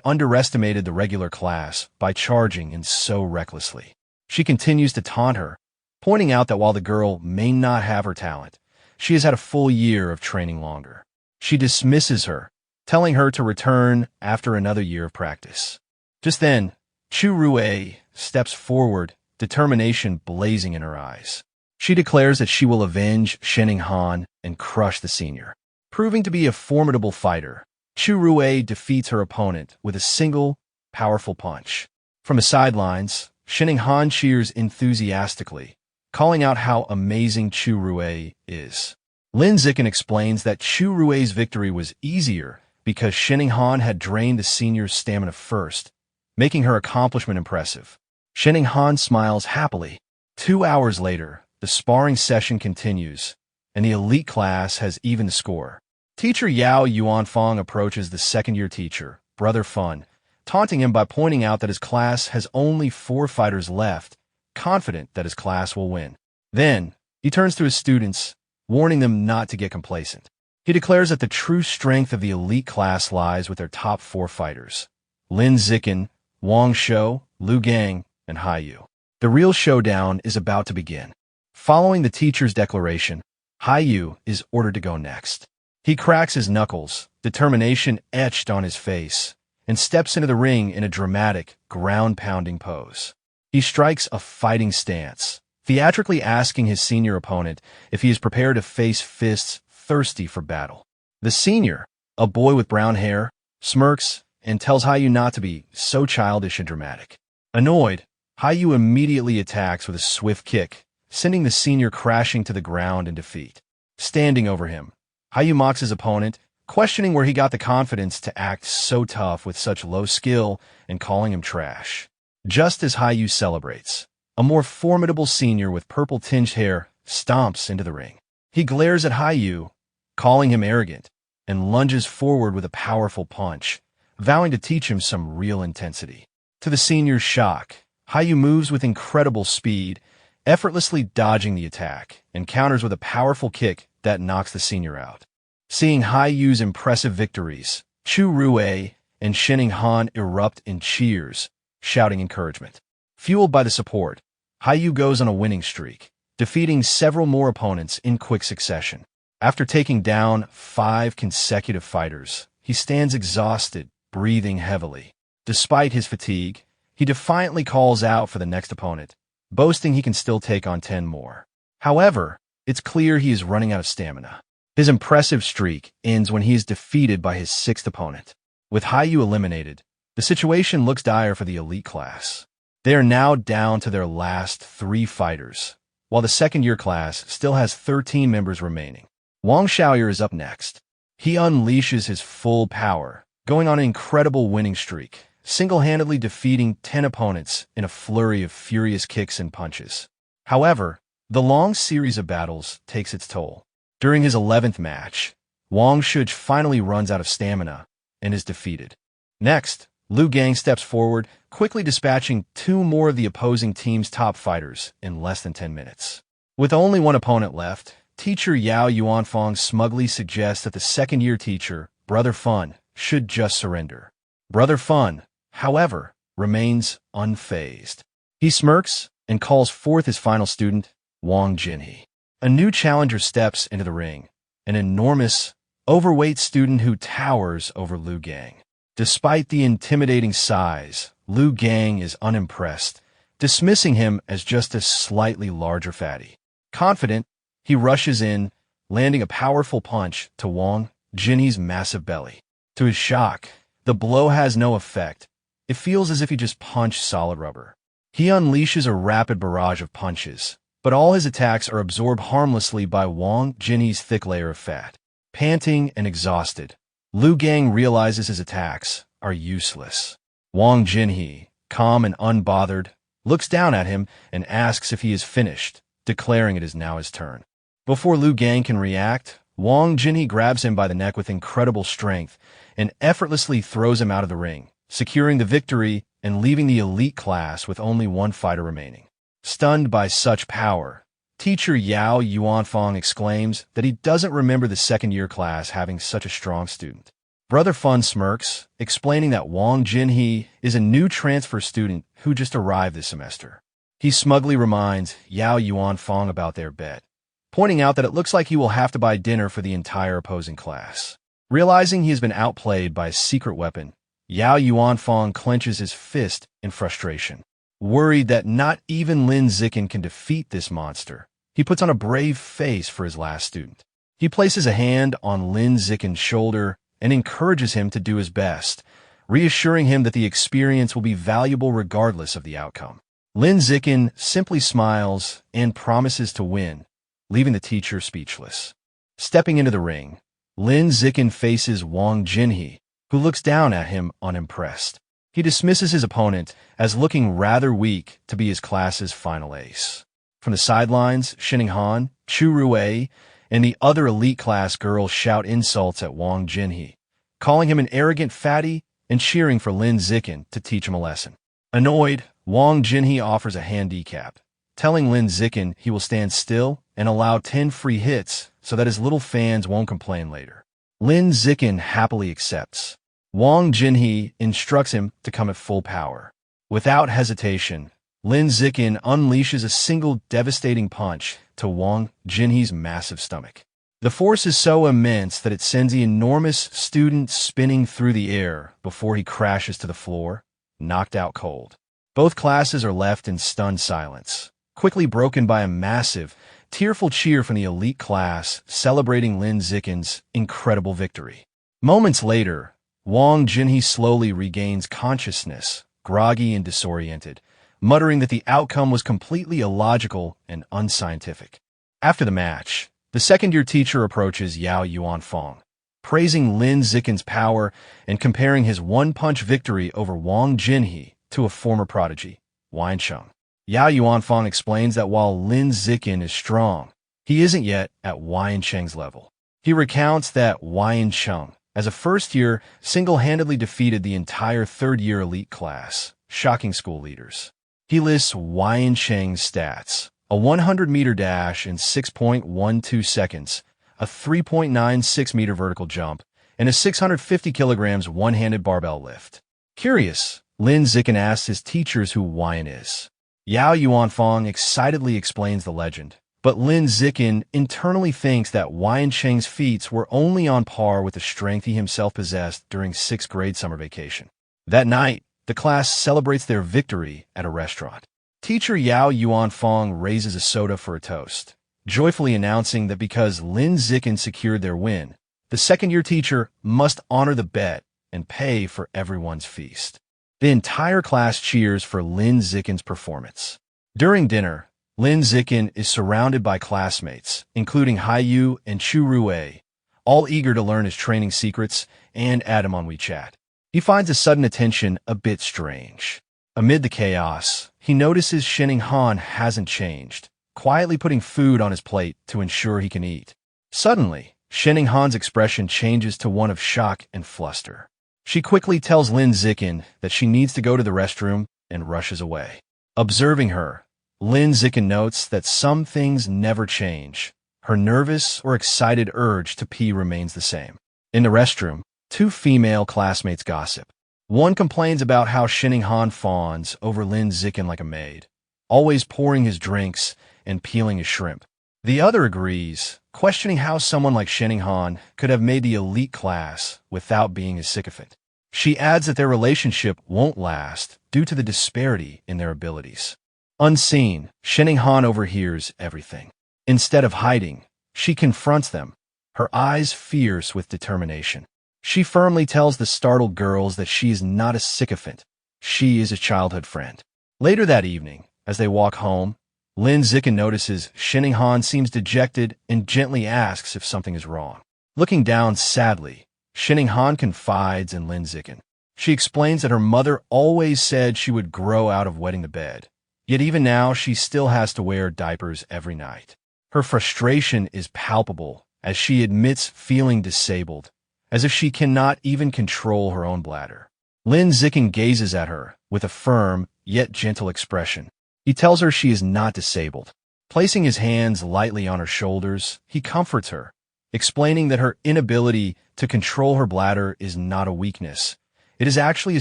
underestimated the regular class by charging in so recklessly. She continues to taunt her, pointing out that while the girl may not have her talent, she has had a full year of training longer. She dismisses her, telling her to return after another year of practice. Just then, Chu Ruwei steps forward, determination blazing in her eyes. She declares that she will avenge Shining Han and crush the senior. Proving to be a formidable fighter, Chu Ruwei defeats her opponent with a single, powerful punch. From the sidelines, Shining Han cheers enthusiastically, calling out how amazing Chu Ruwei is. Lin Zikin explains that Chu Ruwei's victory was easier because Shining Han had drained the senior's stamina first, making her accomplishment impressive. Shining Han smiles happily. 2 hours later, the sparring session continues, and the elite class has even the score. Teacher Yao Yuanfang approaches the second-year teacher, Brother Fun, taunting him by pointing out that his class has only 4 fighters left, confident that his class will win. Then, he turns to his students, warning them not to get complacent. He declares that the true strength of the elite class lies with their top 4 fighters, Lin Zikin, Wang Shou, Lu Gang, and Hai Yu. The real showdown is about to begin. Following the teacher's declaration, Hai Yu is ordered to go next. He cracks his knuckles, determination etched on his face, and steps into the ring in a dramatic, ground-pounding pose. He strikes a fighting stance, theatrically asking his senior opponent if he is prepared to face fists thirsty for battle. The senior, a boy with brown hair, smirks and tells Hai Yu not to be so childish and dramatic. Annoyed, Hai Yu immediately attacks with a swift kick, sending the senior crashing to the ground in defeat. Standing over him, Hai Yu mocks his opponent, questioning where he got the confidence to act so tough with such low skill and calling him trash. Just as Hai Yu celebrates, a more formidable senior with purple-tinged hair stomps into the ring. He glares at Hai Yu, calling him arrogant, and lunges forward with a powerful punch, vowing to teach him some real intensity. To the senior's shock, Hai Yu moves with incredible speed, effortlessly dodging the attack, and counters with a powerful kick that knocks the senior out. Seeing Hai Yu's impressive victories, Chu Ruwei and Shining Han erupt in cheers, shouting encouragement. Fueled by the support, Hai Yu goes on a winning streak, defeating several more opponents in quick succession. After taking down 5 consecutive fighters, he stands exhausted, breathing heavily. Despite his fatigue, he defiantly calls out for the next opponent, boasting he can still take on 10 more. However, it's clear he is running out of stamina. His impressive streak ends when he is defeated by his 6th opponent. With Haiyu eliminated, the situation looks dire for the elite class. They are now down to their last 3 fighters, while the second-year class still has 13 members remaining. Wang Xiaoyer is up next. He unleashes his full power, going on an incredible winning streak, single-handedly defeating 10 opponents in a flurry of furious kicks and punches. However, the long series of battles takes its toll. During his 11th match, Wang Shuj finally runs out of stamina and is defeated. Next, Liu Gang steps forward, quickly dispatching 2 more of the opposing team's top fighters in less than 10 minutes. With only 1 opponent left, teacher Yao Yuanfang smugly suggests that the second-year teacher, Brother Fun, should just surrender. Brother Fun, however, remains unfazed. He smirks and calls forth his final student, Wang Jinhe. A new challenger steps into the ring, an enormous, overweight student who towers over Liu Gang. Despite the intimidating size, Liu Gang is unimpressed, dismissing him as just a slightly larger fatty. Confident, he rushes in, landing a powerful punch to Wang Jinhe's massive belly. To his shock, the blow has no effect. It feels as if he just punched solid rubber. He unleashes a rapid barrage of punches, but all his attacks are absorbed harmlessly by Wang Jinhe's thick layer of fat. Panting and exhausted, Liu Gang realizes his attacks are useless. Wang Jinhe, calm and unbothered, looks down at him and asks if he is finished, declaring it is now his turn. Before Liu Gang can react, Wang Jinhe grabs him by the neck with incredible strength and effortlessly throws him out of the ring, securing the victory and leaving the elite class with only 1 fighter remaining. Stunned by such power, teacher Yao Yuanfang exclaims that he doesn't remember the second-year class having such a strong student. Brother Fun smirks, explaining that Wang Jinhe is a new transfer student who just arrived this semester. He smugly reminds Yao Yuanfang about their bet, pointing out that it looks like he will have to buy dinner for the entire opposing class. Realizing he has been outplayed by a secret weapon, Yao Yuanfang clenches his fist in frustration. Worried that not even Lin Zikin can defeat this monster, he puts on a brave face for his last student. He places a hand on Lin Zikin's shoulder and encourages him to do his best, reassuring him that the experience will be valuable regardless of the outcome. Lin Zikin simply smiles and promises to win, leaving the teacher speechless. Stepping into the ring, Lin Zikin faces Wang Jinhe, who looks down at him unimpressed. He dismisses his opponent as looking rather weak to be his class's final ace. From the sidelines, Shining Han, Chu Rui, and the other elite class girls shout insults at Wang Jinhe, calling him an arrogant fatty and cheering for Lin Zikin to teach him a lesson. Annoyed, Wang Jinhe offers a handicap, telling Lin Zikin he will stand still and allow 10 free hits so that his little fans won't complain later. Lin Zikin happily accepts. Wang Jinhe instructs him to come at full power. Without hesitation, Lin Zikin unleashes a single devastating punch to Wang Jinhe's massive stomach. The force is so immense that it sends the enormous student spinning through the air before he crashes to the floor, knocked out cold. Both classes are left in stunned silence, quickly broken by a massive, tearful cheer from the elite class celebrating Lin Zikin's incredible victory. Moments later, Wang Jinhe slowly regains consciousness, groggy and disoriented, muttering that the outcome was completely illogical and unscientific. After the match, the second-year teacher approaches Yao Yuanfang, praising Lin Zikin's power and comparing his one-punch victory over Wang Jinhe to a former prodigy, Wang Cheng. Yao Yuanfang explains that while Lin Zikin is strong, he isn't yet at Wang Cheng's level. He recounts that Wang Cheng, as a first-year, single-handedly defeated the entire third-year elite class, shocking school leaders. He lists Wang Cheng's stats: a 100-meter dash in 6.12 seconds, a 3.96-meter vertical jump, and a 650 kilograms one-handed barbell lift. Curious, Lin Zikin asks his teachers who Wang is. Yao Yuanfang excitedly explains the legend, But Lin Zikin internally thinks that Wyan Cheng's feats were only on par with the strength he himself possessed during 6th grade summer vacation. That night, the class celebrates their victory at a restaurant. Teacher Yao Yuanfang raises a soda for a toast, joyfully announcing that because Lin Zikin secured their win, the second-year teacher must honor the bet and pay for everyone's feast. The entire class cheers for Lin Zikin's performance. During dinner, Lin Zikin is surrounded by classmates, including Haiyu and Chu Rue, all eager to learn his training secrets and add him on WeChat. He finds the sudden attention a bit strange. Amid the chaos, he notices Shening Han hasn't changed, quietly putting food on his plate to ensure he can eat. Suddenly, Shening Han's expression changes to one of shock and fluster. She quickly tells Lin Zikin that she needs to go to the restroom and rushes away. Observing her, Lin Zikin notes that some things never change. Her nervous or excited urge to pee remains the same. In the restroom, two female classmates gossip. One complains about how Shening Han fawns over Lin Zikin like a maid, always pouring his drinks and peeling his shrimp. The other agrees, questioning how someone like Shening Han could have made the elite class without being a sycophant. She adds that their relationship won't last due to the disparity in their abilities. Unseen, Shening Han overhears everything. Instead of hiding, she confronts them, her eyes fierce with determination. She firmly tells the startled girls that she is not a sycophant. She is a childhood friend. Later that evening, as they walk home, Lin Zikin notices Shening Han seems dejected and gently asks if something is wrong. Looking down sadly, Shening Han confides in Lin Zikin. She explains that her mother always said she would grow out of wetting the bed, yet even now she still has to wear diapers every night. Her frustration is palpable as she admits feeling disabled, as if she cannot even control her own bladder. Lin Zikin gazes at her with a firm yet gentle expression. He tells her she is not disabled. Placing his hands lightly on her shoulders, he comforts her, explaining that her inability to control her bladder is not a weakness. It is actually a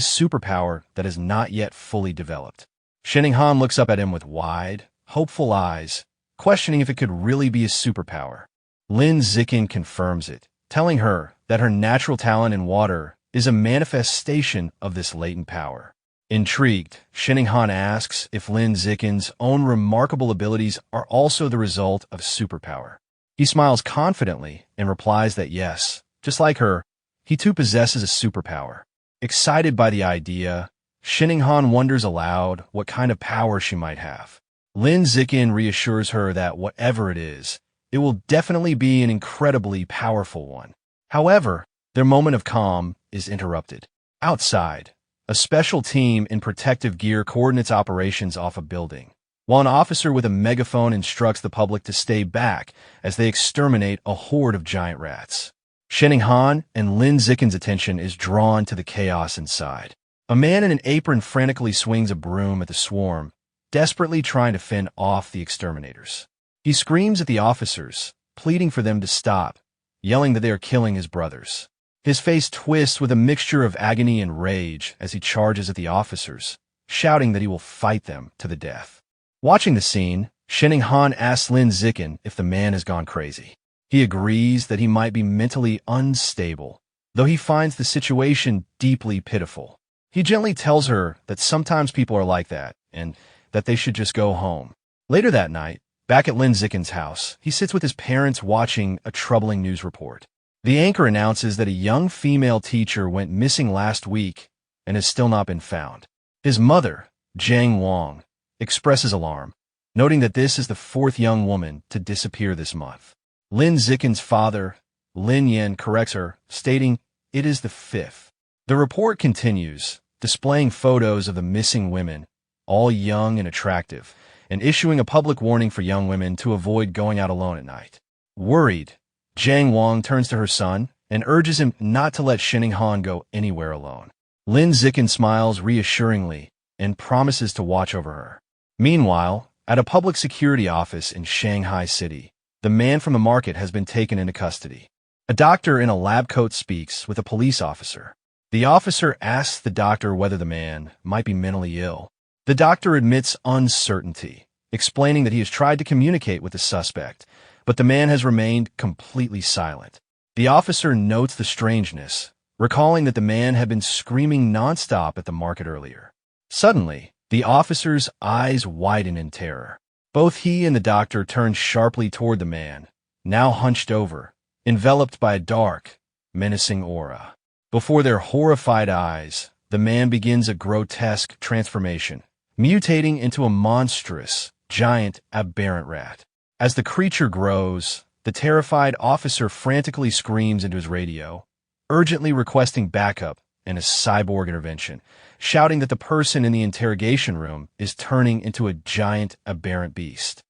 superpower that is not yet fully developed. Shening Han looks up at him with wide, hopeful eyes, questioning if it could really be a superpower. Lin Zikin confirms it, telling her that her natural talent in water is a manifestation of this latent power. Intrigued, Shening Han asks if Lin Zikin's own remarkable abilities are also the result of superpower. He smiles confidently and replies that yes, just like her, he too possesses a superpower. Excited by the idea, Shening Han wonders aloud what kind of power she might have. Lin Zikin reassures her that whatever it is, it will definitely be an incredibly powerful one. However, their moment of calm is interrupted. Outside, a special team in protective gear coordinates operations off a building, while an officer with a megaphone instructs the public to stay back as they exterminate a horde of giant rats. Shening Han and Lin Zikin's attention is drawn to the chaos inside. A man in an apron frantically swings a broom at the swarm, desperately trying to fend off the exterminators. He screams at the officers, pleading for them to stop, yelling that they are killing his brothers. His face twists with a mixture of agony and rage as he charges at the officers, shouting that he will fight them to the death. Watching the scene, Shening Han asks Lin Zikin if the man has gone crazy. He agrees that he might be mentally unstable, though he finds the situation deeply pitiful. He gently tells her that sometimes people are like that, and that they should just go home. Later that night, back at Lin Zikin's house, he sits with his parents watching a troubling news report. The anchor announces that a young female teacher went missing last week and has still not been found. His mother, Jiang Wang, expresses alarm, noting that this is the fourth young woman to disappear this month. Lin Zikin's father, Lin Yan, corrects her, stating it is the fifth. The report continues, displaying photos of the missing women, all young and attractive, and issuing a public warning for young women to avoid going out alone at night. Worried, Jiang Wang turns to her son and urges him not to let Shening Han go anywhere alone. Lin Zikin smiles reassuringly and promises to watch over her. Meanwhile, at a public security office in Shanghai City, the man from the market has been taken into custody. A doctor in a lab coat speaks with a police officer. The officer asks the doctor whether the man might be mentally ill. The doctor admits uncertainty, explaining that he has tried to communicate with the suspect, but the man has remained completely silent. The officer notes the strangeness, recalling that the man had been screaming nonstop at the market earlier. Suddenly, the officer's eyes widen in terror. Both he and the doctor turn sharply toward the man, now hunched over, enveloped by a dark, menacing aura. Before their horrified eyes, the man begins a grotesque transformation, mutating into a monstrous, giant, aberrant rat. As the creature grows, the terrified officer frantically screams into his radio, urgently requesting backup and a cyborg intervention, shouting that the person in the interrogation room is turning into a giant, aberrant beast.